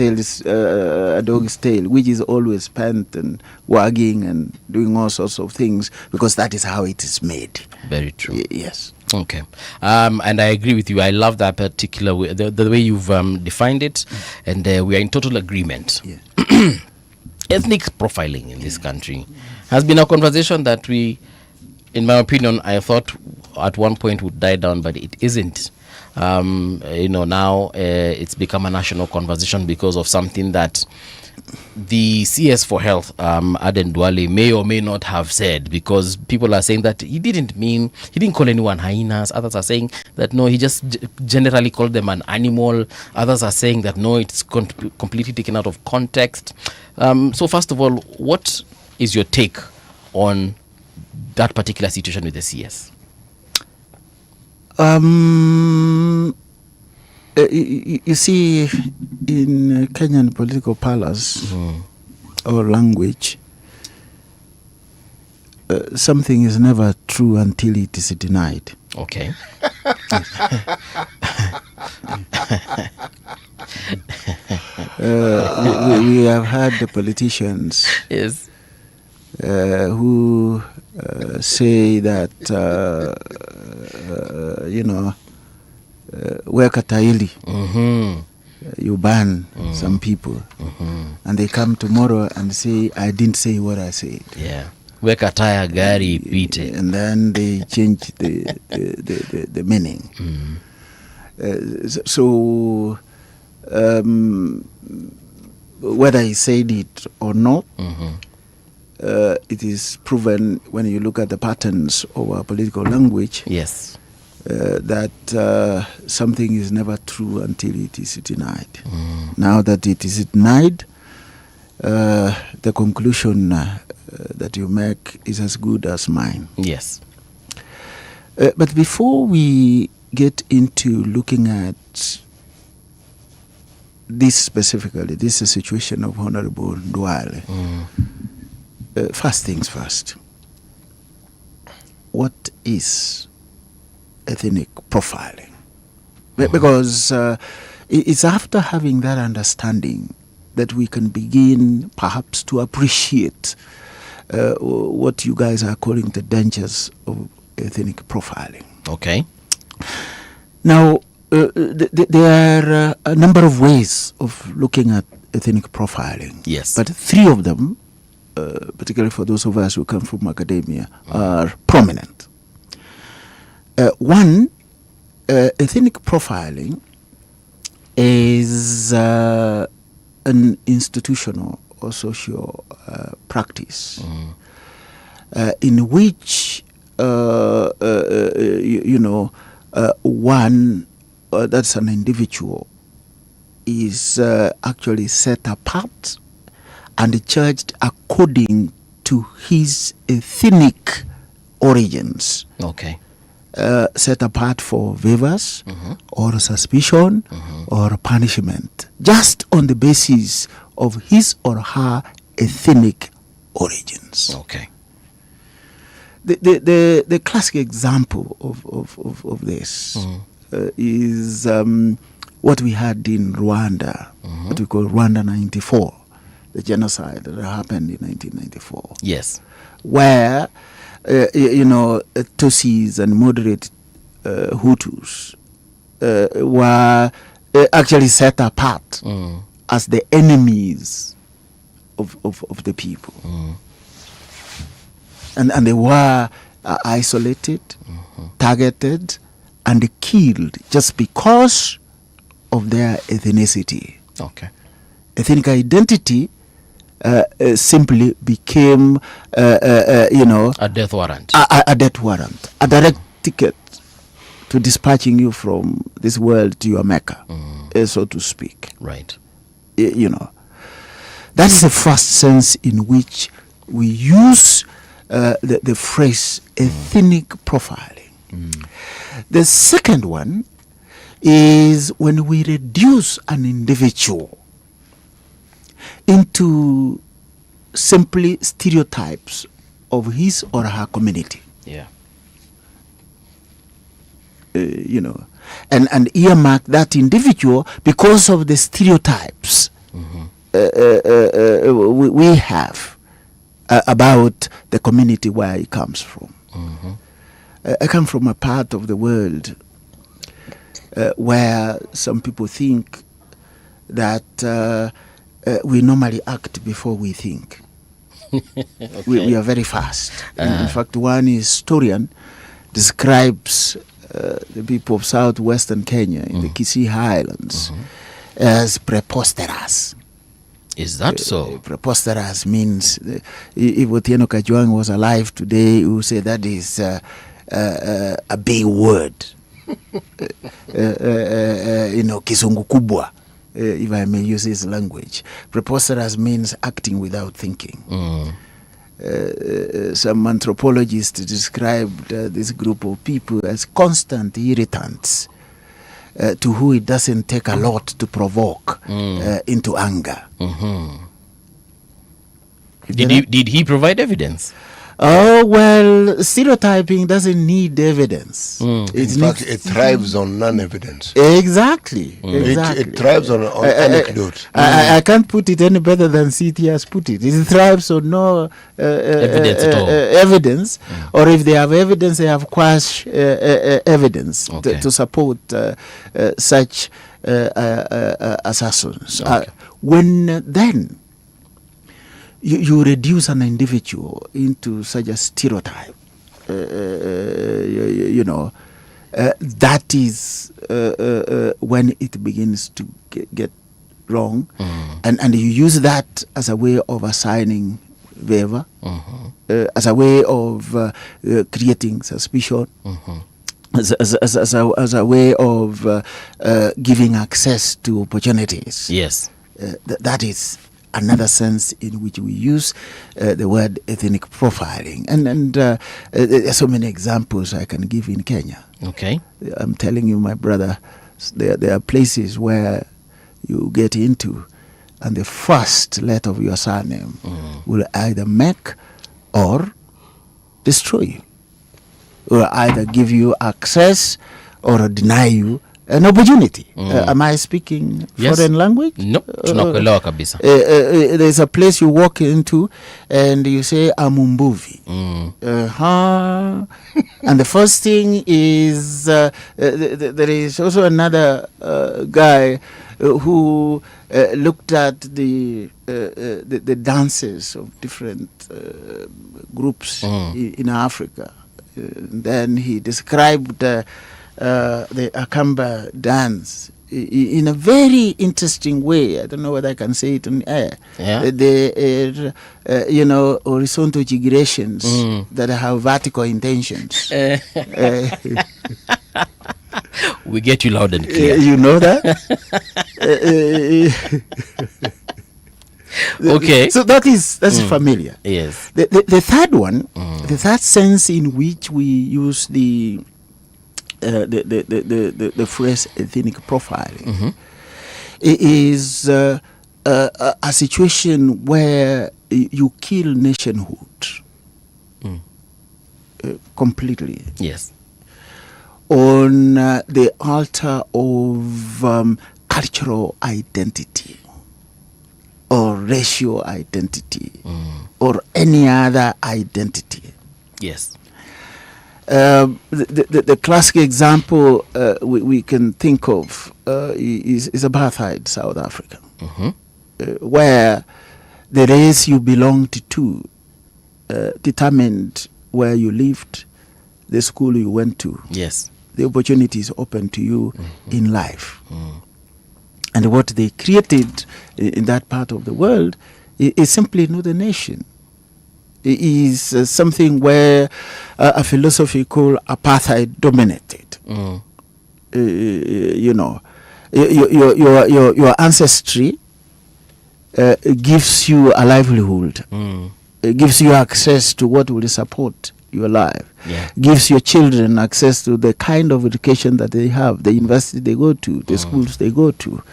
dog's tail, which is always spent and wagging and doing all sorts of things, because that is how it is made. Very true. Yes. Okay. And I agree with you. I love that particular way, the way you've defined it, and we are in total agreement. Yeah. Ethnic profiling in this country has been a conversation that we, in my opinion, I thought at one point would die down, but it isn't. You know, now it's become a national conversation because of something that the CS for Health, Aden Duale, may or may not have said, because people are saying that he didn't call anyone hyenas. Others are saying that no, he just generally called them an animal. Others are saying that no, it's completely taken out of context. So first of all, what is your take on that particular situation with the CS? You see, in Kenyan political parlance or language, something is never true until it is denied. Okay. We have had the politicians who say that, you know, weka taili, you ban some people, and they come tomorrow and say, I didn't say what I said. Yeah. Weka taya gari ipite. And then they change the meaning. So whether he said it or not, it is proven when you look at the patterns of our political language. Yes. That something is never true until it is denied. Now that it is denied, the conclusion that you make is as good as mine. Yes. But before we get into looking at this specifically, this is a situation of Honorable Ndwale. First things first. What is ethnic profiling? Because it's after having that understanding that we can begin perhaps to appreciate what you guys are calling the dangers of ethnic profiling. Okay. Now, there are a number of ways of looking at ethnic profiling. Yes. But three of them, particularly for those of us who come from academia, are prominent. One, ethnic profiling is an institutional or social practice in which, one, that's an individual, is actually set apart and judged according to his ethnic origins. Okay. Set apart for favors or suspicion or punishment, just on the basis of his or her ethnic origins. Okay. The classic example of this is what we had in Rwanda, what we call Rwanda 94, the genocide that happened in 1994. Yes. Where Tutsis and moderate Hutus were actually set apart as the enemies of the people. And they were isolated, targeted, and killed just because of their ethnicity. Okay. Ethnic identity simply became, a death warrant. A death warrant. A direct ticket to dispatching you from this world to your Mecca, so to speak. Right. That is the first sense in which we use the phrase ethnic profiling. The second one is when we reduce an individual into simply stereotypes of his or her community. Yeah. And earmark that individual because of the stereotypes we have about the community where he comes from. I come from a part of the world where some people think that we normally act before we think. Okay. We are very fast. In fact, one historian describes the people of southwestern Kenya in the Kisii Highlands as preposterous. Is that so? Preposterous means, if Otieno Kajwang was alive today, he would say that is a big word. Kizungu kubwa, if I may use his language. Preposterous means acting without thinking. Some anthropologists described this group of people as constant irritants, to who it doesn't take a lot to provoke into anger. Did he provide evidence? Oh, well, stereotyping doesn't need evidence. In fact, it thrives on non-evidence. Exactly. It thrives on anecdote. I can't put it any better than CT has put it. It thrives on no evidence at all. Evidence, or if they have evidence, they have quash evidence to support such assassins. Okay. When then you reduce an individual into such a stereotype. That is when it begins to get wrong, and you use that as a way of assigning favor, as a way of creating suspicion, as a way of giving access to opportunities. Yes. That is another sense in which we use the word ethnic profiling. And there are so many examples I can give in Kenya. Okay. I'm telling you, my brother, there are places where you get into and the first letter of your surname will either make or destroy you. Will either give you access or deny you an opportunity. Am I speaking foreign language? No, tunakuelewa kabisa. There's a place you walk into and you say Amumbuvi. And the first thing is there is also another guy who looked at the dances of different groups in Africa. Then he described the Akamba dance in a very interesting way. I don't know whether I can say it on air. Yeah. The horizontal gyrations that have vertical intentions. We get you loud and clear. You know that? Okay. So that's familiar. Yes. The third one, the third sense in which we use the phrase ethnic profiling is a situation where you kill nationhood completely. Yes. On the altar of cultural identity or racial identity or any other identity. Yes. The classic example we can think of is apartheid South Africa, where the race you belonged to determined where you lived, the school you went to, yes, the opportunities open to you in life. And what they created in that part of the world is simply not a nation. It is something where a philosophy called apartheid dominated. Your ancestry gives you a livelihood. It gives you access to what will support your life. Yeah. Gives your children access to the kind of education that they have, the university they go to, the schools they go to.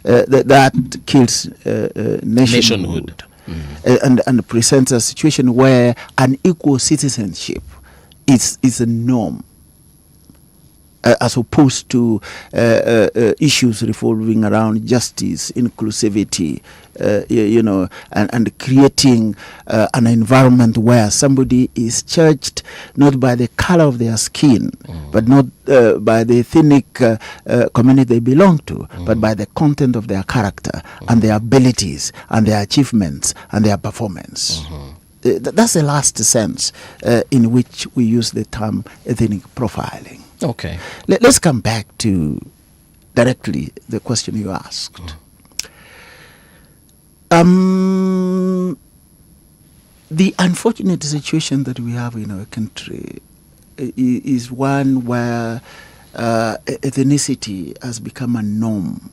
That kills nationhood. And presents a situation where an equal citizenship is a norm, as opposed to issues revolving around justice, inclusivity, and creating an environment where somebody is judged not by the color of their skin, but not by the ethnic community they belong to, but by the content of their character and their abilities and their achievements and their performance. That's the last sense in which we use the term ethnic profiling. Okay. Let's come back to directly the question you asked. The unfortunate situation that we have in our country is one where ethnicity has become a norm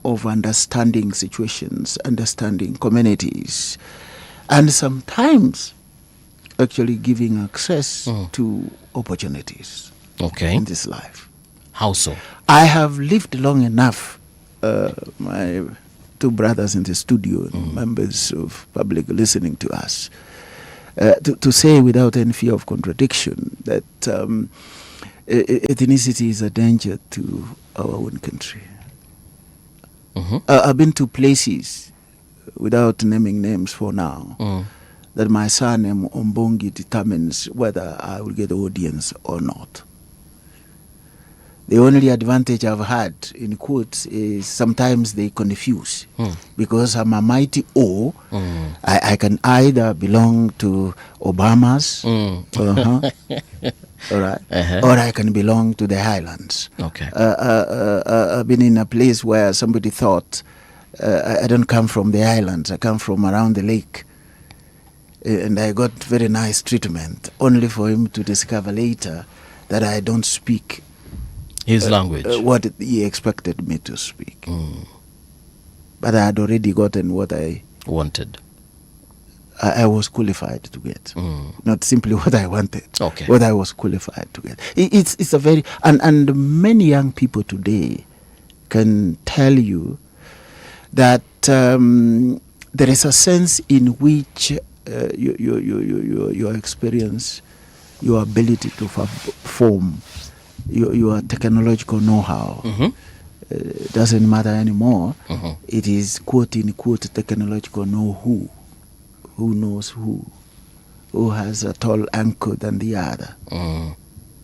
of understanding situations, understanding communities, and sometimes actually giving access to opportunities. Okay. In this life. How so? I have lived long enough, my two brothers in the studio, members of public listening to us, to say without any fear of contradiction that ethnicity is a danger to our own country. I've been to places, without naming names for now, that my surname Ombongi determines whether I will get audience or not. The only advantage I've had in quotes is sometimes they confuse because I'm a mighty O. I can either belong to Obama's, all right, or I can belong to the Highlands. Okay. I've been in a place where somebody thought I don't come from the islands, I come from around the lake. And I got very nice treatment, only for him to discover later that I don't speak his language, what he expected me to speak. But I had already gotten what I wanted. I was qualified to get, not simply what I wanted. Okay. What I was qualified to get. It's a very and many young people today can tell you that there is a sense in which your experience, your ability to form, your technological know-how doesn't matter anymore. It is quote unquote technological know-who. Who knows who has a tall ankle than the other.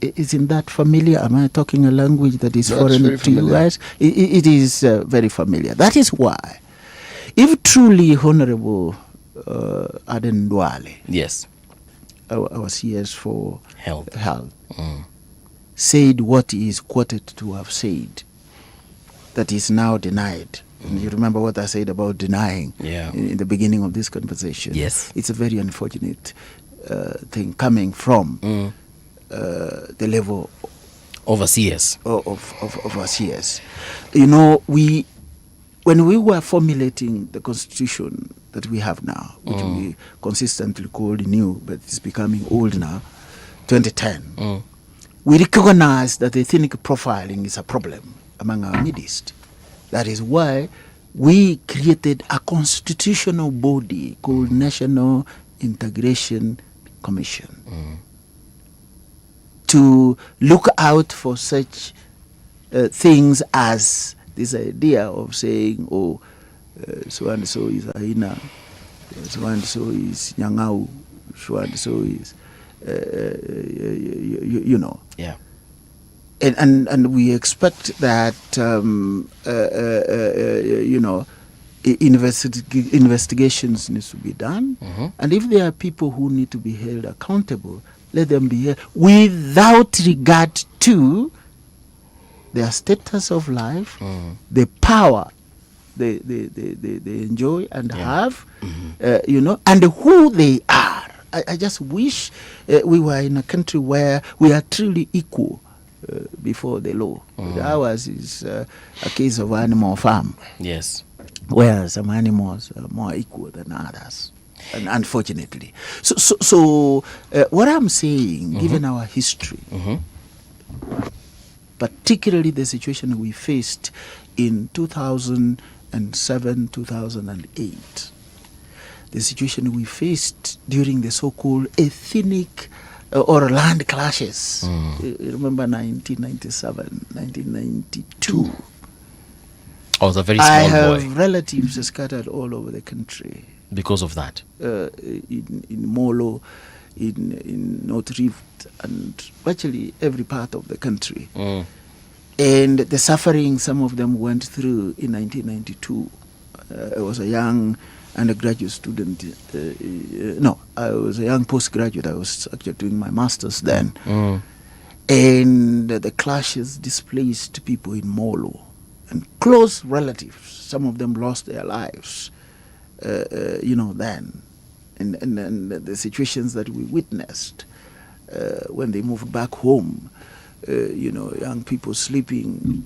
Isn't that familiar? Am I talking a language that is foreign to you guys? It is very familiar. That is why, if truly Honorable Aden Duale, yes, our CS for health, said what he is quoted to have said, that is now denied. And you remember what I said about denying in the beginning of this conversation. Yes. It's a very unfortunate thing coming from the level of a CS. Of a CS. You know, when we were formulating the constitution that we have now, which we consistently called new, but it's becoming old now, 2010, we recognized that ethnic profiling is a problem among our midst. That is why we created a constitutional body called National Integration Commission to look out for such things as this idea of saying, oh, so and so is Aina, so and so is Nyangau, so and so is, you know. Yeah. And we expect that you know, investigations needs to be done, and if there are people who need to be held accountable, let them be held without regard to their status of life, the power they enjoy and have, you know, and who they are. I just wish we were in a country where we are truly equal before the law. Ours is a case of animal farm. Yes. Where some animals are more equal than others, and unfortunately. So what I'm saying, given our history, particularly the situation we faced in 2007, 2008, the situation we faced during the so-called ethnic or land clashes. You remember 1997, 1992. I was a very small I boy. have relatives scattered all over the country. Because of that? In Molo, in North Rift, and virtually every part of the country. And the suffering some of them went through in 1992. I was a young undergraduate student. No, I was a young postgraduate. I was actually doing my master's then. And the clashes displaced people in Molo and close relatives. Some of them lost their lives, you know, then. And the situations that we witnessed when they moved back home, you know, young people sleeping,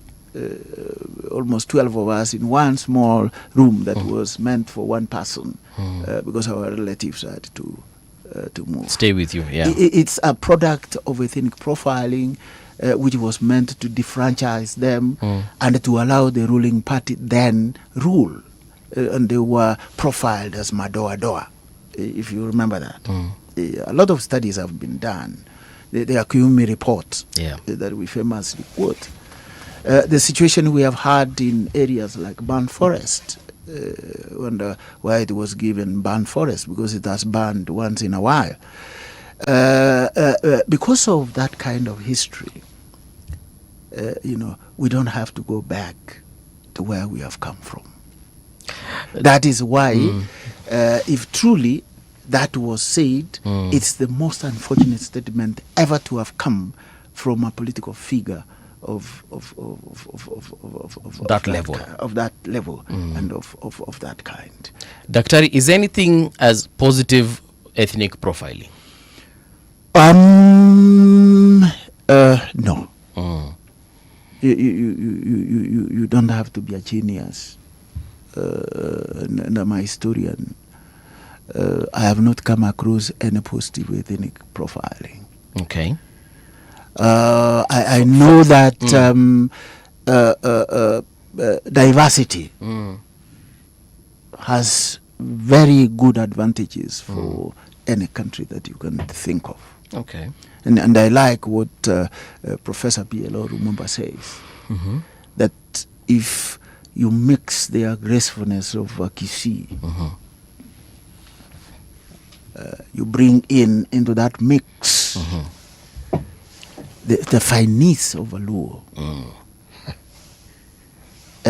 almost 12 of us in one small room that was meant for one person, because our relatives had to move. Stay with you, yeah. It's a product of ethnic profiling, which was meant to defranchise them and to allow the ruling party then rule. And they were profiled as Madoa Doa, if you remember that. A lot of studies have been done. The Akumi report that we famously quote. The situation we have had in areas like Burn Forest, wonder why it was given Burn Forest, because it has burned once in a while. Because of that kind of history, we don't have to go back to where we have come from. That is why, if truly that was said, it's the most unfortunate statement ever to have come from a political figure of that level, and of that kind. Daktari, is anything as positive ethnic profiling? No. You don't have to be a genius and I'm a historian. I have not come across any positive ethnic profiling. Okay. I know that diversity has very good advantages for any country that you can think of. Okay. And I like what Professor P.L.O. Lumumba says, that if you mix the gracefulness of Kisii, you bring into that mix the finesse of a Luo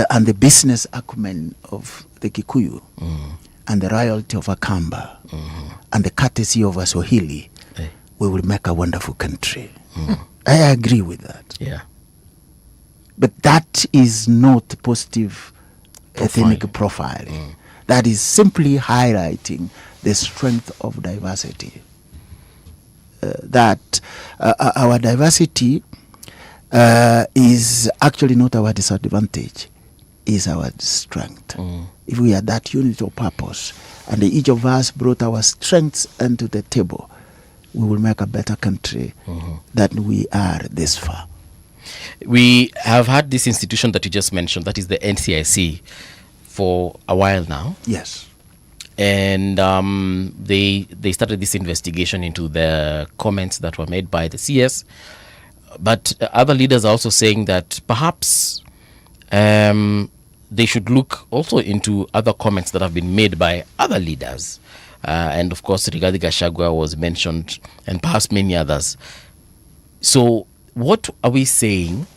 and the business acumen of the Kikuyu and the royalty of a Kamba and the courtesy of a Swahili, we will make a wonderful country. I agree with that. Yeah. But that is not positive ethnic profiling. That is simply highlighting the strength of diversity. That our diversity is actually not our disadvantage, is our strength. If we are that unit of purpose, and each of us brought our strengths into the table, we will make a better country than we are this far. We have had this institution that you just mentioned, that is the NCIC, for a while now. Yes. And they started this investigation into the comments that were made by the CS. But other leaders are also saying that perhaps they should look also into other comments that have been made by other leaders. And of course, Rigathi Gachagua was mentioned, and perhaps many others. So what are we saying?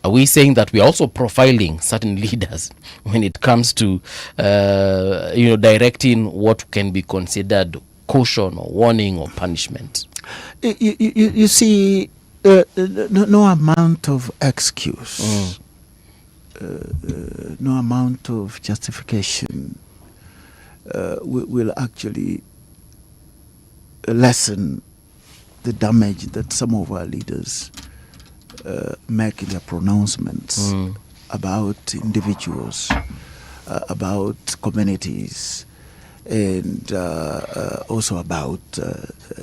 Are we saying that we are also profiling certain leaders when it comes to, directing what can be considered caution or warning or punishment? You see, no amount of excuse, no amount of justification will actually lessen the damage that some of our leaders make in their pronouncements about individuals, about communities, and also about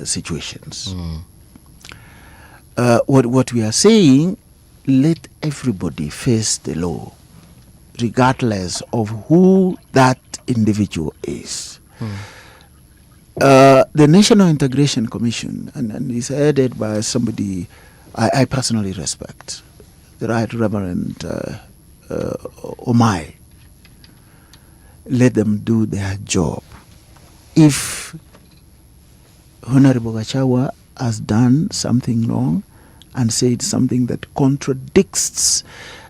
situations. What we are saying, let everybody face the law, regardless of who that individual is. The National Integration Commission, and it's headed by somebody I personally respect, the Right Reverend Omai. Let them do their job. If Honorable Gachagua has done something wrong and said something that contradicts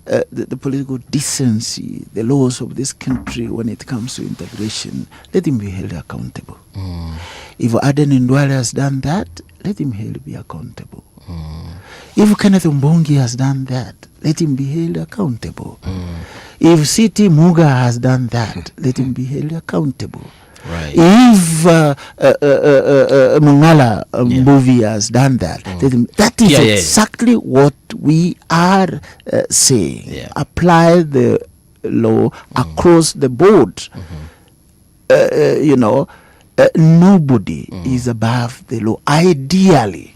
the political decency, the laws of this country when it comes to integration, let him be held accountable. If Aden Ndwale has done that, let him be accountable. If Kenneth Mbongi has done that, let him be held accountable. If Siti Muga has done that, let him be held accountable. Right. If Mungala movie has done that, that is exactly what we are saying. Apply the law across the board. Nobody is above the law, ideally.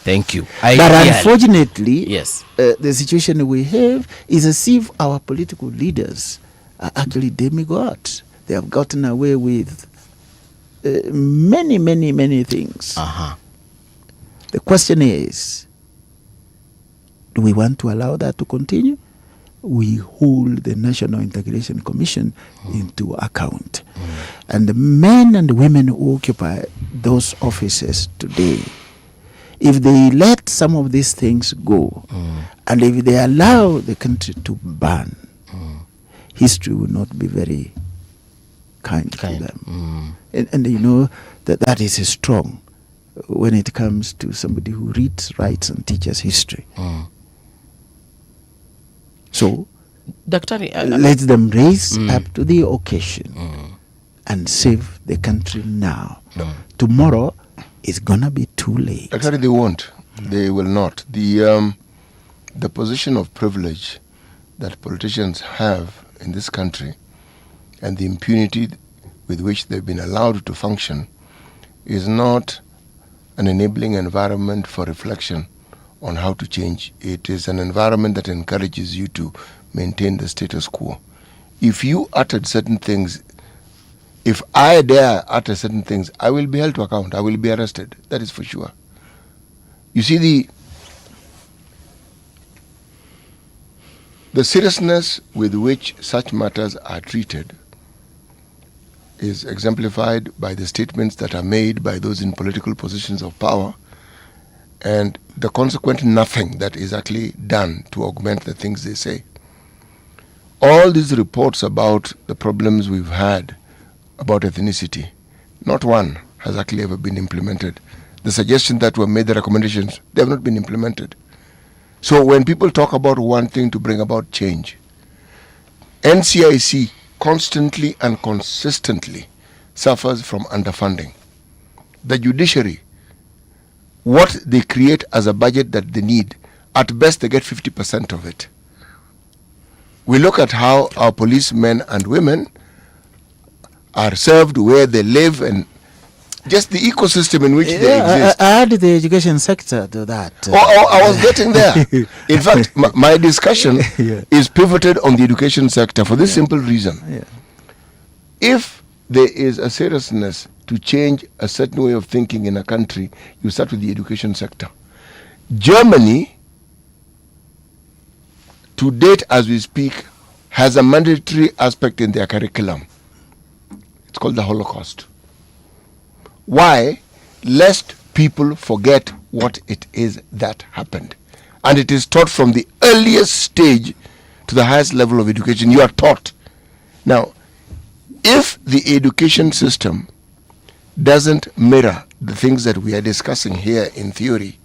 Thank you. But unfortunately, the situation we have is as if our political leaders are actually demigods. They have gotten away with many, many, many things. The question is, do we want to allow that to continue? We hold the National Integration Commission into account. And the men and women who occupy those offices today, if they let some of these things go, and if they allow the country to burn, history will not be very kind to them. And you know that is strong when it comes to somebody who reads, writes, and teaches history. So, Daktari, let them raise up to the occasion and save the country now. Tomorrow is gonna be too late. Actually, they won't. They will not. The position of privilege that politicians have in this country and the impunity with which they've been allowed to function is not an enabling environment for reflection on how to change. It is an environment that encourages you to maintain the status quo. If you uttered certain things, if I dare utter certain things, I will be held to account. I will be arrested. That is for sure. You see, the seriousness with which such matters are treated is exemplified by the statements that are made by those in political positions of power and the consequent nothing that is actually done to augment the things they say. All these reports about the problems we've had about ethnicity, not one has actually ever been implemented. The suggestions that were made, the recommendations, they have not been implemented. So when people talk about wanting to bring about change, NCIC constantly and consistently suffers from underfunding. The judiciary, what they create as a budget that they need, at best they get 50% of it. We look at how our policemen and women are served, where they live, and just the ecosystem in which they exist. I add the education sector to that. I was getting there. In fact, my discussion is pivoted on the education sector for this simple reason. If there is a seriousness to change a certain way of thinking in a country, you start with the education sector. Germany, to date as we speak, has a mandatory aspect in their curriculum. It's called the Holocaust. Why? Lest people forget what it is that happened. And it is taught from the earliest stage to the highest level of education. You are taught. Now, if the education system doesn't mirror the things that we are discussing here in theory,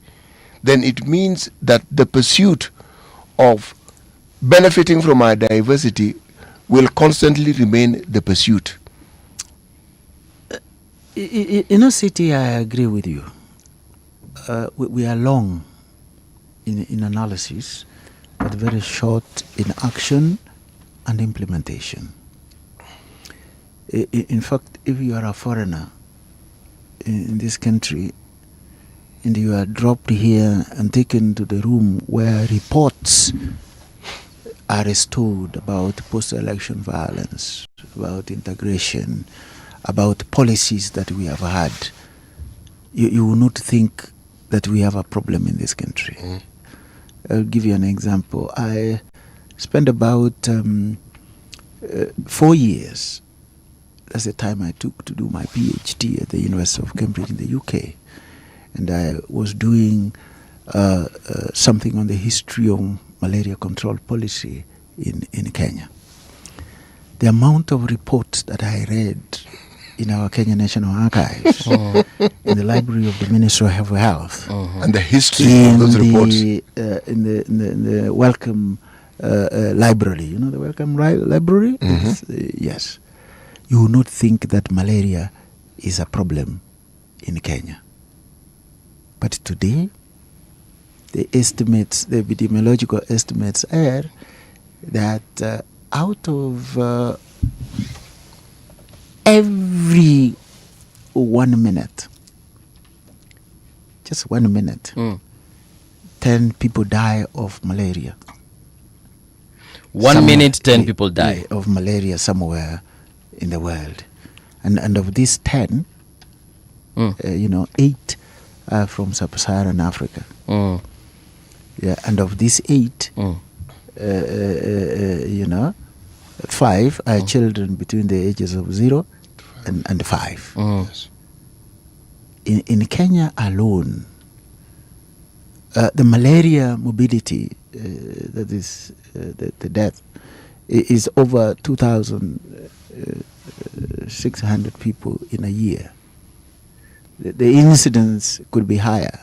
then it means that the pursuit of benefiting from our diversity will constantly remain the pursuit. You know, City, I agree with you. We are long in analysis, but very short in action and implementation. In fact, if you are a foreigner in this country and you are dropped here and taken to the room where reports are stored about post-election violence, about integration, about policies that we have had, you will not think that we have a problem in this country. I'll give you an example. I spent about 4 years. That's the time I took to do my PhD at the University of Cambridge in the UK. And I was doing something on the history of malaria control policy in Kenya. The amount of reports that I read in our Kenya National Archives, in the library of the Ministry of Health, and the history of those reports, in the Welcome Library. You know the Welcome Library? Yes. You will not think that malaria is a problem in Kenya. But today, the estimates, the epidemiological estimates are that out of every 1 minute, just 1 minute, 10 people die of malaria. 1 minute, 10 people die of malaria somewhere in the world. And of these 10, 8 are from sub-Saharan Africa. Yeah, and of these 8, 5 are children between the ages of 0 and 5. In Kenya alone, the malaria morbidity, that is the death, is over 2,600 people in a year. The incidence could be higher.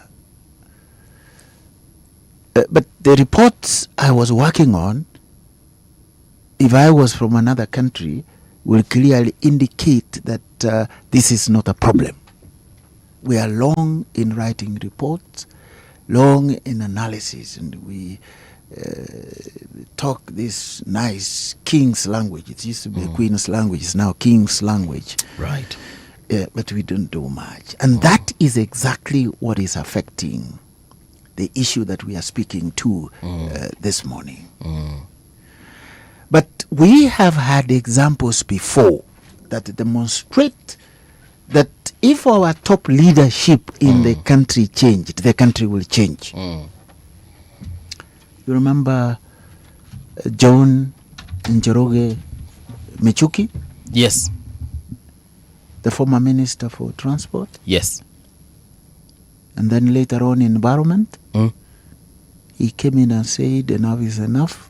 But the reports I was working on, if I was from another country, will clearly indicate that this is not a problem. We are long in writing reports, long in analysis, and we talk this nice king's language. It used to be a queen's language, it's now king's language. Right. But we don't do much. And that is exactly what is affecting the issue that we are speaking to this morning. But we have had examples before that demonstrate that if our top leadership in the country changed, the country will change. You remember John Njoroge Michuki? Yes. The former minister for transport? Yes. And then later on, environment? He came in and said, enough is enough.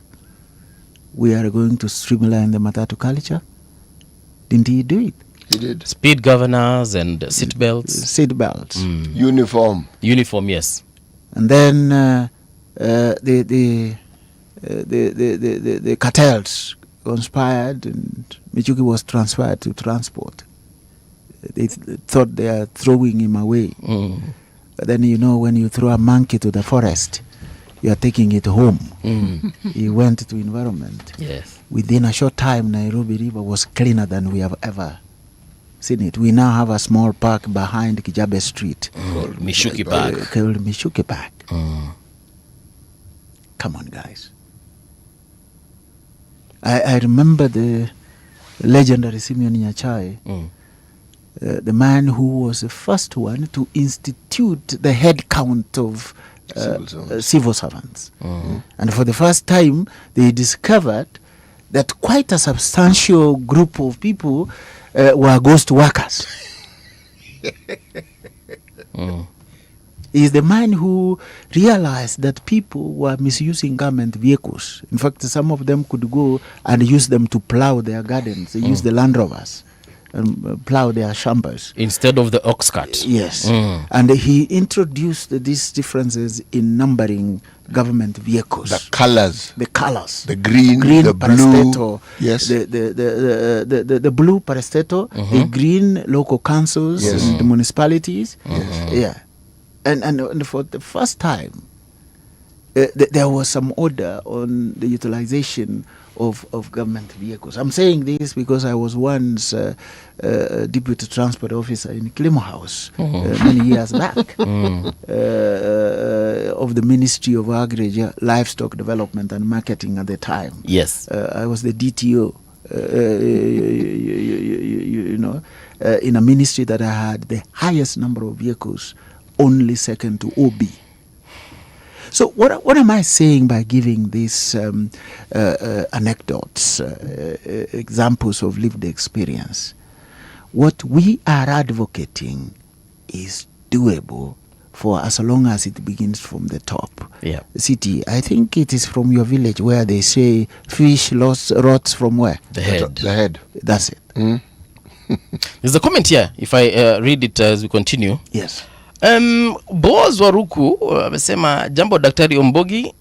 We are going to streamline the matatu culture. Didn't he do it? He did. Speed governors and seat belts. Seat belts. Uniform. Uniform, yes. And then the cartels conspired, and Michuki was transferred to transport. They thought they are throwing him away. But then, you know, when you throw a monkey to the forest, you are taking it home. He went to environment. Yes. Within a short time, Nairobi River was cleaner than we have ever seen it. We now have a small park behind Kijabe Street. Called Mishuki Park. Called Mishuki Park. Come on, guys. I remember the legendary Simeon Nyachai, the man who was the first one to institute the head count of civil servants. And for the first time, they discovered that quite a substantial group of people were ghost workers. He is the man who realized that people were misusing government vehicles. In fact, some of them could go and use them to plow their gardens. They use the Land Rovers and plow their chambers. Instead of the ox cart. Yes. And he introduced these differences in numbering government vehicles. The colors. The colors. The green, the blue. Yes. The blue parastato, the green local councils, and the municipalities. Yeah. And for the first time, there was some order on the utilization of government vehicles. I'm saying this because I was once deputy transport officer in Kilimo House many years back of the Ministry of Agriculture, Livestock Development and Marketing at the time. Yes. I was the DTO, in a ministry that I had the highest number of vehicles, only second to OB. So what am I saying by giving these anecdotes, examples of lived experience? What we are advocating is doable for as long as it begins from the top. Yeah. City, I think it is from your village where they say fish rots from where? The head. The head. That's it. There's a comment here, if I read it as we continue. Yes. Boaz Waruku amesema jambo Daktari Ombogi,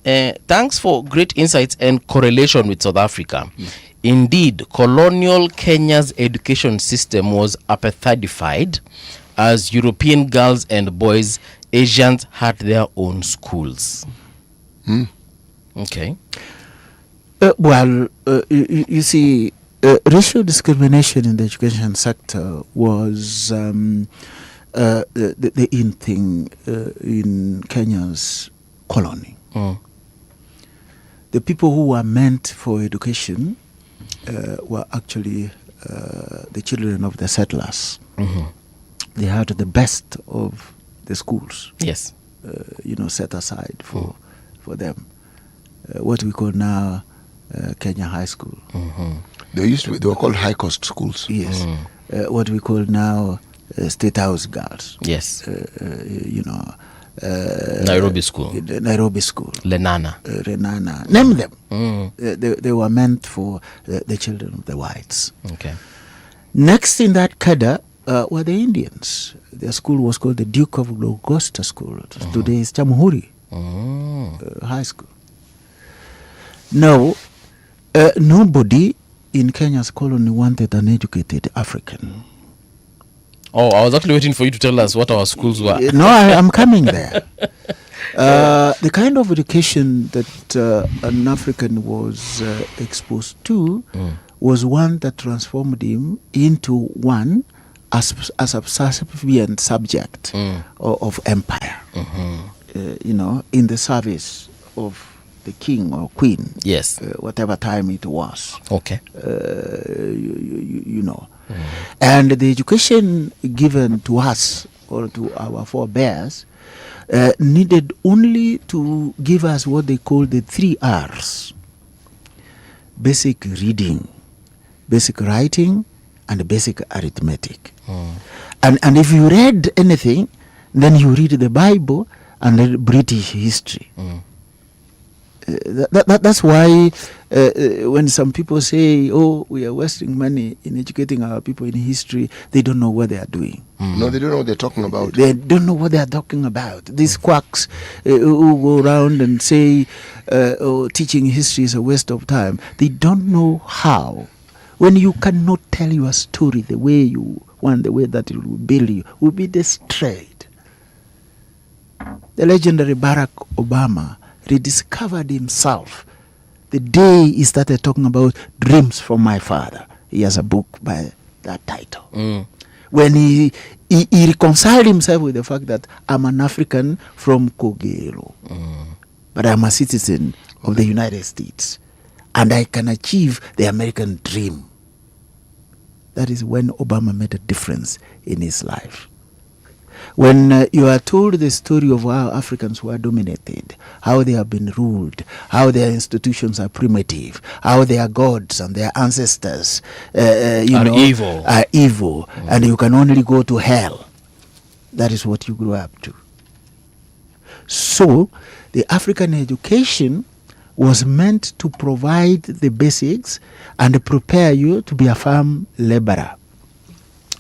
thanks for great insights and correlation with South Africa. Indeed, colonial Kenya's education system was apartheidified. As European girls and boys, Asians had their own schools. Okay. You see, racial discrimination in the education sector was the in thing in Kenya's colony. The people who were meant for education were actually the children of the settlers. They had the best of the schools. Yes. Set aside for them. What we call now Kenya High School. They were called high cost schools. Yes. What we call now State House girls. Yes. Nairobi School. Nairobi School. Lenana. Renana. Name them. They were meant for the children of the whites. Okay. Next in that cadre were the Indians. Their school was called the Duke of Augusta School. Today is Jamhuri High School. Now, nobody in Kenya's colony wanted an educated African. Oh, I was actually waiting for you to tell us what our schools were. No, I'm coming there. The kind of education that an African was exposed to was one that transformed him into one as a subservient subject of empire. In the service of the king or queen. Yes. Whatever time it was. Okay. You know. And the education given to us or to our forebears needed only to give us what they call the 3 R's. Basic reading, basic writing, and basic arithmetic. And if you read anything, then you read the Bible and read British history. That's why when some people say, oh, we are wasting money in educating our people in history, they don't know what they are doing. No, they don't know what they're talking about. They don't know what they are talking about. These quacks who go around and say, teaching history is a waste of time. They don't know how. When you cannot tell your story the way you want, the way that it will build you, will be destroyed. The legendary Barack Obama rediscovered himself the day he started talking about dreams from my father. He has a book by that title. When he reconciled himself with the fact that I'm an African from Kogelo, but I'm a citizen of the United States, and I can achieve the American dream. That is when Obama made a difference in his life. When you are told the story of how Africans were dominated, how they have been ruled, how their institutions are primitive, how their gods and their ancestors are evil, and you can only go to hell. That is what you grew up to. So, the African education was meant to provide the basics and prepare you to be a farm laborer,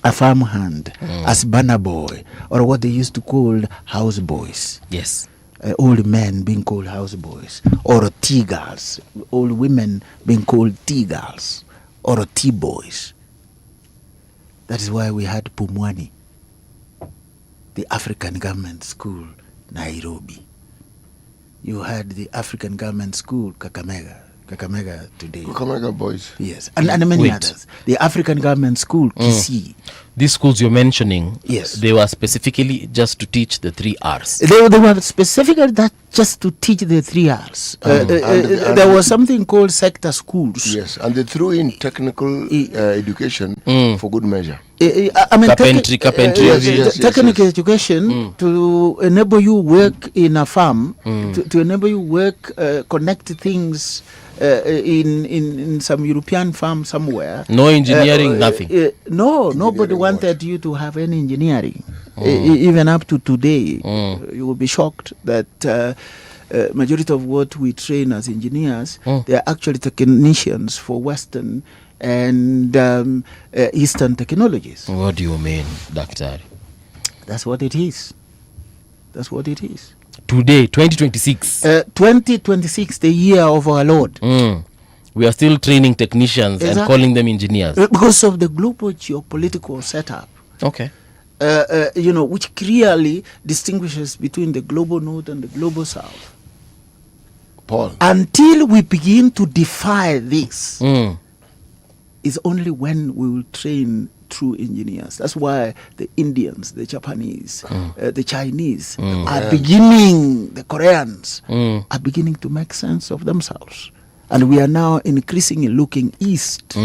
a farm hand, as banner boy, or what they used to call house boys. Yes. Old men being called house boys, or tea girls, old women being called tea girls, or tea boys. That is why we had Pumwani, the African Government School, Nairobi. You had the African Government School, Kakamega today. Kakamega boys. Yes, and many others. The African Government School, Kisii. These schools you're mentioning, yes, they were specifically just to teach the 3 R's. They were specifically that just to teach the 3 R's. There was something called sector schools. Yes, and they threw in technical education for good measure. I mean, carpentry. Technical education to enable you work in a farm, to enable you work, connect things in some European farm somewhere. No engineering, nothing. No, nobody wanted you to have any engineering. Even up to today, you will be shocked that majority of what we train as engineers, they are actually technicians for Western and Eastern technologies. What do you mean, Doctor? That's what it is. That's what it is. Today, 2026. 2026, the year of our Lord. We are still training technicians and calling them engineers. Because of the global geopolitical setup. Okay. Which clearly distinguishes between the global north and the global south. Paul. Until we begin to defy this, is only when we will train true engineers. That's why the Indians, the Japanese, the Chinese are beginning, the Koreans are beginning to make sense of themselves. And we are now increasingly looking east.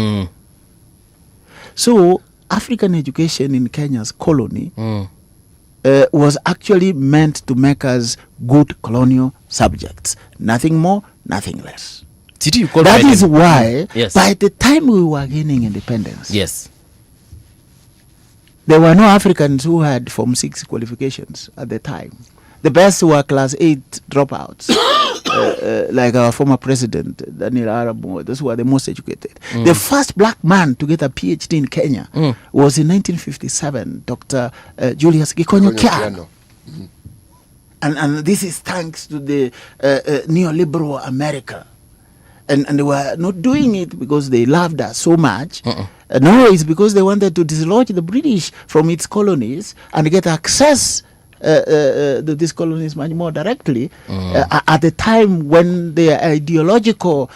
So, African education in Kenya's colony was actually meant to make us good colonial subjects. Nothing more, nothing less. That is why, by the time we were gaining independence, there were no Africans who had Form 6 qualifications at the time. The best were class 8 dropouts, like our former president, Daniel Arap Moi. Those were the most educated. The first black man to get a PhD in Kenya was in 1957, Dr. Julius Gikonyo Kyano. And this is thanks to the neoliberal America. And they were not doing it because they loved us so much. No, it's because they wanted to dislodge the British from its colonies and get access to these colonies much more directly at the time when the ideological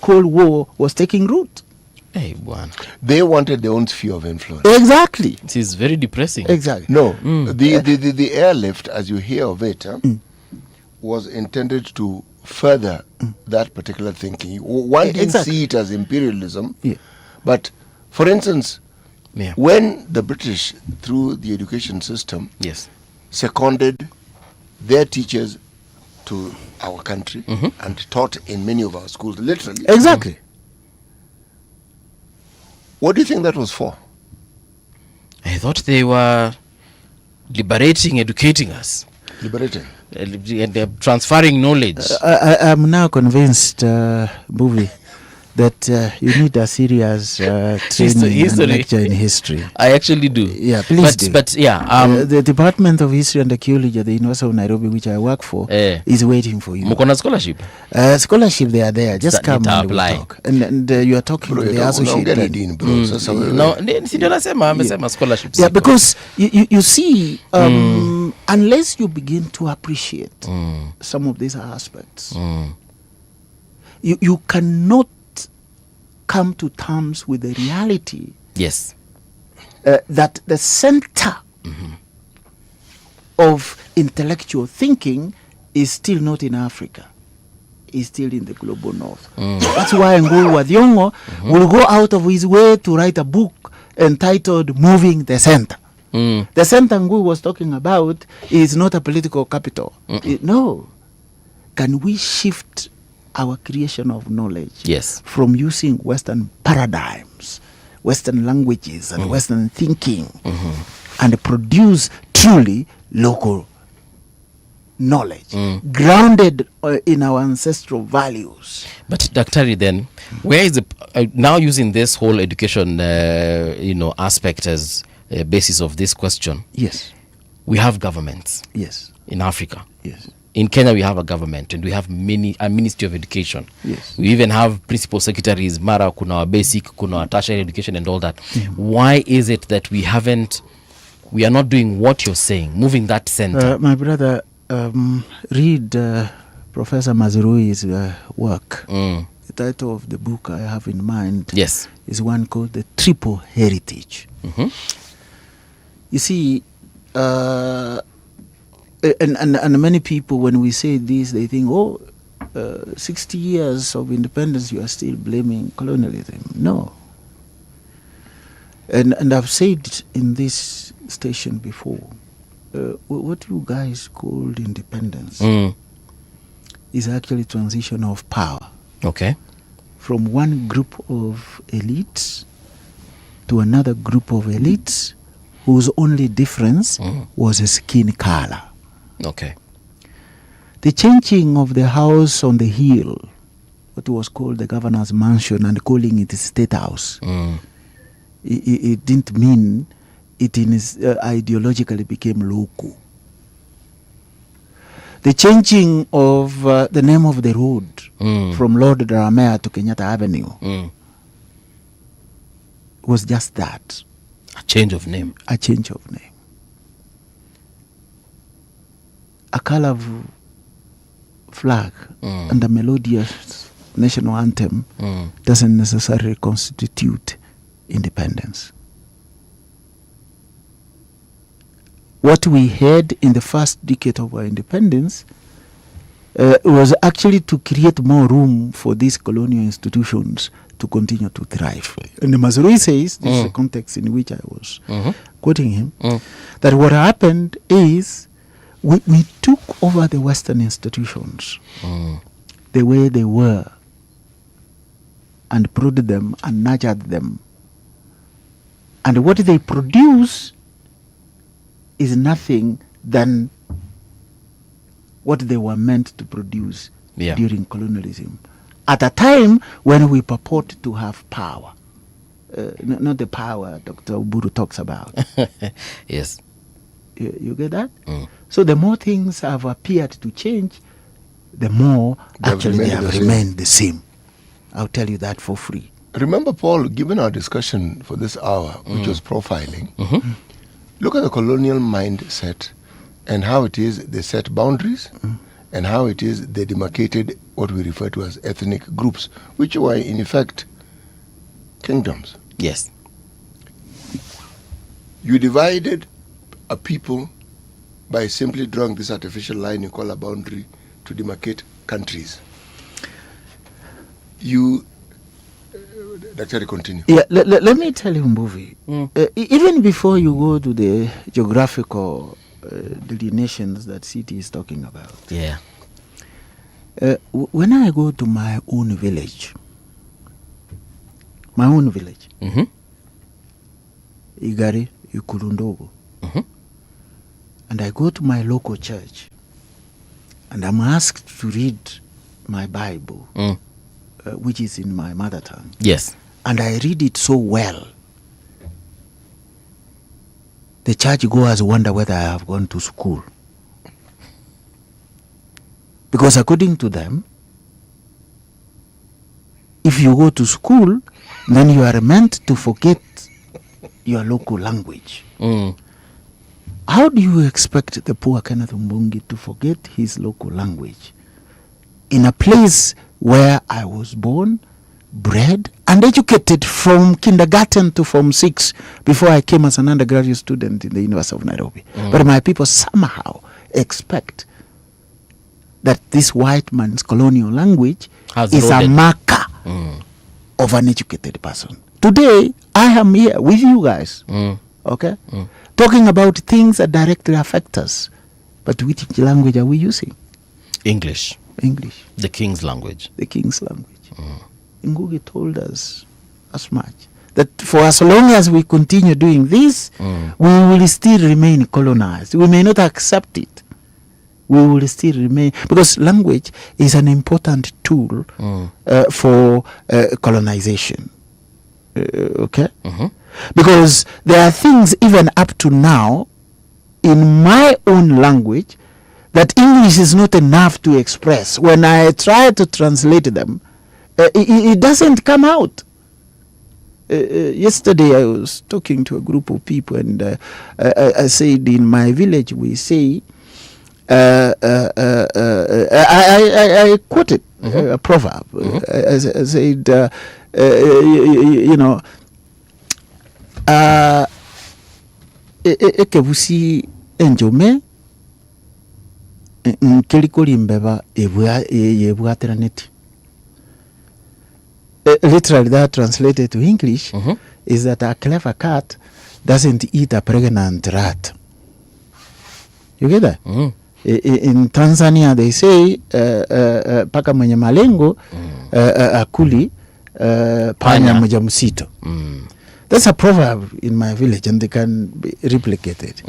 Cold War was taking root. Hey, one. They wanted their own sphere of influence. Exactly. It is very depressing. Exactly. No, the airlift, as you hear of it, was intended to further that particular thinking. One didn't see it as imperialism, but for instance, when the British, through the education system, seconded their teachers to our country and taught in many of our schools, literally. Exactly. What do you think that was for? I thought they were liberating, educating us. Liberating? And transferring knowledge. I'm now convinced, Buvi, that you need a serious training and lecture in history. I actually do. Yeah, please do. But yeah, the Department of History and Archaeology at the University of Nairobi, which I work for, is waiting for you. Mukona scholarship? Scholarship, they are there. Just come and we'll talk. And you are talking to the associate dean. Scholarships. Yeah, because you see, unless you begin to appreciate some of these aspects, you cannot come to terms with the reality that the center of intellectual thinking is still not in Africa, is still in the global north. That's why Ngulu wa Thiong'o will go out of his way to write a book entitled Moving the Center. The center Ngulu was talking about is not a political capital. No. Can we shift our creation of knowledge from using Western paradigms, Western languages and Western thinking and produce truly local knowledge grounded in our ancestral values? But Daktari, then where is the now using this whole education aspect as a basis of this question? Yes, we have governments. Yes, in Africa. Yes. In Kenya, we have a government and we have a Ministry of Education. Yes. We even have principal secretaries, Mara, kuna wa basic, kuna wa tertiary education and all that. Why is it that we are not doing what you're saying, moving that center? My brother, read Professor Mazurui's work. The title of the book I have in mind is one called The Triple Heritage. You see, and many people, when we say this, they think, 60 years of independence, you are still blaming colonialism. No. And I've said in this station before, what you guys called independence is actually transition of power. Okay. From one group of elites to another group of elites whose only difference was a skin color. Okay. The changing of the house on the hill, what was called the governor's mansion, and calling it a state house, it didn't mean it ideologically became local. The changing of the name of the road from Lord Daramea to Kenyatta Avenue was just that. A change of name. A change of name. A color flag and a melodious national anthem doesn't necessarily constitute independence. What we had in the first decade of our independence was actually to create more room for these colonial institutions to continue to thrive. And Mazurui says, this is the context in which I was quoting him, that what happened is we took over the Western institutions the way they were and prodded them and nurtured them. And what they produce is nothing than what they were meant to produce Yeah. during colonialism, at a time when we purport to have power. Not the power Dr. Uburu talks about. Yes. You get that? So the more things have appeared to change, the more actually they have remained the same. I'll tell you that for free. Remember, Paul, given our discussion for this hour, which was profiling, look at the colonial mindset and how it is they set boundaries and how it is they demarcated what we refer to as ethnic groups, which were in effect kingdoms. Yes. You divided a people by simply drawing this artificial line you call a boundary to demarcate countries. Dr. Continue. Yeah, let me tell you, Mbuvi. Even before you go to the geographical delineations that City is talking about. Yeah. When I go to my own village, Igari, Ikulundogo, and I go to my local church, and I'm asked to read my Bible, which is in my mother tongue. Yes. And I read it so well. The churchgoers wonder whether I have gone to school. Because according to them, if you go to school, then you are meant to forget your local language. How do you expect the poor Kenneth Mbungi to forget his local language in a place where I was born, bred, and educated from kindergarten to Form 6 before I came as an undergraduate student in the University of Nairobi? But my people somehow expect that this white man's colonial language is a marker of an educated person. Today, I am here with you guys, okay, talking about things that directly affect us. But which language are we using? English. English. The king's language. The king's language. Ngugi told us as much. That for as long as we continue doing this, we will still remain colonized. We may not accept it. We will still remain, because language is an important tool for colonization. Okay? Because there are things even up to now in my own language that English is not enough to express. When I try to translate them, it doesn't come out. Yesterday I was talking to a group of people, and I said, in my village we say, I quoted a proverb. I said, you know, ekebusi enjome nkelikoli mbeba yebwateraneti. Literally, that translated to English is that a clever cat doesn't eat a pregnant rat. You get that? In Tanzania, they say paka mwenye malengo akuli panya mjamzito. That's a proverb in my village, and they can be replicated.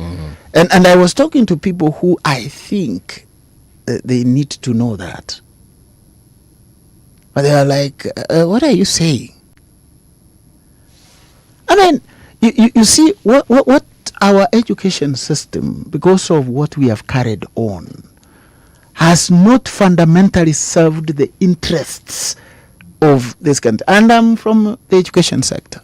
And I was talking to people who I think they need to know that. But they are like, what are you saying? I mean, you see, what our education system, because of what we have carried on, has not fundamentally served the interests of this country. And I'm from the education sector.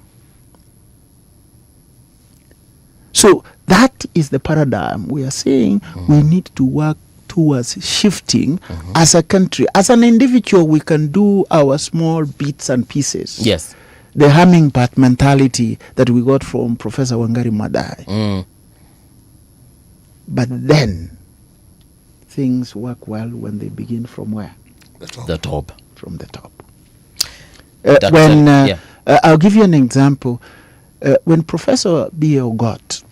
So that is the paradigm we are saying we need to work towards shifting as a country. As an individual, we can do our small bits and pieces. Yes. The hummingbird mentality that we got from Professor Wangari Maathai. But then, things work well when they begin from where? The top. From the top. I'll give you an example. When Professor B. Ogot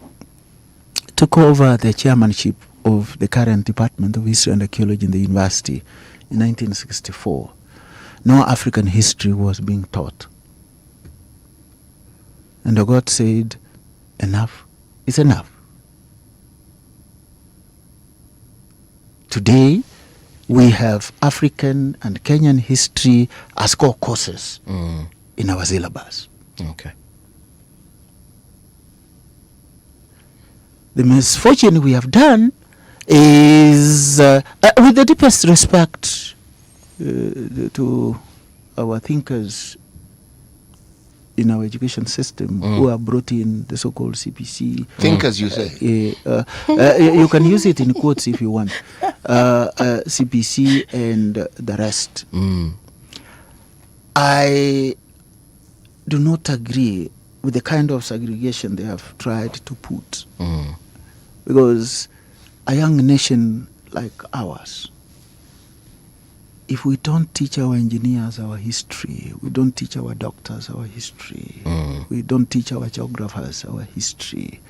took over the chairmanship of the current Department of History and Archaeology in the university in 1964, no African history was being taught. And Ogot said, enough is enough. Today, we have African and Kenyan history as core courses in our syllabus. Okay. The misfortune we have done is, with the deepest respect to our thinkers in our education system who have brought in the so-called CPC. Thinkers, you say? You can use it in quotes if you want. CPC and the rest. I do not agree with the kind of segregation they have tried to put. Because a young nation like ours, if we don't teach our engineers our history, we don't teach our doctors our history, we don't teach our geographers our history,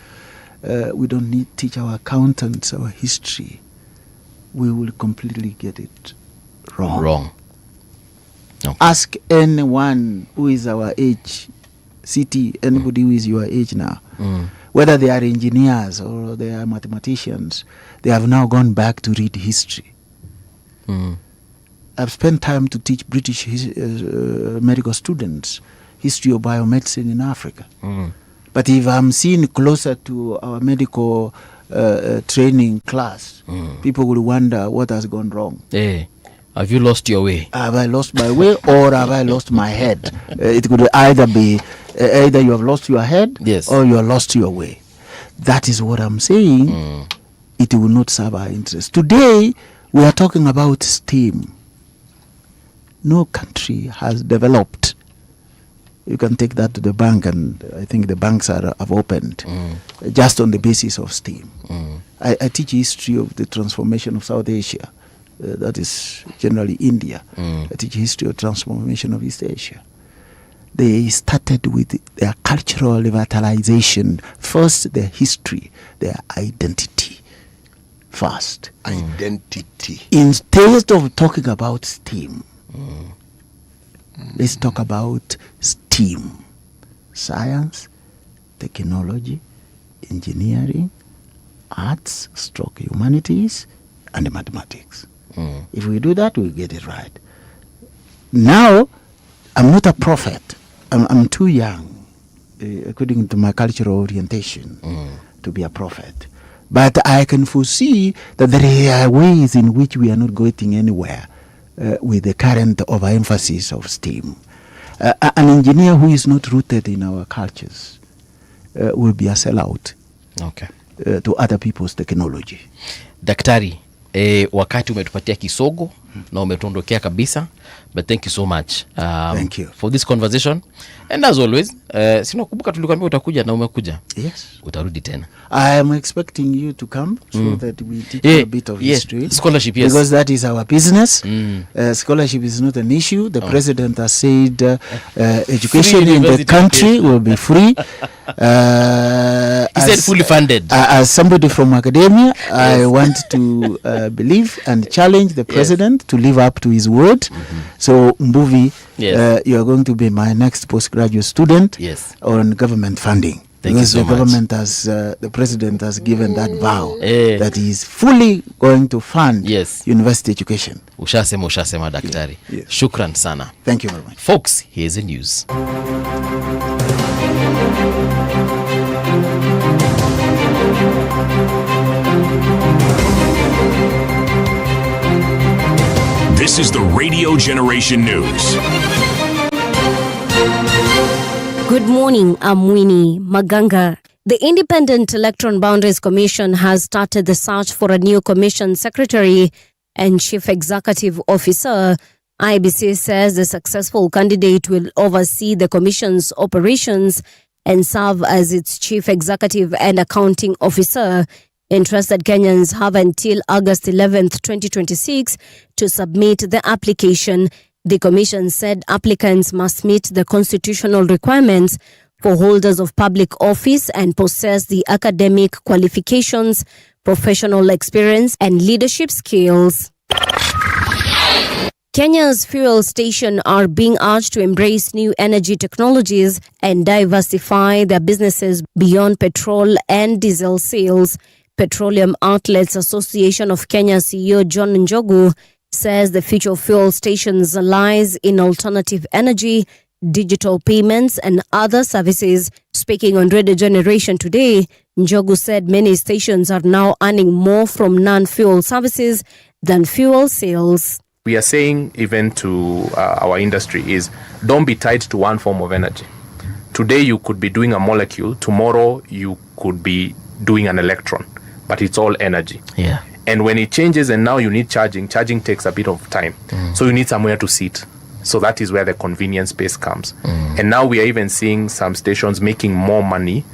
we don't teach our accountants our history, we will completely get it wrong. Okay. Ask anyone who is our age, anybody who is your age now, whether they are engineers or they are mathematicians, they have now gone back to read history. I've spent time to teach British medical students history of biomedicine in Africa. But if I'm seen closer to our medical training class, people will wonder what has gone wrong. Have you lost your way? Have I lost my way or have I lost my head? It could either be either you have lost your head or you have lost your way. That is what I'm saying. It will not serve our interest. Today, we are talking about STEAM. No country has developed. You can take that to the bank, and I think the banks have opened just on the basis of STEAM. I teach history of the transformation of South Asia. That is generally India. I teach history of transformation of East Asia. They started with their cultural revitalization. First, their history, their identity. First. Identity. Instead of talking about STEAM, let's talk about STEAM. Science, technology, engineering, arts, humanities, and mathematics. If we do that, we'll get it right. Now, I'm not a prophet. I'm too young, according to my cultural orientation, to be a prophet. But I can foresee that there are ways in which we are not going anywhere with the current overemphasis of STEAM. An engineer who is not rooted in our cultures will be a sellout to other people's technology. Daktari, wakati umetupatia kisogo na umetuondokea kabisa, but thank you so much thank you for this conversation, and as always sinakumbuka tulikwambia utakuja na umekuja. Yes, utarudi tena. I am expecting you to come so that we teach a bit of history. Scholarship, because that is our business. Scholarship is not an issue. The president has said education in the country will be free. He said fully funded. As somebody from academia, I want to believe and challenge the president to live up to his word. So Mbuvi, you are going to be my next postgraduate student on government funding. Because the government has, the president has given that vow that he is fully going to fund university education. Ushasema daktari. Shukran sana. Thank you very much. Folks, here's the news. This is the Radio Generation News. Good morning, I'm Winnie Maganga. The Independent Electoral Boundaries Commission has started the search for a new commission secretary and chief executive officer. IBC says the successful candidate will oversee the commission's operations and serve as its chief executive and accounting officer. Interested Kenyans have until August 11th, 2026 to submit the application. The commission said applicants must meet the constitutional requirements for holders of public office and possess the academic qualifications, professional experience, and leadership skills. Kenya's fuel stations are being urged to embrace new energy technologies and diversify their businesses beyond petrol and diesel sales. Petroleum Outlets Association of Kenya CEO John Njogu says the future of fuel stations lies in alternative energy, digital payments and other services. Speaking on Radio Generation today, Njogu said many stations are now earning more from non-fuel services than fuel sales. We are saying even to our industry is don't be tied to one form of energy. Today you could be doing a molecule, tomorrow you could be doing an electron, but it's all energy. Yeah. And when it changes and now you need charging takes a bit of time. So you need somewhere to sit. So that is where the convenience space comes. And now we are even seeing some stations making more money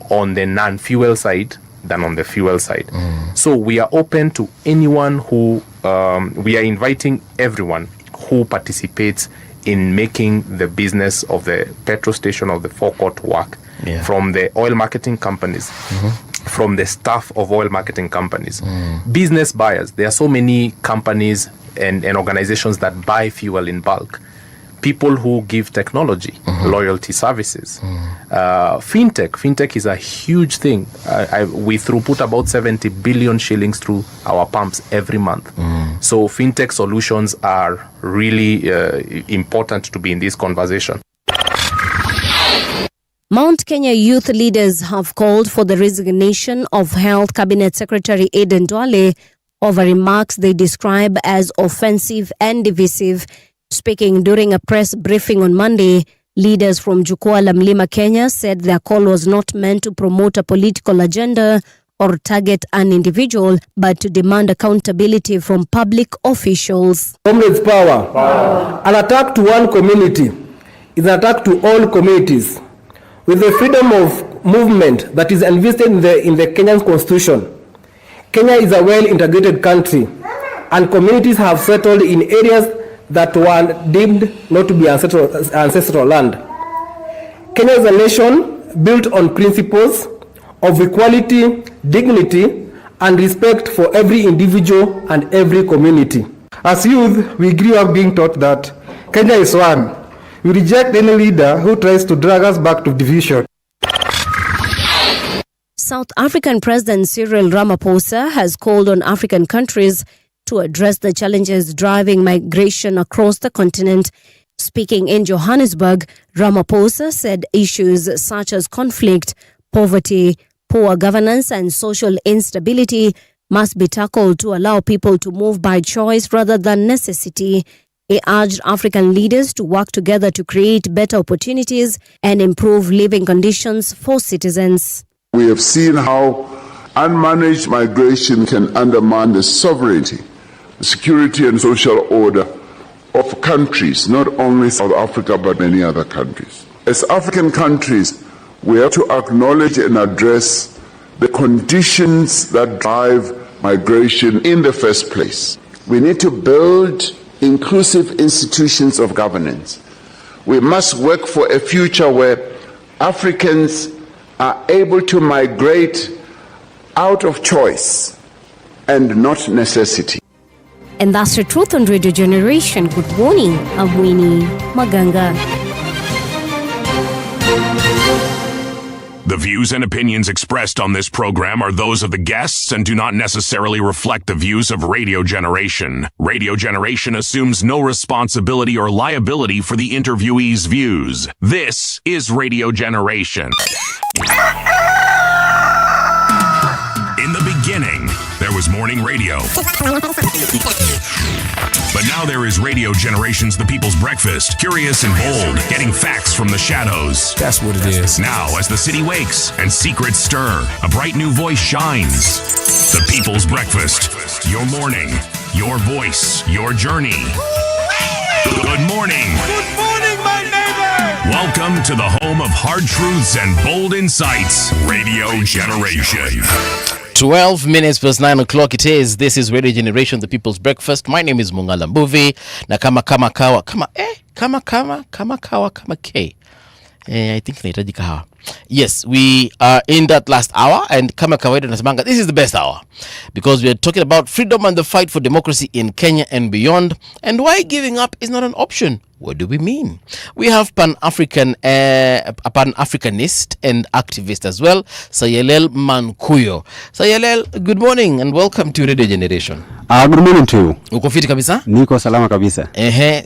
on the non-fuel side than on the fuel side. So we are open to anyone who, we are inviting everyone who participates in making the business of the petrol station of the forecourt work. Yeah. From the oil marketing companies, from the staff of oil marketing companies, business buyers. There are so many companies and organizations that buy fuel in bulk. People who give technology, loyalty services, fintech is a huge thing. We throughput about 70 billion shillings through our pumps every month. So fintech solutions are really important to be in this conversation. Mount Kenya youth leaders have called for the resignation of Health Cabinet Secretary Aden Duale over remarks they describe as offensive and divisive. Speaking during a press briefing on Monday, leaders from Jukwaa la Mlima Kenya said their call was not meant to promote a political agenda or target an individual, but to demand accountability from public officials. Comrades, power. An attack to one community is an attack to all communities. With the freedom of movement that is envisaged in the Kenyan Constitution, Kenya is a well-integrated country, and communities have settled in areas that were deemed not to be ancestral land. Kenya is a nation built on principles of equality, dignity, and respect for every individual and every community. As youth, we grew up being taught that Kenya is one. We reject any leader who tries to drag us back to division. South African President Cyril Ramaphosa has called on African countries to address the challenges driving migration across the continent. Speaking in Johannesburg, Ramaphosa said issues such as conflict, poverty, poor governance and social instability must be tackled to allow people to move by choice rather than necessity. He urged African leaders to work together to create better opportunities and improve living conditions for citizens. We have seen how unmanaged migration can undermine the sovereignty, the security and social order of countries, not only South Africa but many other countries. As African countries, we have to acknowledge and address the conditions that drive migration in the first place. We need to build inclusive institutions of governance. We must work for a future where Africans are able to migrate out of choice and not necessity. And that's the truth on Radio Generation. Good morning, I'm Winnie Maganga. The views and opinions expressed on this program are those of the guests and do not necessarily reflect the views of Radio Generation. Radio Generation assumes no responsibility or liability for the interviewee's views. This is Radio Generation. In the beginning, there was morning radio. But now there is Radio Generation's The People's Breakfast. Curious and bold, getting facts from the shadows. That's what it is. Now, as the city wakes and secrets stir, a bright new voice shines. The People's Breakfast. Your morning, your voice, your journey. Good morning. Good morning, my neighbor. Welcome to the home of hard truths and bold insights. Radio Generation. 12 minutes past 9 o'clock it is. This is Radio Generation, the People's Breakfast. My name is Mungala Mbuvi. Na kama K. I think nahitaji kahawa. Yes, we are in that last hour, and kama kawaida nasemanga, this is the best hour because we are talking about freedom and the fight for democracy in Kenya and beyond, and why giving up is not an option. What do we mean? We have Pan-Africanist and activist as well, Sayalel Mankuyo. Sayalel, good morning and welcome to Radio Generation. Good morning to you. Uko fiti kabisa? Niko salama kabisa.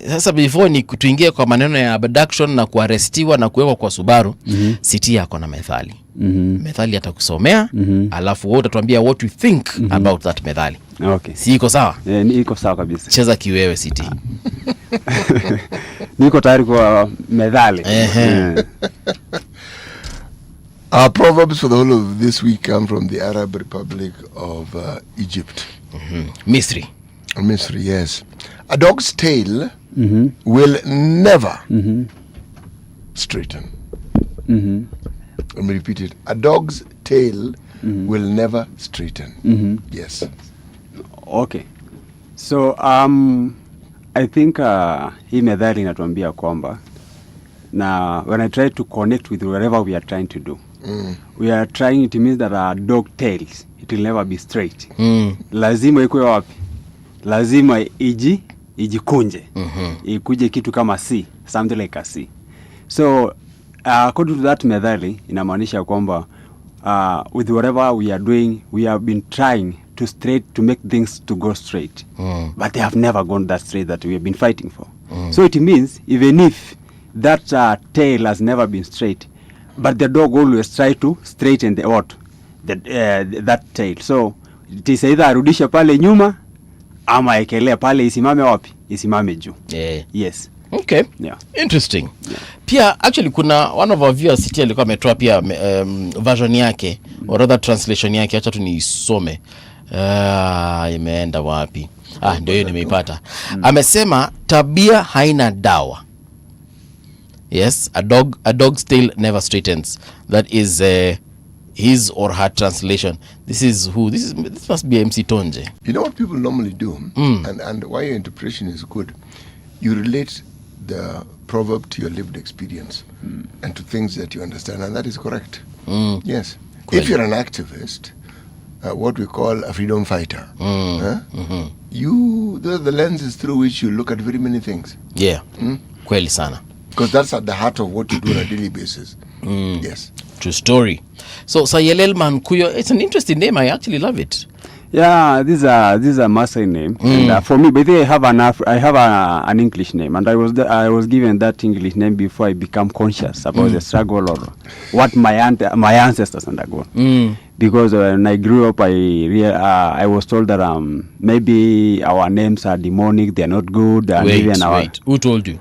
Sasa before ni tuingie kwa maneno ya abduction na kuarestiwa na kuwekwa kwa Subaru, City yako na methali. Methali atakusomea, alafu wewe utatuambia what you think about that methali. Okay. Si iko sawa? Niko sawa kabisa. Cheza kiwewe City. Niko tayari kwa methali. Our proverbs for the whole of this week come from the Arab Republic of Egypt. Misri. Misri, yes. A dog's tail will never straighten. Let me repeat it. A dog's tail will never straighten. Yes. Okay. So I think hii methali inatuambia kwamba na when I try to connect with whatever we are trying to do, we are trying, it means that a dog tails, it will never be straight. Lazima ikuwe wapi? Lazima ijikunje. Ikuje kitu kama C, something like a C. So according to that methali inamaanisha kwamba with whatever we are doing, we have been trying to make things to go straight, but they have never gone that straight that we have been fighting for. So it means even if that tail has never been straight, but the dog always try to straighten that tail. So it is either arudisha pale nyuma ama ekelea pale isimame wapi? Isimame juu. Yes. Okay. Yeah. Interesting. Yeah. Pia actually kuna one of our viewers City alikuwa ametoa pia version yake or rather translation yake, acha tu niisome. Imeenda wapi? Ndio hiyo nimeipata. Amesema tabia haina dawa. Yes, a dog's tail never straightens. That is his or her translation. This must be MC Tonje. You know what people normally do, and why your interpretation is good. You relate the proverb to your lived experience and to things that you understand, and that is correct. Yes. If you're an activist, what we call a freedom fighter, the lenses through which you look at very many things. Yeah. Kweli sana. Because that's at the heart of what you do on a daily basis. Yes. True story. So Sayalel Mankuyo, it's an interesting name. I actually love it. Yeah, this is a Maasai name, and for me, but I have an English name, and I was given that English name before I become conscious about the struggle or what my ancestors undergone. Because when I grew up, I was told that maybe our names are demonic, they are not good, and wait. Who told you?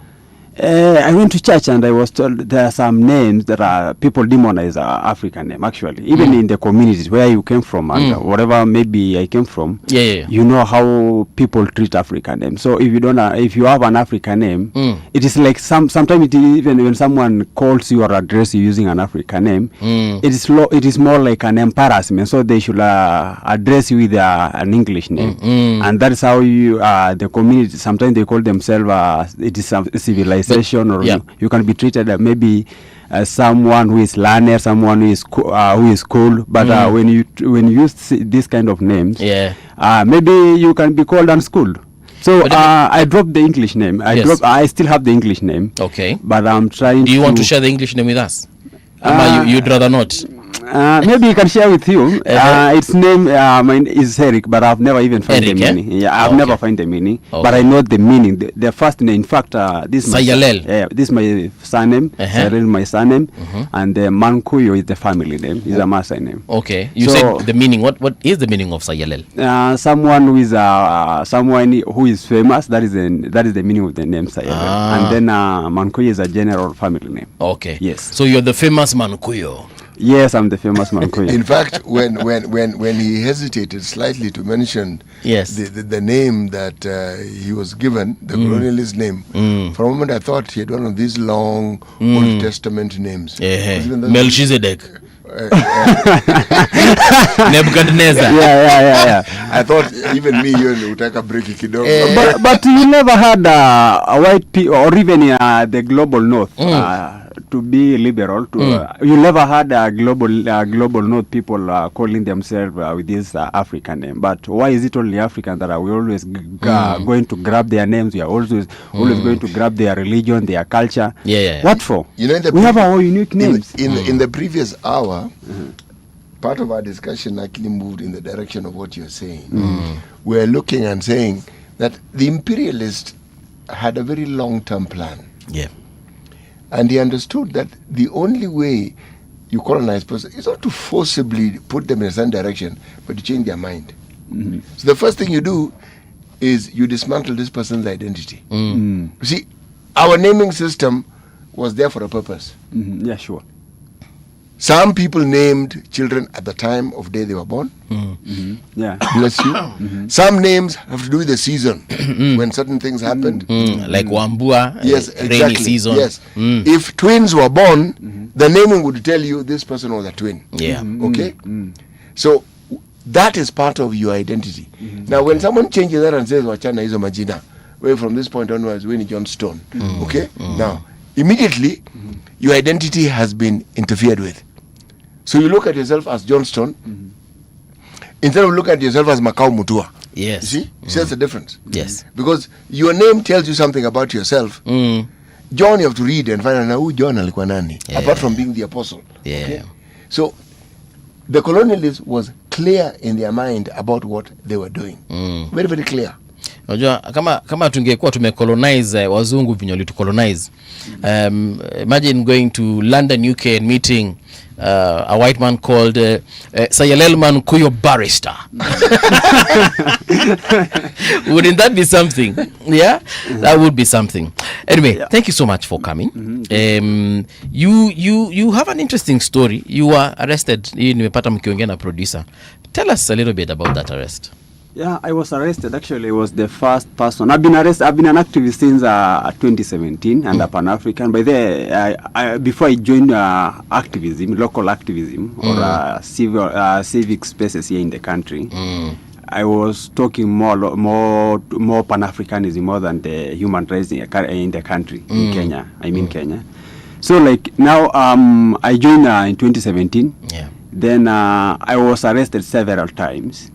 I went to church and I was told there are some names that are people demonize African name actually, even in the communities where you came from and whatever maybe I came from. You know how people treat African names. So if you have an African name, it is like sometimes even when someone calls you or address you using an African name, it is more like an embarrassment. So they should address you with an English name, and that is how you the community sometimes they call themselves it is some civilized. Or you can be treated maybe as someone who is learned, someone who is cool. But when you use this kind of names, maybe you can be called unschooled. So I dropped the English name. I still have the English name. Okay. But I'm trying. Do you want to share the English name with us? You'd rather not. Maybe you can share with you. Its name is Eric, but I've never even found the meaning. Yeah, I've never found the meaning, but I know the meaning. The first name, in fact, this is this is my surname. Sayalel, my surname, and Mankuyo is the family name. Is a Maasai name. Okay, you said the meaning. What is the meaning of Sayalel? Someone who is famous. That is the meaning of the name Sayalel. And then Mankuyo is a general family name. Okay. Yes. So you're the famous Mankuyo. Yes, I'm the famous Mankuyo. In fact, when he hesitated slightly to mention the name that he was given, the colonialist name, for a moment I thought he had one of these long Old Testament names. Melchizedek. Nebuchadnezzar. Yeah. I thought even me, you would take a break kidogo. But you never had a white people, or even the global north. to be liberal. You never had a global north people calling themselves with this African name. But why is it only African that we always going to grab their names? We are always going to grab their religion, their culture. What for? You know, we have our unique names. In the previous hour, part of our discussion actually moved in the direction of what you're saying. We're looking and saying that the imperialists had a very long-term plan. Yeah. And he understood that the only way you colonize person is not to forcibly put them in a certain direction, but to change their mind. So the first thing you do is you dismantle this person's identity. You see, our naming system was there for a purpose. Yeah, sure. Some people named children at the time of day they were born. Yeah. Bless you. Some names have to do with the season when certain things happened. Like Wambua, yes, rainy exactly. season. Yes. If twins were born, the naming would tell you this person was a twin. Yeah. Okay? So that is part of your identity. Now when someone changes that and says wachana hizo majina, where from this point onwards Winnie Johnstone. Okay? Now immediately your identity has been interfered with. So you look at yourself as Johnston instead of looking at yourself as Makau Mutua. Yes. You see? See, that's the difference. Yes. Because your name tells you something about yourself. John, you have to read and find out who John alikuwa nani, apart from being the apostle. Yeah. Okay? So the colonialists was clear in their mind about what they were doing. Very, very clear. Unajua kama tungekuwa tumecolonize wazungu vinyo walitucolonize. Imagine going to London, UK and meeting a white man called Sayalelman Kuyo Barrister. Wouldn't that be something? Yeah, that would be something. Anyway, thank you so much for coming. You have an interesting story. You were arrested. Nimepata mkiongea na producer. Tell us a little bit about that arrest. Yeah, I was arrested. Actually, I was the first person. I've been arrested. I've been an activist since 2017 and a Pan-African. By there, before I joined activism, local activism, or civic spaces here in the country, I was talking more Pan-Africanism more than the human rights in the country, in Kenya. I mean Kenya. So like now, I joined in 2017. Yeah. Then I was arrested several times.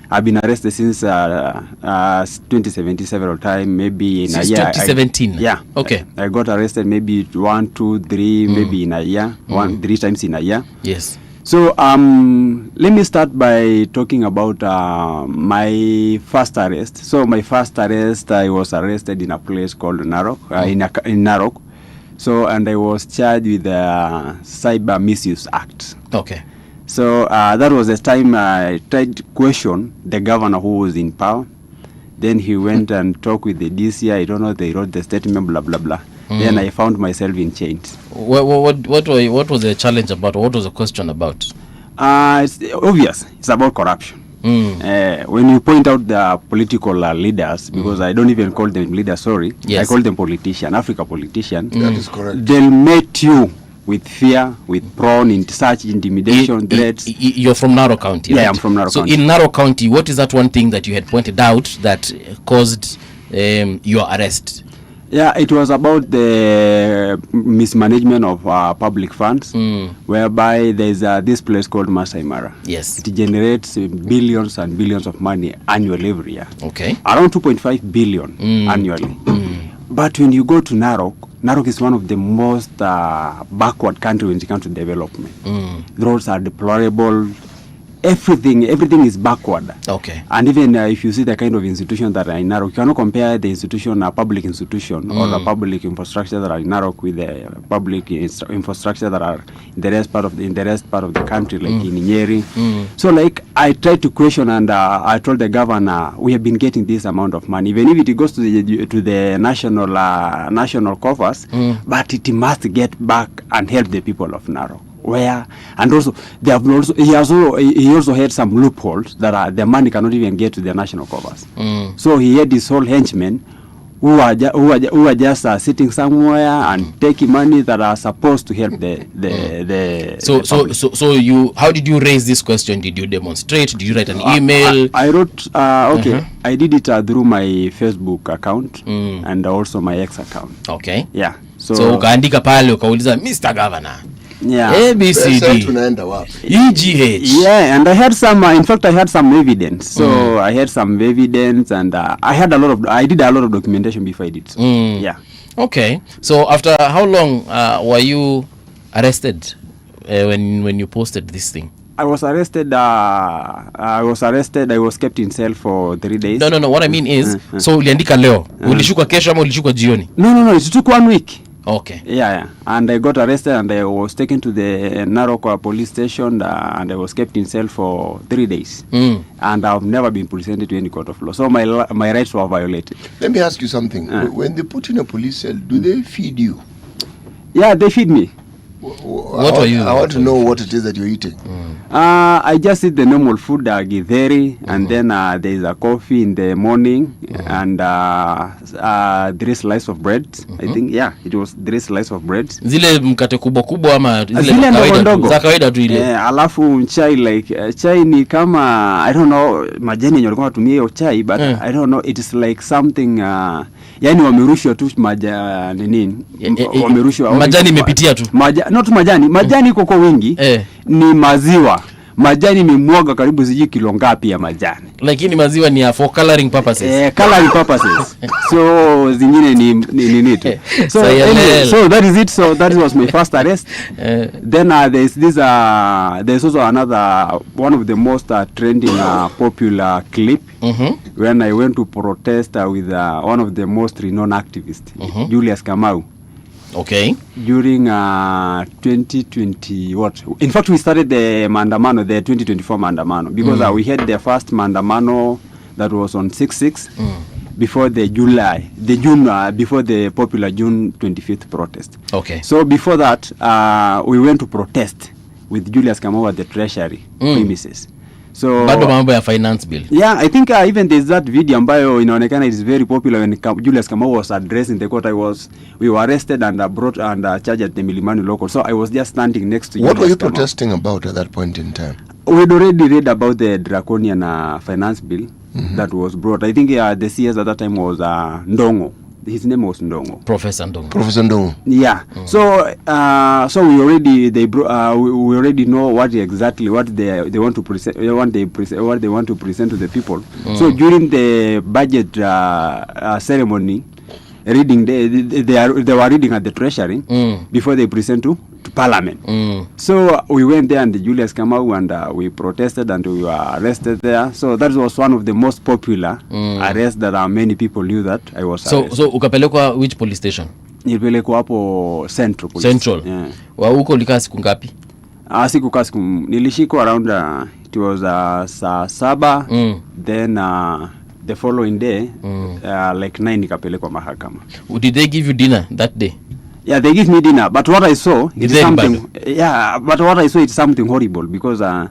I've been arrested since 2017 several times, maybe in since a year. 2017? Yeah. Okay. I got arrested maybe 1, 2, 3, maybe in a year. 3 times in a year. Yes. So let me start by talking about my first arrest. So my first arrest, I was arrested in a place called Narok, in Narok. So, and I was charged with the Cyber Misuse Act. Okay. So that was the time I tried to question the governor who was in power. Then he went and talked with the DC. I don't know, they wrote the statement, blah, blah, blah. Then I found myself in chains. What was the challenge about? What was the question about? It's obvious. It's about corruption. When you point out the political leaders, because I don't even call them leaders, sorry. Yes. I call them politicians, Africa politicians. That is correct. They'll meet you with fear, with prawn, in such intimidation, threats. You're from Narok County, Yeah, right? I'm from Narok so County. In Narok County, what is that one thing that you had pointed out that caused your arrest? Yeah, it was about the mismanagement of public funds, whereby there's this place called Masai Mara. Yes. It generates billions and billions of money annually every year. Okay. Around 2.5 billion annually. But when you go to Narok is one of the most backward country when it comes to development. The roads are deplorable. Everything is backward. Okay. And even if you see the kind of institutions that are in Narok, you cannot compare the institution, a public institution, or the public infrastructure that are in Narok with the public infrastructure that are in the rest part of the country, like in Nyeri. So, like, I tried to question, and I told the governor, we have been getting this amount of money, even if it goes to the national coffers, but it must get back and help the people of Narok. Where and also they have he also had some loopholes that the money cannot even get to the national coffers. So he had his whole henchmen who are just sitting somewhere and taking money that are supposed to help the So you, how did you raise this question? Did you demonstrate? Did you write an email? I wrote I did it through my Facebook account and also my X account. Okay. Yeah. So ukaandika pale ukauliza Mr. Governor. Yeah. ABCD. Tunaenda wapi? EGH. Yeah, and I had some in fact I had some evidence. So I had some evidence and I did a lot of documentation before I did so. Yeah. Okay. So after how long were you arrested when you posted this thing? I was arrested. I was kept in cell for 3 days. No. What I mean is, so uliandika leo, ulishukwa kesho ama ulishukwa jioni? No. It took 1 week. Okay. Yeah. And I got arrested and I was taken to the Narok police station and I was kept in cell for 3 days. And I've never been presented to any court of law. So my rights were violated. Let me ask you something. When they put in a police cell, do they feed you? Yeah, they feed me. What are you? I want to know what it is that you're eating. I just eat the normal food, githeri, and then there is a coffee in the morning, and 3 slices of bread. I think, it was 3 slices of bread. Zile mkate kubwa ama zile ndogo za kawaida tu ile. Alafu chai chai ni kama I don't know majani yenye walikuwa watumia hiyo chai, but I don't know, it is like something yani wamerushwa tu wamerushwa majani imepitia tu. Not majani iko kwa wingi. Ni maziwa. Majani ni mwaga karibu ziji kilo ngapi ya majani. Lakini maziwa ni for coloring purposes. Coloring purposes. So zingine ni neat. So that is it. So that was my first arrest. Then there's also another one of the most trending popular clip when I went to protest with one of the most renowned activists, Julius Kamau. Okay. During 2020 in fact we started the 2024 mandamano because we had the first mandamano that was on 6/6 before before the popular June 25th protest. Okay. So before that we went to protest with Julius Kamau at the treasury premises. So bado mambo ya finance bill. Yeah, I think even there's that video ambayo inaonekana is very popular when Julius Kamau was addressing the court. We were arrested and brought and charged at the Milimani local. So I was just standing next to What were you protesting about at that point in time? We'd already read about the draconian finance bill that was brought. I think the CS at that time was Ndongo. His name was Ndongo. Professor Ndongo. Yeah. So we already know what they want to present, what they want to present to the people. So during the budget ceremony reading, they were reading at the treasury before they present to Parliament. So we went there and Julius Kamau and we protested and we were arrested there. So that was one of the most popular arrests that many people knew that I was arrested. So ukapelekwa which police station? Nilipelekwa hapo Central Police. Central. Yeah. Wa huko ulikaa siku ngapi? Nilishikwa around it was saa 7 then the following day like 9 nikapelekwa mahakama. Did they give you dinner that day? Yeah, they give me dinner, but what I saw is something. Yeah, but what I saw is something horrible because I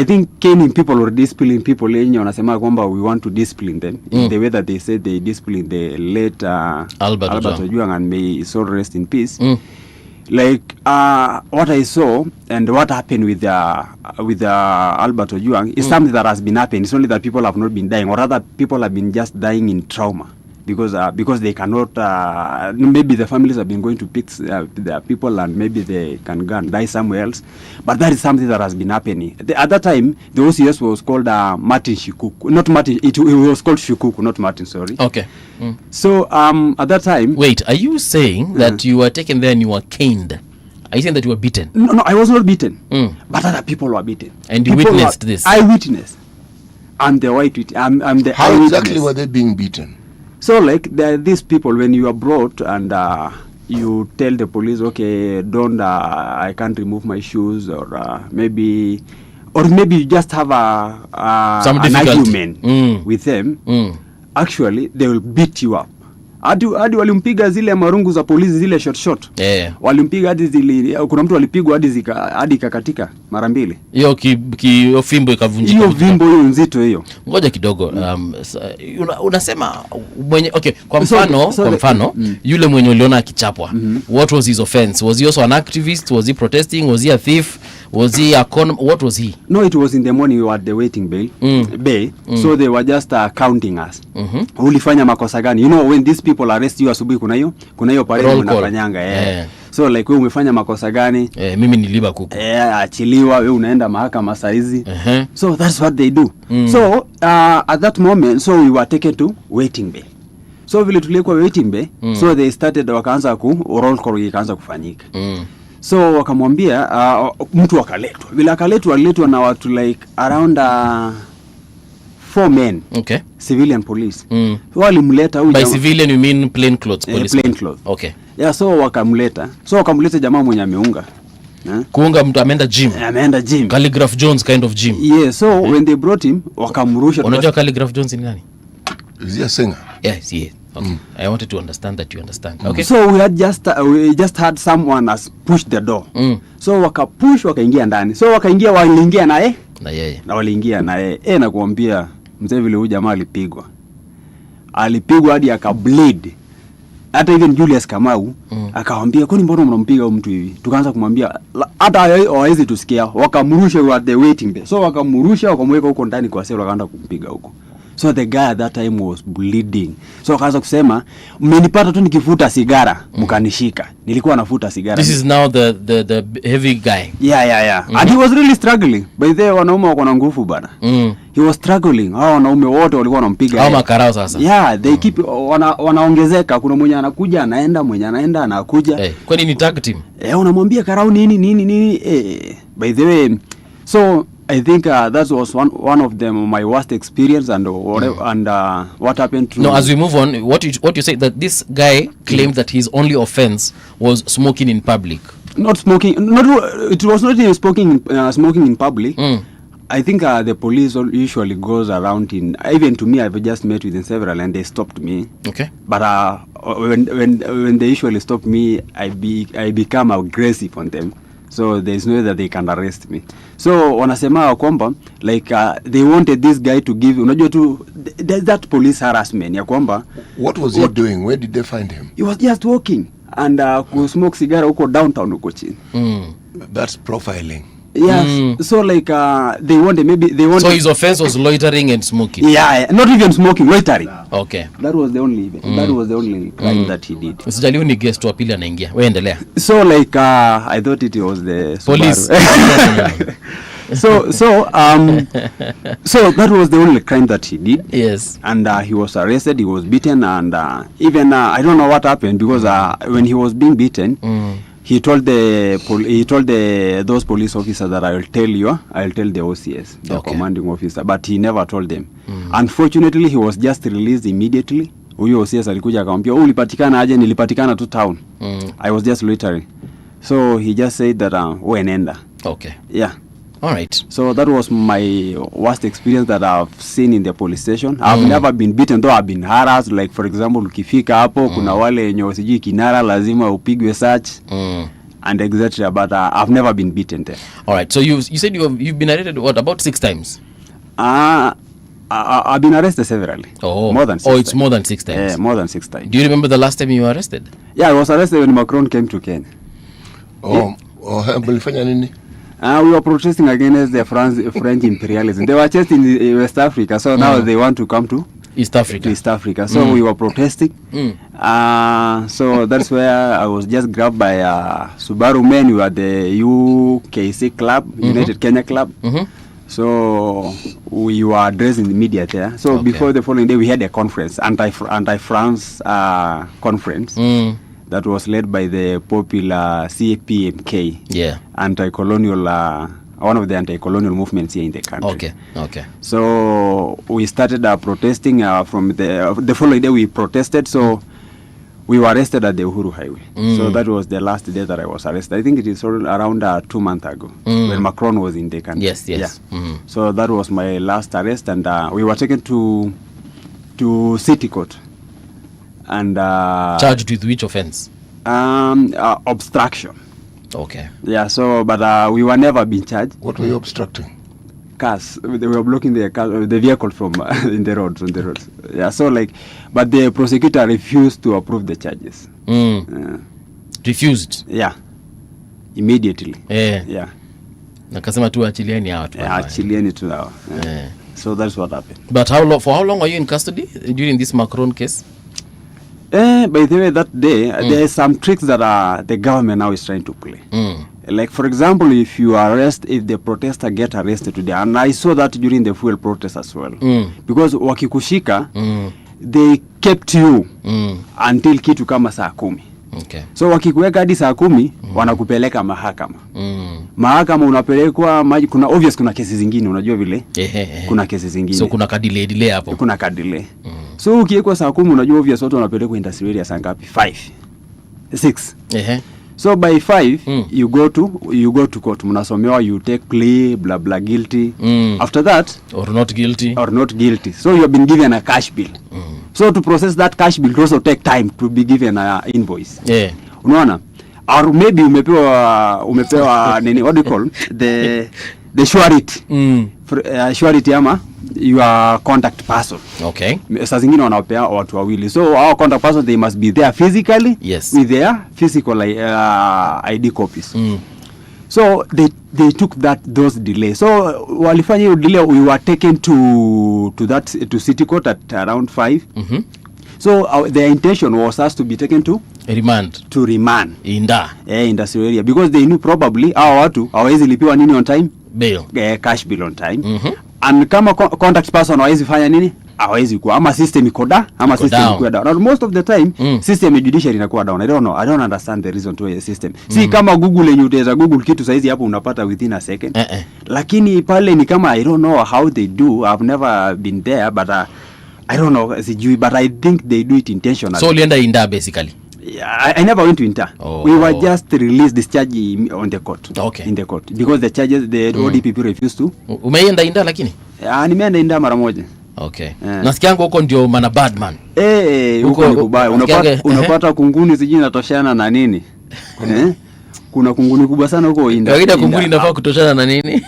think caning people or disciplining people yenye wanasema kwamba we want to discipline them in the way that they said they disciplined the late Albert Ojwang, and may his soul rest in peace. Like what I saw and what happened with Albert Ojwang is something that has been happening. It's only that people have not been dying, or rather people have been just dying in trauma because they cannot maybe the families have been going to pick their people and maybe they can go and die somewhere else, but that is something that has been happening. At that time the OCS was called Martin Shikuku, not Martin, it was called Shikuku, not Martin, sorry. Okay. So at that time, wait, are you saying that you were taken there and you were caned? Are you saying that you were beaten? No, I was not beaten, but other people were beaten. And you witnessed this? I witnessed. I'm the white witness. I'm the How exactly were they being beaten? So like these people, when you are brought and you tell the police, okay, don't I can't remove my shoes, or maybe you just have an argument with them, actually they will beat you up. Hadi walimpiga zile marungu za polisi zile shot. Walimpiga hadi zile, kuna mtu alipigwa hadi kakatika mara 2. Hiyo fimbo ikavunjika. Hiyo fimbo hiyo nzito hiyo. Ngoja kidogo. Unasema mwenye kwa mfano yule mwenye uliona akichapwa. What was his offense? Was he also an activist? Was he protesting? Was he a thief? Was he what was he? No, it was in the morning. We were at the waiting bay. So they were just counting us. Ulifanya makosa gani? You know, when these people arrest you asubuhi kuna hiyo parade unafanyanga. So like wewe umefanya makosa gani? Mimi niliba kuku. Achiliwa, wewe unaenda mahakama saizi. So that's what they do. So at that moment, so we were taken to waiting bay. So vile tulikuwa waiting bay, so they started wakaanza roll call ikaanza kufanyika. So wakamwambia mtu akaletwa. Vile aliletwa na watu like around 4 men. Okay. Civilian police. Walimleta huyu. By civilian you mean plain clothes police? Plain clothes. Okay. Yeah, so wakamleta. So wakamleta jamaa mwenye ameunga. Kuunga mtu ameenda gym. Calligraph Jones kind of gym. Yeah, so when they brought him wakamrusha. Unajua Calligraph Jones ni nani? Is he a singer? Yes, yeah. Okay. I wanted to understand that you understand. Okay. So we just had someone as push the door. So wakapush wakaingia ndani. So waliingia naye na yeye. Na waliingia naye. Na kuambia mzee vile huyu jamaa alipigwa hadi akableed. Hata even Julius Kamau akamwambia kwani mbona mnampiga mtu hivi? Tukaanza kumwambia hata hawezi tusikia. Wakamrusha at the waiting bay. So wakamrusha wakamweka huko ndani kwa selo wakaanza kumpiga huko. So the guy at that time was bleeding. So akaanza kusema mmenipata tu nikifuta sigara mkanishika. Nilikuwa nafuta sigara. This is now the heavy guy. Yeah. And he was really struggling. By the way wanaume wako na nguvu bana. He was struggling. Hao wanaume wote walikuwa wanampiga. Hao makarao sasa. Yeah, they keep wanaongezeka. Kuna mwenye anakuja anaenda, mwenye anaenda anakuja. Kwani ni tag team? Unamwambia karao nini. By the way, so I think that was one of them my worst experience and whatever and what happened to. No, as we move on, what you say that this guy claimed that his only offense was smoking in public. Not smoking. It was not even smoking in public. I think the police usually goes around even to me I've just met with several and they stopped me. Okay. But when they usually stop me I become aggressive on them. So there's no way that they can arrest me. So wanasema kwamba like they wanted this guy to give, unajua tu that police harassment ya kwamba what was he doing? Where did they find him? He was just walking and kusmoke sigara huko downtown huko chini. That's profiling. Yes. So like they wanted So his offense was loitering and smoking. Yeah, not even smoking, loitering. Okay. That was the only crime that he did. Usijali ni guest wa pili anaingia. Wewe endelea. So like I thought it was the police. So that was the only crime that he did. Yes. And he was arrested, he was beaten and even I don't know what happened because when he was being beaten he told those police officers that I'll tell the OCS, the commanding officer, but he never told them. Unfortunately, he was just released immediately. Huyo OCS alikuja akamwambia, ulipatikana aje? Nilipatikana tu town. I was just loitering. So he just said that wewe nenda. Okay. Yeah. All right. So that was my worst experience that I've seen in the police station. I've never been beaten, though I've been harassed. Like for example, ukifika hapo kuna wale wenye sijui kinara lazima upigwe search and etc. But I've never been beaten there. All right. So you said you've been arrested about 6 times? I've been arrested severally. More than 6 times. It's more than 6 times. Yeah, more than 6 times. Do you remember the last time you were arrested? Yeah, I was arrested when Macron came to Kenya. Mlifanya nini? We were protesting against the French imperialism. They were just in West Africa, so now they want to come to East Africa. So we were protesting. So that's where I was just grabbed by Subaru men. We were at the UKC club, United Kenya Club. So we were addressing the media there. So before the following day, we had a conference, anti-France conference. That was led by the popular CPMK, anti-colonial, one of the anti-colonial movements here in the country. Okay. So we started protesting from the following day. We protested, so we were arrested at the Uhuru Highway. So that was the last day that I was arrested. I think it is around 2 months ago when Macron was in the country. Yes. Yeah. So that was my last arrest, and we were taken to City Court. And charged with which offense? Obstruction. Okay. Yeah. So, but we were never being charged. What were you obstructing? Cars. They were blocking the vehicle from on the roads. Yeah. So but the prosecutor refused to approve the charges. Refused. Yeah. Immediately. Yeah. Nakasema tu achilieni hawa tu. Achilieni tu hawa. So that's what happened. But for how long were you in custody during this Macron case? By the way, that day, there are some tricks that the government now is trying to play. Like, for example, if the protester get arrested today, and I saw that during the fuel protest as well. Because wakikushika, they kept you until kitu kama saa 10. Okay. So wakikuweka hadi saa 10, wanakupeleka mahakama. Mahakama unapelekwa kuna kesi zingine, unajua vile? Kuna kesi zingine. So kuna delay hapo. Kuna delay. So ukiwekwa saa 10, unajua obvious watu wanapelekwa industrial area saa ngapi? 5. 6. So by 5 you go to court, mnasomewa, you take plea, blah blah, guilty. After that or not guilty. So you have been given a cash bill. So to process that cash bill also take time to be given an invoice. Unaona? Or maybe umepewa nini, what do you call the surety. Surety ama your contact person. Okay. Saa zingine wanapea watu wawili. So our contact person, they must be there physically with their physical ID copies. So they took those delays. So walifanya hiyo delay, we were taken to city court at around 5. So their intention was us to be taken to remand. Industrial area, because they knew probably our watu hawezi lipiwa nini on time, bail, cash bill on time. And kama contact person hawezi fanya nini, hawezi kuwa ama system iko down, and most of the time system ya judiciary inakuwa down. I don't understand the reason to a system. Si kama Google yenye utaweza Google kitu saizi hapo unapata within a second. Lakini pale ni kama, I don't know how they do. I've never been there, but I don't know, but I think they do it intentionally. So ulienda Inda basically? I never went to Inter. We were just released discharge on the court. Okay. In the court, because the charges, the ODPP refused to. Umeenda Inda lakini? Nimeenda Inda mara moja. Okay. Nasikianga huko ndio mana bad man. Huko ni kubaya. Unapata kunguni sijui natoshana na nini? Kuna kunguni kubwa sana huko Inda. Kawaida kunguni inafaa kutoshana na nini?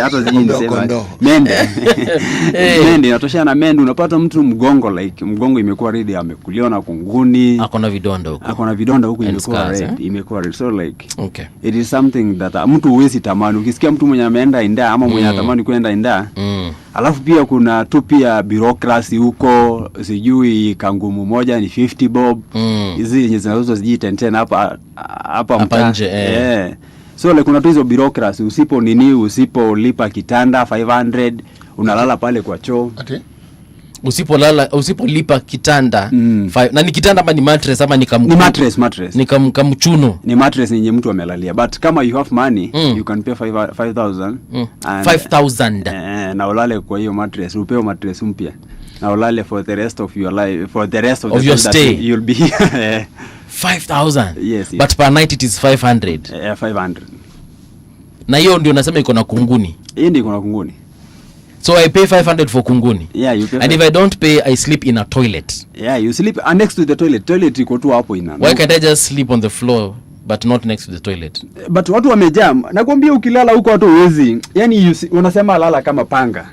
Hata sijui nisema. Mende. Mende inatoshana na mende. Unapata mtu mgongo, like mgongo imekuwa red, amekuliwa na kunguni. Akona vidonda huko. Imekuwa red. So like it is something that mtu huwezi tamani. Ukisikia mtu mwenye ameenda Inda ama mwenye atamani kwenda Inda. Alafu pia kuna tu pia bureaucracy huko, sijui kangumu moja ni 50 bob. Hizi yenye zinauzwa sijui 10 hapa nje. So like kuna tu hizo bureaucracy, usipolipa kitanda 500 unalala pale kwa choo. Usipolipa kitanda na ni kitanda ama ni mattress ama ni mattress ni kamchuno, ni mattress yenye mtu amelalia, but kama you have money you can pay 5,000 5,000 na ulale kwa hiyo mattress, upewe mattress mpya na ulale for the rest of your life, for the rest of your stay you'll be here. 5,000. Yes. But per night it is 500. 500. Na hiyo ndio nasema iko na kunguni. Hiyo ndio iko na kunguni. So I pay 500 for kunguni. Yeah, you pay. And if I don't pay, I sleep in a toilet. Yeah, you sleep next to the toilet. Toilet iko tu hapo ina. Why can't I just sleep on the floor but not next to the toilet? But watu wamejam. Nakwambia ukilala huko watu huwezi. Yani unasema lala kama panga.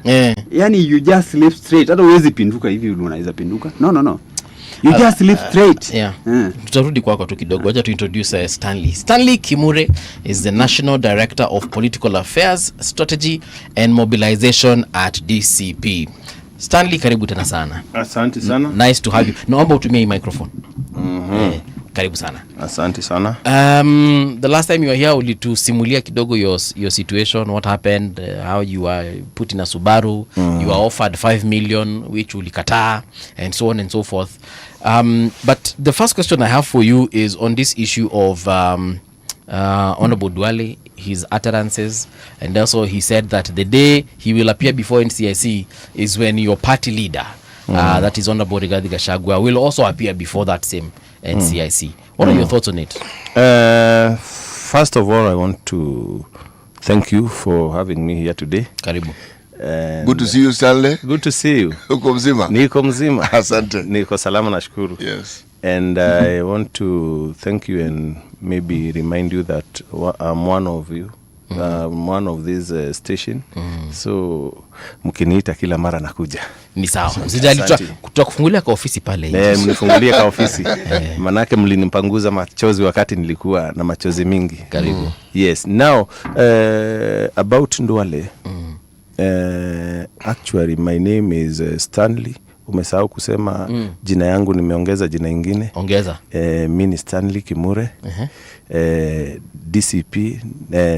Yani you just sleep straight. Hata huwezi pinduka hivi, unaweza pinduka. No. You just sleep straight. Tutarudi kwako tu kidogo. Acha tu introduce Stanley. Stanley Kimure is the National Director of Political Affairs, Strategy and Mobilization at DCP. Stanley, karibu tena sana. Asante sana. Nice to have you. Naomba utumie hii microphone. Karibu sana. Asante sana. The last time you were here ulitusimulia kidogo your situation, what happened, how you were put in a Subaru, you were offered 5 million which ulikataa, and so on and so forth. But the first question I have for you is on this issue of Honorable Duale, his utterances, and also he said that the day he will appear before NCIC is when your party leader, that is Honorable Rigathi Gachagua, will also appear before that same NCIC. What are your thoughts on it? First of all, I want to thank you for having me here today. Karibu. Good to see you, Stanley. Good to see you. Uko mzima? Niko mzima. Asante. Niko salama, nashukuru. Yes. And I want to thank you and maybe remind you that I'm one of you one of these station. So mkiniita kila mara nakuja. Ni sawa. Sijali tutakufungulia kwa ofisi pale hivi. Mnifungulie kwa ofisi. Manake mlinipanguza machozi wakati nilikuwa na machozi mingi. Karibu. Yes. Now about Ndwale. Actually my name is Stanley. Umesahau kusema jina yangu, nimeongeza jina ingine. Ongeza. Mimi ni Stanley Kimure. DCP,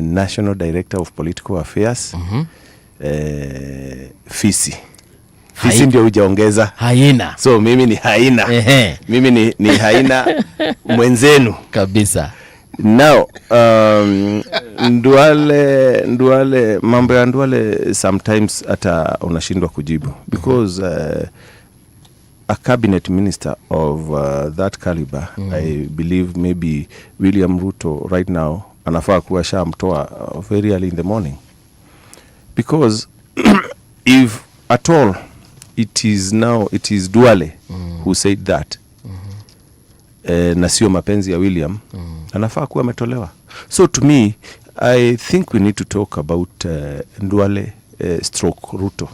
National Director of Political Affairs. Fisi. Fisi ndio hujaongeza. Haina. So mimi ni haina. Mimi ni haina mwenzenu kabisa. Now Ndwale mambo ya Ndwale sometimes hata unashindwa kujibu because a cabinet minister of that caliber, I believe maybe William Ruto right now anafaa kuwa shamtoa very early in the morning, because if at all it is Duale who said that na sio mapenzi ya William, anafaa kuwa ametolewa. So to me, I think we need to talk about Ndwale stroke Ruto.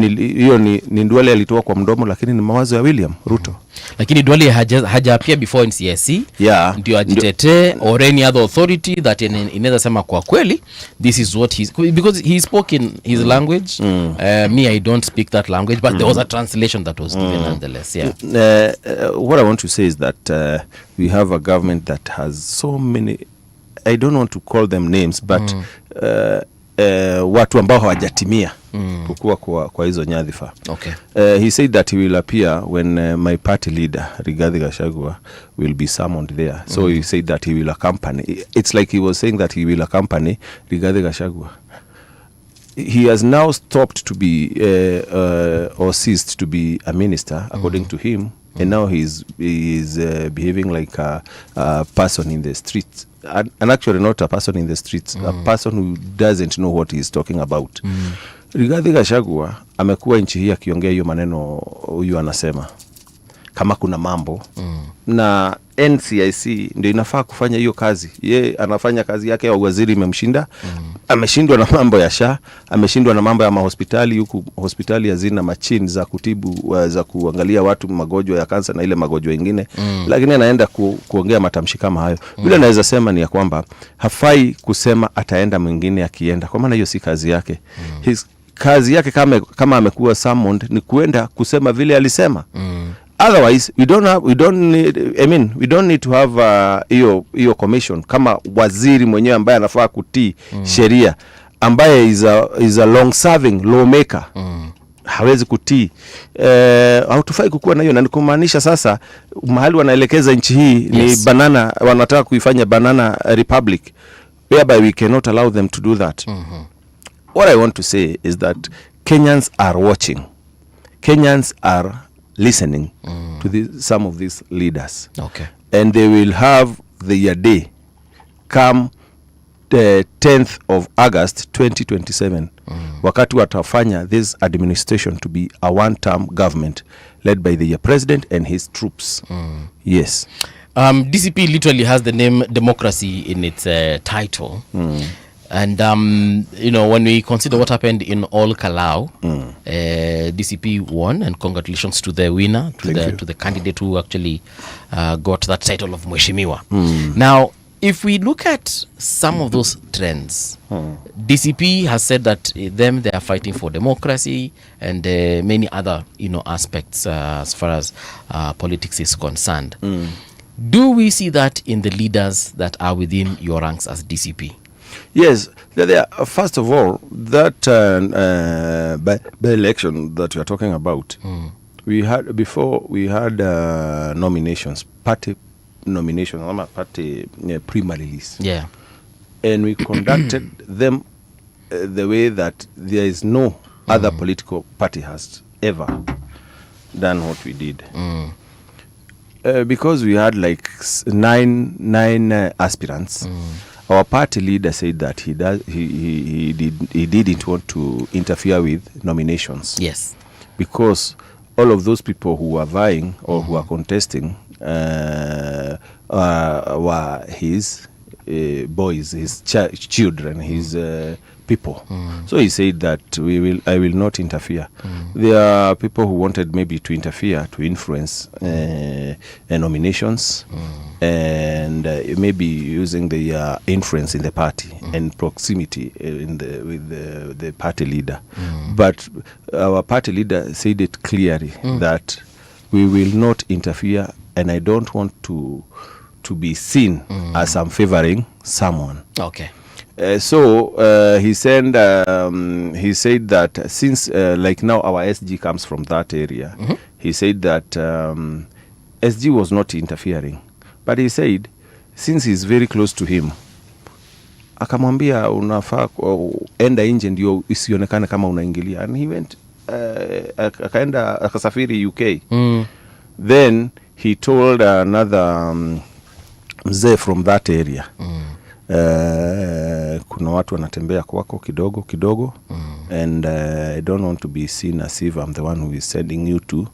Hiyo ni Ndwale alitoa kwa mdomo, lakini ni mawazo ya William Ruto. Lakini Ndwale haja appear before NCSC. Yeah. Ndio ajitete or any other authority that inaweza sema kwa kweli this is what because he spoke in his language. Me, I don't speak that language, but there was a translation that was given nonetheless. Yeah. What I want to say is that we have a government that has so many, I don't want to call them names, but watu ambao hawajatimia kukua kwa hizo nyadhifa. Okay. He said that he will appear when my party leader Rigathi Gachagua will be summoned there. So he said that he will accompany. It's like he was saying that he will accompany Rigathi Gachagua. He has now stopped to be or ceased to be a minister according to him, and now he is behaving like a person in the streets. And actually not a person in the streets, a person who doesn't know what he is talking about. Rigathi Gachagua amekuwa nchi hii akiongea hiyo maneno huyu anasema kama kuna mambo na NCIC ndio inafaa kufanya hiyo kazi. Ye anafanya kazi yake ya waziri imemshinda. Ameshindwa na mambo ya SHA, ameshindwa na mambo ya mahospitali, huku hospitali hazina machine za kutibu za kuangalia watu magonjwa ya kansa na ile magonjwa mengine. Lakini anaenda kuongea matamshi kama hayo. Vile naweza sema ni ya kwamba hafai kusema ataenda mwingine akienda, kwa maana hiyo si kazi yake. Kazi yake kama amekuwa summoned ni kuenda kusema vile alisema. Otherwise we don't need to have hiyo commission kama waziri mwenyewe ambaye anafaa kutii sheria, ambaye is a long serving lawmaker. Hawezi kutii. Hautufai kukuwa na hiyo, na nikumaanisha sasa mahali wanaelekeza nchi hii ni banana, wanataka kuifanya banana republic whereby we cannot allow them to do that. What I want to say is that Kenyans are watching. Kenyans are listening to some of these leaders. Okay. And they will have their day come the 10th of August 2027. Wakati watafanya this administration to be a one-term government led by the president and his troops. Yes. DCP literally has the name democracy in its title. And when we consider what happened in All Kalau, DCP won, and congratulations to the winner, to the candidate who actually got that title of Mheshimiwa. Now, if we look at some of those trends, DCP has said that they are fighting for democracy and many other aspects as far as politics is concerned. Do we see that in the leaders that are within your ranks as DCP? Yes, first of all, that by election that we are talking about, we had nominations, party nominations, party primary list. Yeah. And we conducted them the way that there is no other political party has ever done what we did. Because we had like nine aspirants. Our party leader said that he didn't want to interfere with nominations. Yes. Because all of those people who were vying or who are contesting were his boys, his children, his people. So he said that I will not interfere. There are people who wanted maybe to interfere, to influence nominations, and maybe using the influence in the party and proximity with the party leader. But our party leader said it clearly that we will not interfere, and I don't want to be seen as I'm favoring someone. Okay. So he said that since like now our SG comes from that area, he said that SG was not interfering, but he said since he's very close to him, akamwambia unafaa enda nje ndio isionekane kama unaingilia, and he went akaenda akasafiri UK. Then he told another mzee from that area, kuna watu wanatembea kwako kidogo and I don't want to be seen as if I'm the one who is sending you to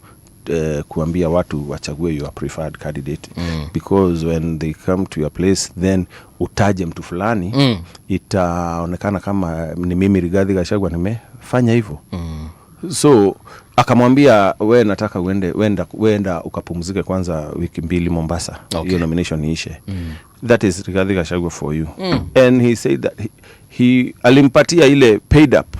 kuambia watu wachague your preferred candidate, because when they come to your place then utaje mtu fulani, itaonekana kama ni mimi Rigathi Gachagua nimefanya hivyo. So akamwambia we nataka uenda ukapumzike kwanza wiki 2 Mombasa, your nomination iishe. That is Rigathi Gachagua for you. And he said that he alimpatia ile paid up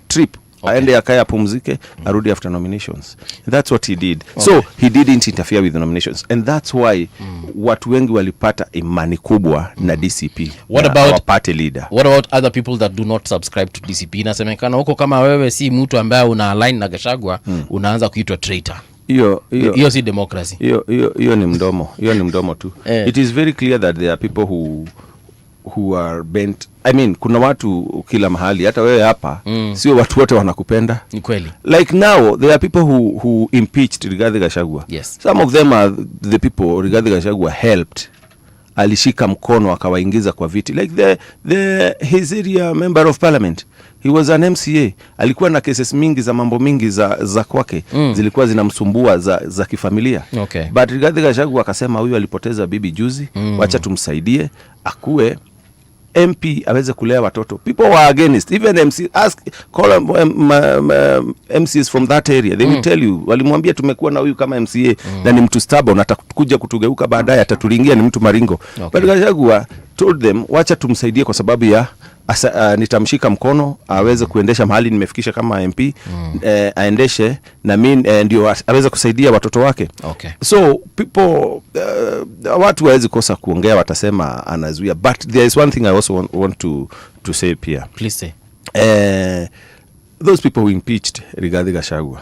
trip, aende akaya pumzike, arudi after nominations. That's what he did. So he didn't interfere with the nominations, and that's why watu wengi walipata imani kubwa na DCP. What about our party leader? What about other people that do not subscribe to DCP? Inasemekana huko kama wewe si mtu ambaye una align na Gachagua, unaanza kuitwa traitor. Hiyo si democracy. Hiyo ni mdomo. Hiyo ni mdomo tu. It is very clear that there are people who are bent. I mean, kuna watu kila mahali, hata wewe hapa sio watu wote wanakupenda. Ni kweli. Like now there are people who impeached Rigathi Gachagua. Yes. Some of them are the people Rigathi Gachagua helped. Alishika mkono akawaingiza kwa viti. Like his area member of parliament, he was an MCA. Alikuwa na cases mingi za mambo mingi za kwake, zilikuwa zinamsumbua za kifamilia. Okay. But Rigathi Gachagua akasema huyu alipoteza bibi juzi, wacha tumsaidie akue MP aweze kulea watoto. People were against. Even call MCs from that area. They will tell you, walimwambia tumekuwa na huyu kama MCA na ni mtu stubborn, atakuja kutugeuka baadaye, ataturingia, ni mtu maringo. But Gachagua told them, wacha tumsaidie kwa sababu ya nitamshika mkono aweze kuendesha mahali nimefikisha kama MP, aendeshe na mimi ndio aweze kusaidia watoto wake. Okay. So people watu hawezi kosa kuongea, watasema anazuia, but there is one thing I also want to say pia. Please say. Those people who impeached Rigathi Gachagua,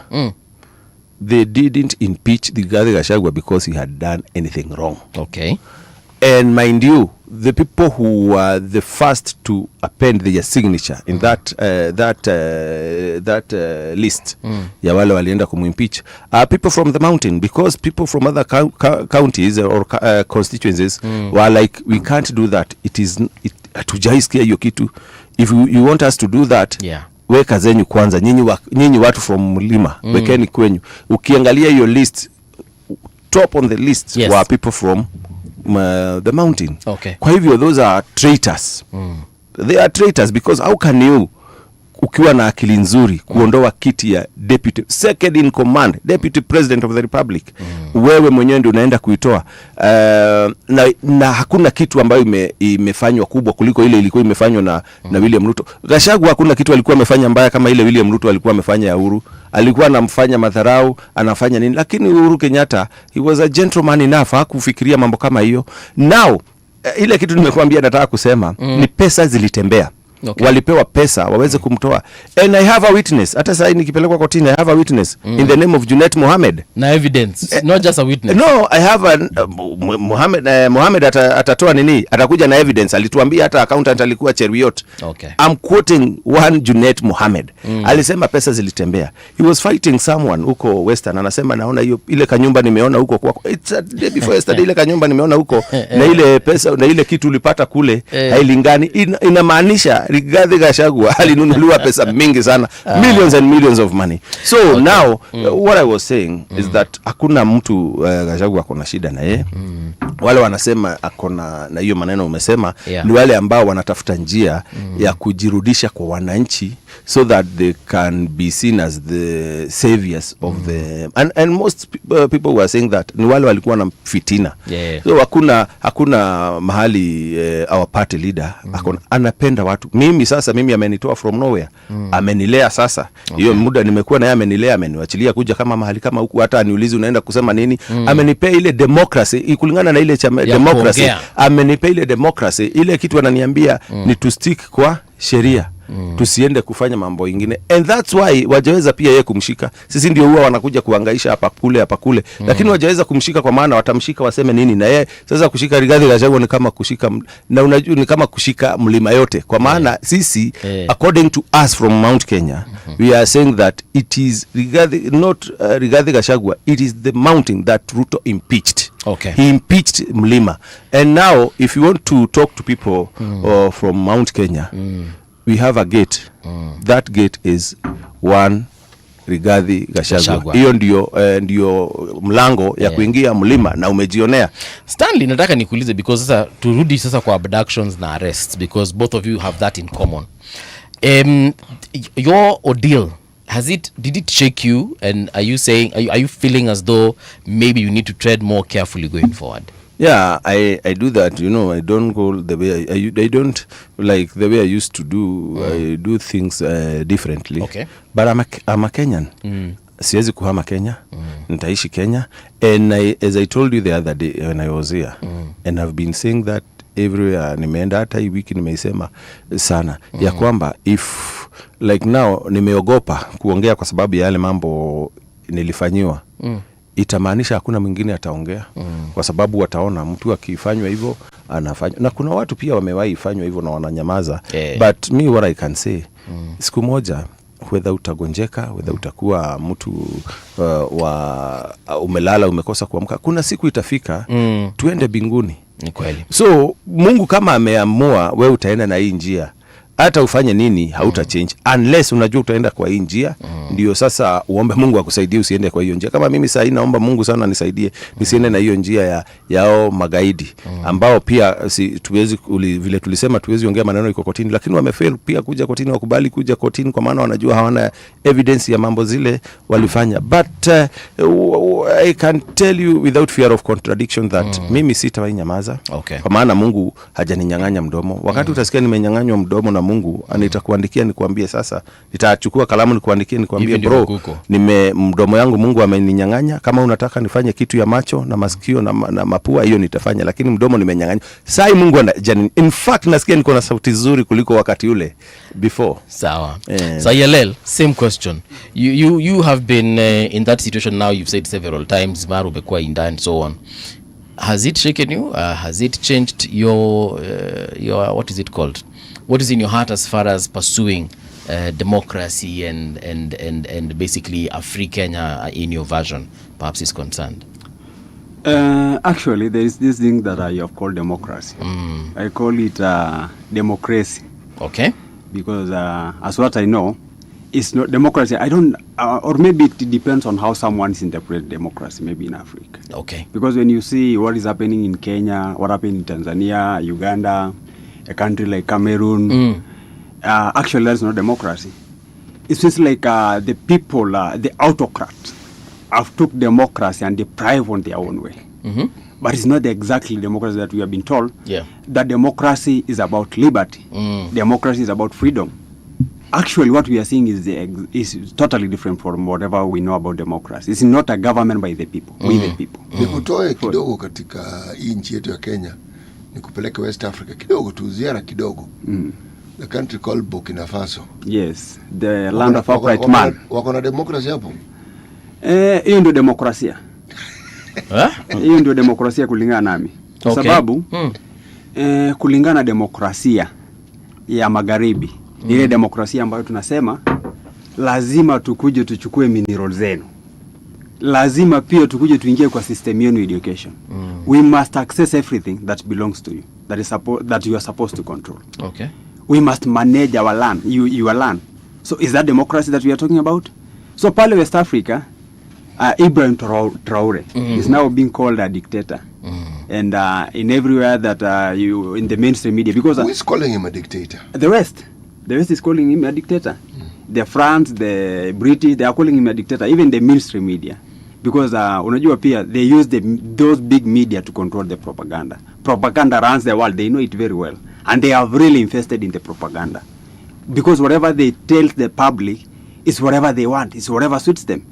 they didn't impeach Rigathi Gachagua because he had done anything wrong. Okay. And mind you, the people who were the first to append their signature in that list ya wale walienda kumimpeach are people from the mountain, because people from other counties or constituencies were like, we can't do that. Hatujaisikia hiyo kitu. If you want us to do that, weka zenyu kwanza, nyinyi watu from mlima, wekeni kwenyu. Ukiangalia hiyo list, top on the list were people from the mountain. Okay. Kwa hivyo those are traitors. They are traitors because how can you, ukiwa na akili nzuri, kuondoa kiti ya deputy second in command, deputy president of the republic, wewe mwenyewe ndio unaenda kuitoa, na hakuna kitu ambayo imefanywa kubwa kuliko ile ilikuwa imefanywa na William Ruto. Gachagua hakuna kitu alikuwa amefanya mbaya kama ile William Ruto alikuwa amefanya ya Uhuru. Alikuwa anamfanya madharau, anafanya nini, lakini Uhuru Kenyatta, he was a gentleman enough, hakufikiria mambo kama hiyo. Now ile kitu nimekuambia nataka kusema ni pesa zilitembea. Okay. Walipewa pesa waweze kumtoa. And I have a witness. Hata sasa nikipelekwa kotini, I have a witness in the name of Junet Mohammed. Na evidence, not just a witness. No, I have Mohammed atatoa nini? Atakuja na evidence. Alituambia hata accountant alikuwa Cheruiyot. Okay. I'm quoting one Junet Mohammed. Alisema pesa zilitembea. He was fighting someone huko Western. Anasema naona hiyo ile kanyumba nimeona huko kwako. It's a day before yesterday, ile kanyumba nimeona huko na ile pesa na ile kitu ulipata kule hailingani. Inamaanisha Rigathi Gachagua alinunuliwa pesa mingi sana, millions and millions of money. So now what I was saying is that hakuna mtu Gachagua akona shida na yeye. Wale wanasema akona na hiyo maneno umesema ni wale ambao wanatafuta njia ya kujirudisha kwa wananchi so that they can be seen as the saviors of the and most people were saying that ni wale walikuwa na fitina. So hakuna mahali our party leader anapenda watu. Mimi amenitoa from nowhere. Amenilea sasa. Hiyo muda nimekuwa na yeye amenilea, ameniachilia kuja kama mahali kama huku, hata aniulize unaenda kusema nini. Amenipea ile democracy kulingana na ile democracy. Amenipea ile democracy, ile kitu ananiambia ni to stick kwa sheria. Tusiende kufanya mambo ingine, and that's why wajaweza pia yeye kumshika. Sisi ndio huwa wanakuja kuhangaisha hapa kule, lakini wajaweza kumshika kwa maana watamshika waseme nini na yeye. Sasa kushika Rigathi Gachagua ni kama kushika, na unajua ni kama kushika mlima yote, kwa maana sisi according to us from Mount Kenya we are saying that it is Rigathi Gachagua, it is the mountain that Ruto impeached. He impeached mlima, and now if you want to talk to people from Mount Kenya, we have a gate. That gate is one Rigathi Gachagua. Hiyo ndio mlango ya kuingia mlima, na umejionea. Stanley, nataka nikuulize because sasa turudi sasa kwa abductions na arrests, because both of you have that in common. Your ordeal, did it shake you, and are you feeling as though maybe you need to tread more carefully going forward? Yeah, I do that. I don't go the way I don't like the way I used to do. I do things differently. Okay. But I'm a Kenyan. Siwezi kuhama Kenya. Nitaishi Kenya. And as I told you the other day when I was here, and I've been saying that everywhere, nimeenda hata hii wiki nimeisema sana, ya kwamba if like now nimeogopa kuongea kwa sababu ya yale mambo nilifanyiwa. Itamaanisha hakuna mwingine ataongea, kwa sababu wataona mtu akifanywa hivyo anafanywa, na kuna watu pia wamewahi fanywa hivyo na wananyamaza. But me what I can say, siku moja whether utagonjeka, whether utakuwa mtu umelala umekosa kuamka, kuna siku itafika tuende binguni. Ni kweli. So Mungu kama ameamua wewe utaenda na hii njia, hata ufanye nini hauta change unless unajua utaenda kwa hii njia. Ndio sasa uombe Mungu akusaidie usiende kwa hiyo njia. Kama mimi sasa naomba Mungu sana nisaidie nisiende na hiyo njia yao magaidi ambao pia tuwezi vile tulisema tuwezi ongea maneno iko kotini, lakini wamefail pia kuja kotini, wakubali kuja kotini kwa maana wanajua hawana evidence ya mambo zile walifanya. But I can tell you without fear of contradiction that mimi sitawahi nyamaza. Kwa maana Mungu hajaninyang'anya mdomo. Wakati utasikia nimenyang'anywa mdomo na Mungu, nitakuandikia nikwambie, sasa nitachukua kalamu nikuandikie nikwambie, bro, mdomo yangu Mungu ameninyang'anya. Kama unataka nifanye kitu ya macho na masikio na mapua, hiyo nitafanya, lakini mdomo nimenyang'anya. Sai Mungu in fact nasikia niko na sauti nzuri kuliko wakati ule before. Sawa. So Yelel, same question. You have been in that situation now, you've said several times, Maru umekuwa inda and so on. Has it shaken you? Has it changed your what is it called? What is in your heart as far as pursuing democracy and basically a free Kenya in your version perhaps is concerned? Actually, there is this thing that I have called democracy. I call it democracy. Okay. Because as what I know, it's not democracy. I don't, or maybe it depends on how someone's interpret democracy, maybe in Africa. Okay. Because when you see what is happening in Kenya, what happened in Tanzania, Uganda, a country like Cameroon, actually that's not democracy. It's just like the people, the autocrats, have took democracy and deprive on their own way. But it's not exactly democracy that we have been told. That democracy is about liberty. Democracy is about freedom. Actually, what we are seeing is totally different from whatever we know about democracy. It's not a government by the people, we the people. Nikutoe kidogo katika hii nchi yetu ya Kenya, nikupeleke West Africa kidogo tu, ziara kidogo. The country called Burkina Faso. Yes, the land of upright man. Wako na demokrasia hapo? Hiyo ndio demokrasia. Hiyo ndio demokrasia kulingana nami. Kwa sababu kulingana demokrasia ya magharibi, ile demokrasia ambayo tunasema lazima tukuje tuchukue mineral zenu. Lazima pia tukuje tuingie kwa system yenu education. We must access everything that belongs to you, that you are supposed to control. Okay. we must manage our land, your land. So is that democracy that we are talking about? So pale West Africa, Ibrahim Traore is now being called a dictator. And in everywhere that you in the mainstream media, because who is calling him a dictator? The West is calling him a dictator. The France, the British, they are calling him a dictator. Even the mainstream media, because unajua pia they use those big media to control the propaganda. Propaganda runs the world. They know it very well, and they are really invested in the propaganda, because whatever they tell the public is whatever they want. It's whatever suits them.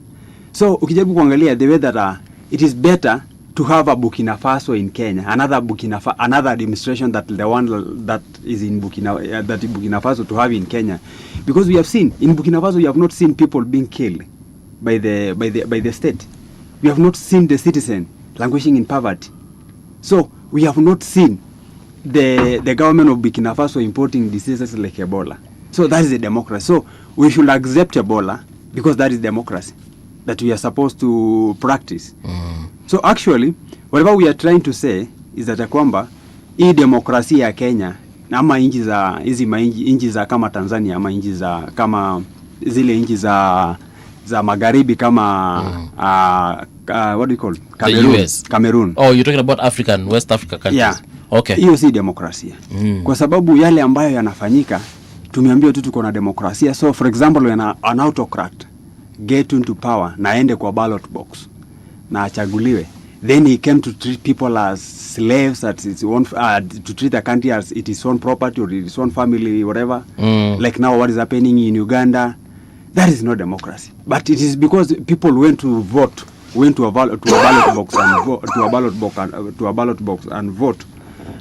So ukijaribu kuangalia the way that it is better to have a Burkina Faso in Kenya, another administration that the one that is in Burkina Faso to have in Kenya, because we have seen in Burkina Faso, we have not seen people being killed by the state. We have not seen the citizen languishing in poverty. So we have not seen the government of Burkina Faso importing diseases like Ebola. So that is a democracy. So we should accept Ebola because that is democracy that we are supposed to practice. So actually, whatever we are trying to say is that kwamba hii demokrasia ya Kenya ama nchi za nchi za kama Tanzania ama nchi za kama zile nchi za magharibi kama what do you call Cameroon? The US. Cameroon. Oh, you're talking about African, West Africa countries. Yeah. Okay. Hiyo si demokrasia. Kwa sababu yale ambayo yanafanyika tumeambiwa tu tuko na demokrasia. So for example, when an autocrat get into power na aende kwa ballot box na achaguliwe, then he came to treat people as slaves, at its own, to treat the country as it is own property or its own family, whatever. Like now what is happening in Uganda, that is not democracy. But it is because people went to a ballot box and vote.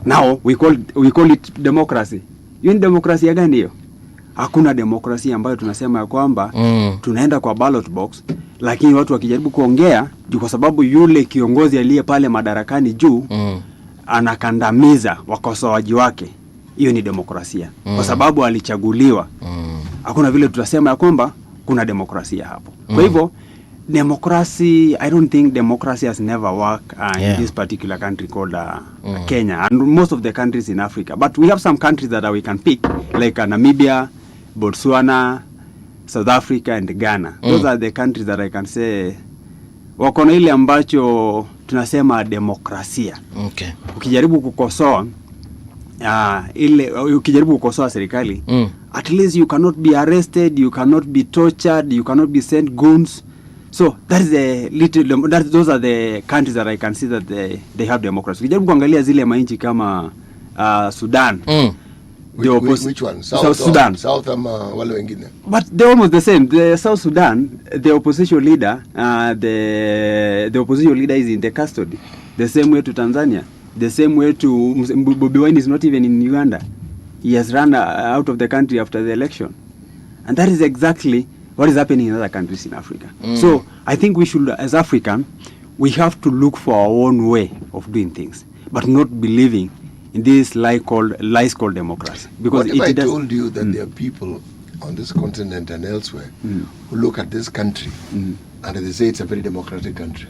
Now we call it democracy. Hiyo ni demokrasia gani hiyo? Hakuna demokrasia ambayo tunasema ya kwamba tunaenda kwa ballot box, lakini watu wakijaribu kuongea kwa sababu yule kiongozi aliye pale madarakani juu anakandamiza wakosoaji wake, hiyo ni demokrasia kwa sababu alichaguliwa. Hakuna vile tutasema ya kwamba kuna demokrasia hapo. Kwa hivyo democracy, I don't think democracy has never worked in this particular country called Kenya and most of the countries in Africa. But we have some countries that we can pick, like Namibia, Botswana, South Africa and Ghana. Those are the countries that I can say wako na ile ambacho tunasema demokrasia. Okay. Ukijaribu kukosoa ukijaribu kukosoa serikali, at least you cannot be arrested, you cannot be tortured, you cannot be sent goons. So that is those are the countries that I can see that they have democracy. Ukijaribu kuangalia zile mainchi kama Sudan. Which one? South Sudan. South wale wengine. But they're almost the same. The South Sudan, the opposition leader, the opposition leader is in the custody. The same way to Tanzania. The same way to Bobi Wine is not even in Uganda. He has run out of the country after the election. And that is exactly what is happening in other countries in Africa. So I think we should, as African, we have to look for our own way of doing things, but not believing in this lies called democracy. Because what if I told you that there are people on this continent and elsewhere who look at this country and they say it's a very democratic country?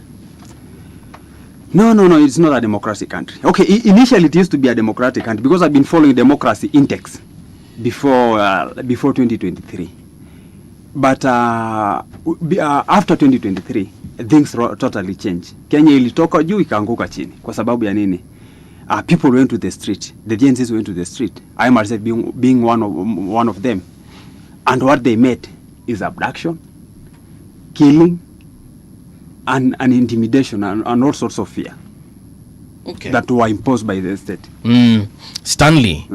No, it's not a democratic country. Okay, initially it used to be a democratic country because I've been following democracy index before 2023. But after 2023, things totally changed. Kenya ilitoka juu ikaanguka chini. Kwa sababu ya nini? People went to the street. The Gen Zs went to the street. I myself being one of them. And what they met is abduction, killing, and intimidation and all sorts of fear that were imposed by the state. Stanley,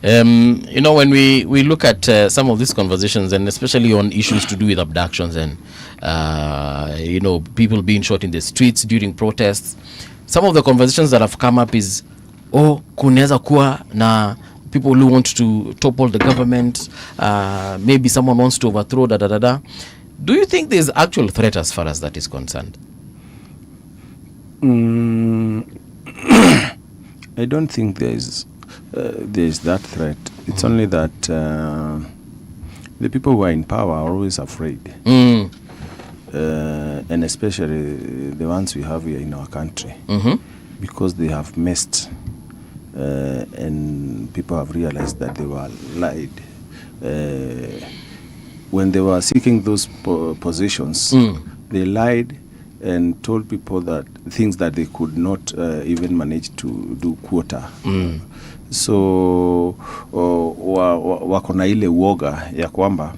you know, when we look at some of these conversations, and especially on issues to do with abductions and you know, people being shot in the streets during protests, some of the conversations that have come up is, kunaweza kuwa na people who want to topple the government, maybe someone wants to overthrow Do you think there's actual threat as far as that is concerned? I don't think there is that threat. It's only that the people who are in power are always afraid. And especially the ones we have here in our country, because they have messed and people have realized that they were lied. When they were seeking those positions, they lied and told people that things that they could not even manage to do quota. So wako na ile uoga ya kwamba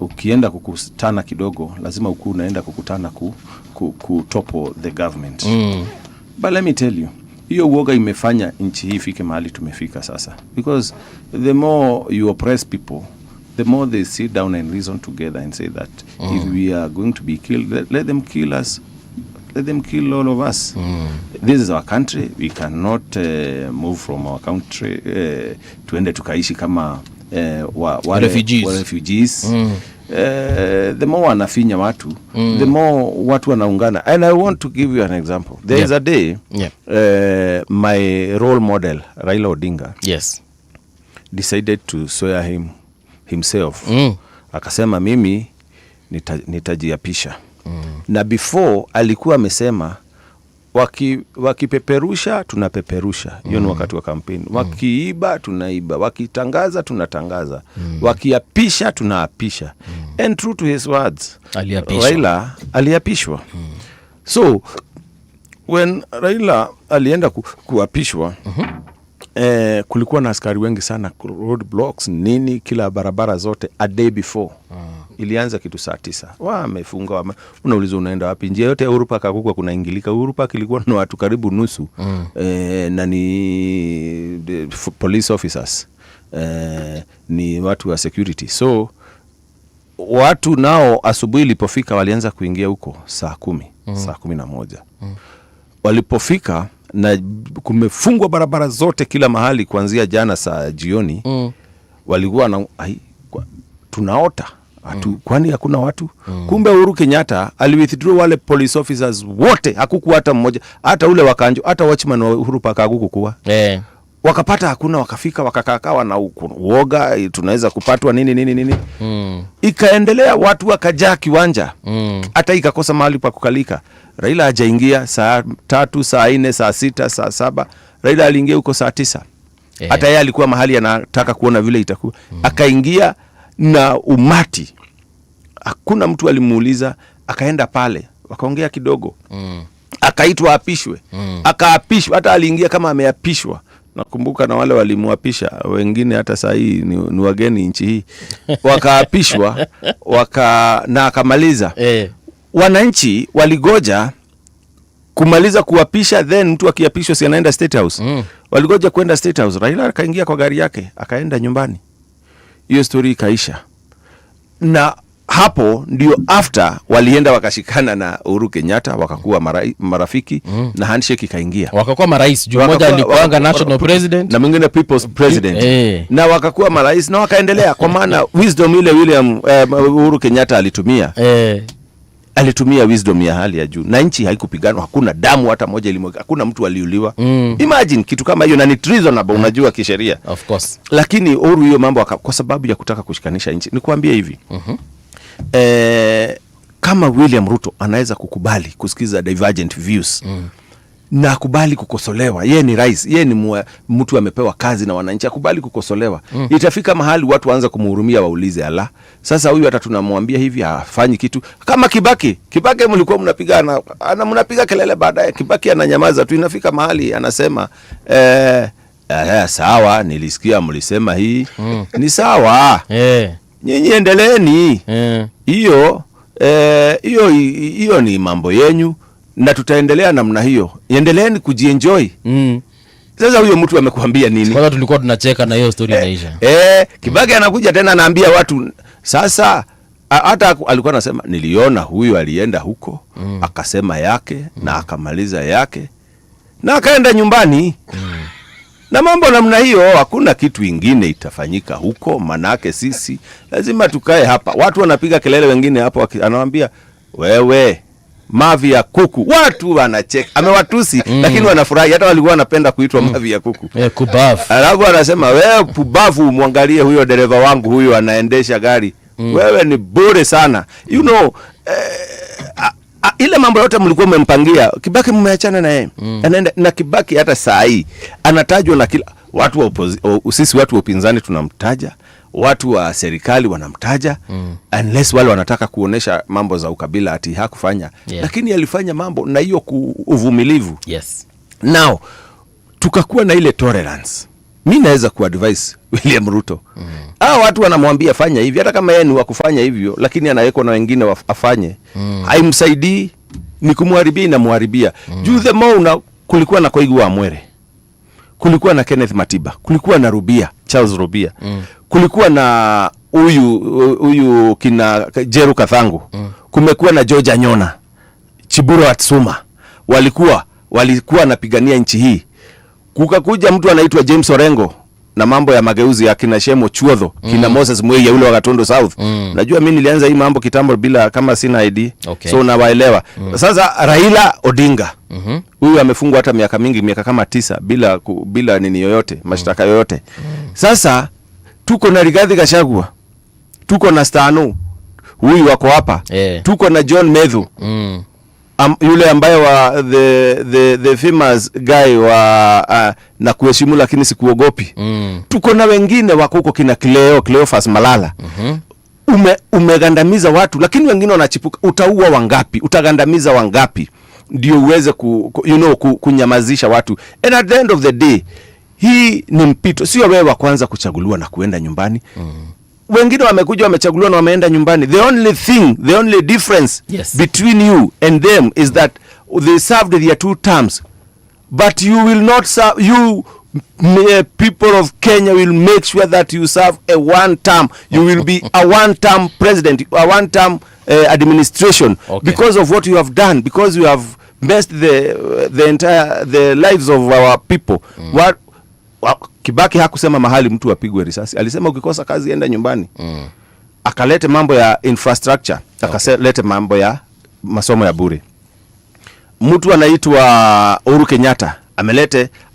ukienda kukutana kidogo lazima ukuu unaenda kukutana kutopo the government. But let me tell you, hiyo uoga imefanya nchi hii fike mahali tumefika sasa, because the more you oppress people, the more they sit down and reason together and say that if we are going to be killed, let them kill us. Let them kill all of us. This is our country. We cannot move from our country tuende tukaishi kama refugees. The more wanafinya watu, the more watu wanaungana. And I want to give you an example. There is a day my role model Raila Odinga decided to swear himself. Akasema mimi nitajiapisha. Na before alikuwa amesema wakipeperusha tunapeperusha. Hiyo ni wakati wa kampeni. Wakiiba tunaiba, wakitangaza tunatangaza, wakiapisha tunaapisha. And true to his words, Raila aliapishwa. So when Raila alienda kuapishwa, kulikuwa na askari wengi sana, road blocks nini, kila barabara zote. A day before ilianza kitu saa 9. Wamefunga, unauliza unaenda wapi? Njia yote ya Uhuru Park hakukuwa kuna ingilika. Uhuru Park ilikuwa na watu karibu nusu na ni police officers, ni watu wa security. So watu nao asubuhi ilipofika walianza kuingia huko saa 10, saa 11. Walipofika na kumefungwa barabara zote kila mahali kuanzia jana saa jioni. Walikuwa na tunaota kwani hakuna watu. Kumbe Uhuru Kenyatta aliwithdraw wale police officers wote, hakukuwa hata mmoja, hata ule wakanjo, hata watchman wa Uhuru Park hakukuwa. Wakapata hakuna, wakafika wakakakawa na uoga, tunaweza kupatwa nini. Ikaendelea, watu wakajaa kiwanja, hata ikakosa mahali pa kukalika. Raila hajaingia saa 3, saa 4, saa 6, saa 7. Raila aliingia huko saa 9. Hata yeye alikuwa mahali anataka kuona vile itakuwa. Akaingia na umati, hakuna mtu alimuuliza. Akaenda pale, wakaongea kidogo, akaitwa apishwe, akaapishwa. Hata aliingia kama ameapishwa. Nakumbuka na wale walimuapisha wengine hata saa hii ni wageni nchi hii. Wakaapishwa na akamaliza. Wananchi waligoja kumaliza kuapisha, then mtu akiapishwa si anaenda State House. Waligoja kwenda State House. Raila akaingia kwa gari yake akaenda nyumbani. Hiyo story ikaisha. Na hapo ndio after walienda wakashikana na Uhuru Kenyatta, wakakuwa marafiki, na handshake ikaingia. Wakakuwa marais. Mmoja alikuwa national president na mwingine people's president. Na wakakuwa marais na wakaendelea, kwa maana wisdom ile Uhuru Kenyatta alitumia. Alitumia wisdom ya hali ya juu, na nchi haikupiganwa, hakuna damu hata moja ilimwagika, hakuna mtu aliuliwa. Imagine kitu kama hiyo, na ni treasonable, unajua kisheria. Of course. Lakini Uhuru hiyo mambo kwa sababu ya kutaka kushikanisha nchi. Nikwambie hivi, kama William Ruto anaweza kukubali kusikiza divergent views, na kubali kukosolewa, yeye ni rais, yeye ni mtu amepewa kazi na wananchi, akubali kukosolewa, itafika mahali watu waanza kumhurumia, waulize ala, sasa huyu hata tunamwambia hivi hafanyi kitu. Kama Kibaki mlikuwa mnapiga kelele, baadaye Kibaki ananyamaza tu. Inafika mahali anasema sawa, nilisikia mlisema hii ni sawa, nyinyi endeleeni, hiyo ni mambo yenyu na tutaendelea namna hiyo, endeleeni kujienjoy. Sasa huyo mtu amekuambia nini? Kwanza tulikuwa tunacheka na hiyo story inaisha. Kibaki anakuja tena anaambia watu sasa, hata alikuwa anasema niliona huyu alienda huko akasema yake na akamaliza yake na akaenda nyumbani. Na mambo namna hiyo, hakuna kitu ingine itafanyika huko, manake sisi lazima tukae hapa. Watu wanapiga kelele wengine hapo, anawaambia wewe mavi ya kuku. Watu wanacheka, amewatusi lakini wanafurahi. Hata walikuwa wanapenda kuitwa mavi ya kuku. Kubavu. Alafu anasema wewe pubavu, muangalie huyo dereva wangu huyo anaendesha gari. Wewe ni bure sana. You know, ile mambo yote mlikuwa mmempangia Kibaki, mmeachana na yeye. Anaenda na Kibaki hata saa hii anatajwa na kila watu wa sisi watu wa upinzani tunamtaja, watu wa serikali wanamtaja, unless wale wanataka kuonesha mambo za ukabila ati hakufanya, lakini alifanya mambo na hiyo uvumilivu. Yes. Now tukakuwa na ile tolerance. Mimi naweza kuadvise William Ruto. Watu wanamwambia fanya hivi, hata kama yeye ni wa kufanya hivyo, lakini anaweka na wengine afanye. Haimsaidii, ni kumharibia na muharibia. Juu the more kulikuwa na Koigi wa Mwere, kulikuwa na Kenneth Matiba, kulikuwa na Charles Rubia, kulikuwa na huyu kina Jeru Kathangu, kumekuwa na George Anyona, Chiburo Atsuma, walikuwa wanapigania nchi hii. Kukakuja mtu anaitwa James Orengo na mambo ya mageuzi ya kina Shemo Chuodho, kina Moses Mwei ya ule wa Gatondo South. Najua mimi nilianza hii mambo kitambo bila kama sina ID. So nawaelewa. Sasa Raila Odinga, huyu amefungwa hata miaka mingi, miaka kama 9 bila nini yoyote, mashtaka yoyote. Sasa tuko na Rigathi Gachagua, tuko na Stanu, huyu wako hapa. Tuko na John Medhu, yule ambaye wa the famous guy wa na kuheshimu lakini sikuogopi. Tuko na wengine wako huko kina Cleophas Malala. Umegandamiza watu, lakini wengine wanachipuka. Utaua wangapi? Utagandamiza wangapi ndio uweze kunyamazisha watu? And at the end of the day, hii ni mpito. Sio wewe wa kwanza kuchaguliwa na kuenda nyumbani. Wengine wamekuja wamechaguliwa na wameenda nyumbani. The only difference between you and them is that they served their 2 terms. But you will not serve, people of Kenya will make sure that you serve a 1 term. You will be a 1 term president, a 1 term administration, because of what you have done, because you have messed the lives of our people. Kibaki hakusema mahali mtu apigwe risasi. Alisema ukikosa kazi enda nyumbani. Akalete mambo ya infrastructure, akalete mambo ya masomo ya bure. Mtu anaitwa Uhuru Kenyatta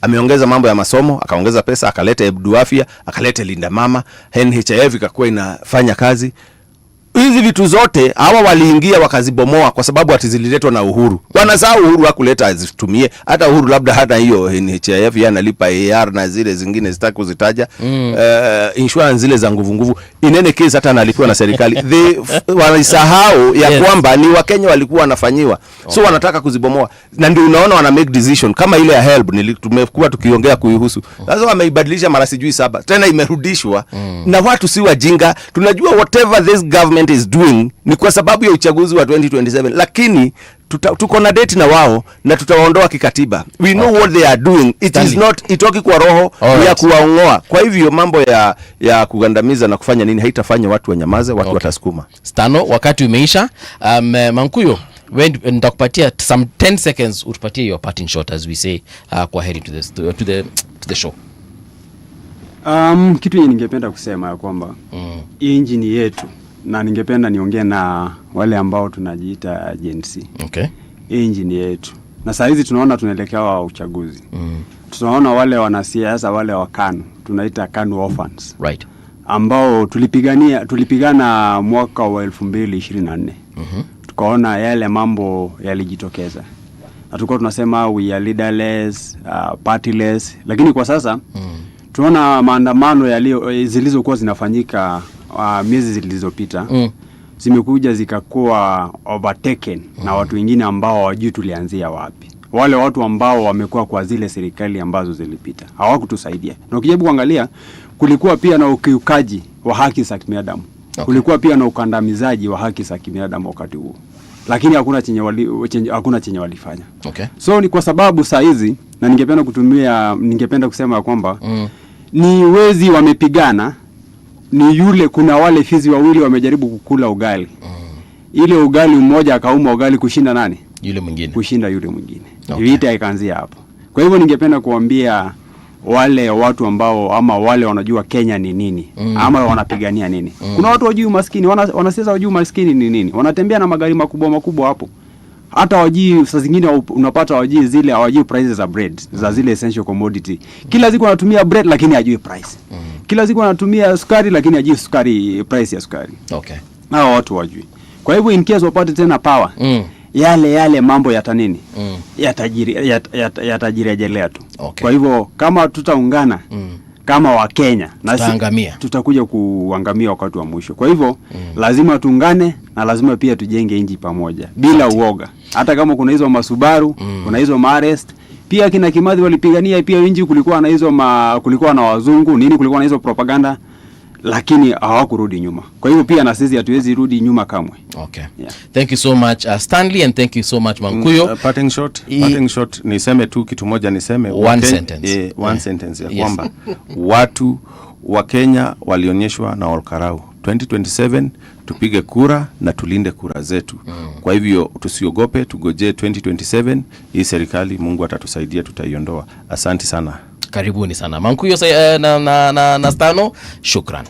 ameongeza mambo ya masomo, akaongeza pesa, akalete Ebduafia, akalete Linda Mama, NHIF ikakuwa inafanya kazi. Hizi vitu zote hawa waliingia wakazibomoa kwa sababu atizililetwa na Uhuru. Wanasahau Uhuru hakuleta azitumie. Hata Uhuru labda hata hiyo NHIF yanalipa AR na zile zingine sitaki kuzitaja. Insurance zile za nguvu. Inene case hata analipiwa na serikali. Wanasahau ya kwamba ni Wakenya walikuwa wanafanyiwa. So wanataka kuzibomoa. Na ndio unaona wana make decision kama ile ya HELB tumekuwa tukiongea kuihusu. Sasa wameibadilisha mara sijui 7. Tena imerudishwa. Na watu si wajinga. Tunajua whatever this government is doing ni kwa sababu ya uchaguzi wa 2027, lakini tuko na date na wao na tutawaondoa kikatiba. We know what they are doing. It is not itoki kwa roho ya kuwaongoa. Kwa hivyo mambo ya kugandamiza na kufanya nini haitafanya watu wanyamaze, watu watasukuma. Stano, wakati umeisha. Mankuyo, nitakupatia some 10 seconds utupatie your parting shot as we say kwa heri to the show. Kitu hii ningependa kusema ya kwamba hii nchi ni yetu, na ningependa niongee na wale ambao tunajiita Gen Z. Hii nchi ni yetu. Na saa hizi tunaona tunaelekea uchaguzi. Tunaona wale wanasiasa wale wa KANU, tunaita KANU orphans. Ambao tulipigana mwaka wa 2024. Tukaona yale mambo yalijitokeza. Na tulikuwa tunasema we are leaderless, partyless, lakini kwa sasa tunaona maandamano zilizokuwa zinafanyika miezi zilizopita zimekuja zikakuwa overtaken na watu wengine ambao hawajui tulianzia wapi. Wale watu ambao wamekuwa kwa zile serikali ambazo zilipita hawakutusaidia. Na ukijaribu kuangalia, kulikuwa pia na ukiukaji wa haki za kibinadamu. Kulikuwa pia na ukandamizaji wa haki za kibinadamu wakati huo. Lakini hakuna chenye walifanya. So ni kwa sababu saa hizi, na ningependa kusema kwamba ni wezi wamepigana, ni yule kuna wale fizi wawili wamejaribu kukula ugali. Ile ugali mmoja akauma ugali kushinda nani? Yule mwingine. Kushinda yule mwingine. Vita ikaanzia hapo. Kwa hivyo ningependa kuambia wale watu ambao ama wale wanajua Kenya ni nini ama wanapigania nini. Kuna watu wajui maskini, wanasiasa wajui maskini ni nini. Wanatembea na magari makubwa hapo. Hata wajui saa zingine unapata wajui prices za bread, za zile essential commodity. Kila siku wanatumia bread lakini hajui price. Kila siku wanatumia sukari lakini hajui price ya sukari. Hao watu wajui. Kwa hivyo in case wapate tena power yale mambo yatanini yatajirejelea tu. Okay. Kwa hivyo kama tutaungana kama wa Kenya tutakuja kuangamia wakati wa mwisho. Kwa hivyo lazima tuungane na lazima pia tujenge nchi pamoja bila uoga. Hata kama kuna hizo masubaru, kuna hizo marest, pia kina Kimathi walipigania pia nchi, kulikuwa na hizo kulikuwa na wazungu nini, kulikuwa na hizo propaganda, lakini hawakurudi nyuma. Kwa hivyo pia na sisi hatuwezi rudi nyuma kamwe. Okay. Yeah. Thank you so much Stanley, and thank you so much Mankuyo. Parting shot niseme tu kitu moja, niseme one sentence. One sentence ya kwamba watu wa Kenya walionyeshwa na Olkarau 2027 tupige kura na tulinde kura zetu. Kwa hivyo tusiogope, tugojee 2027, hii serikali Mungu atatusaidia, tutaiondoa. Asante sana. Karibuni sana Mankuyo na Stano, shukran.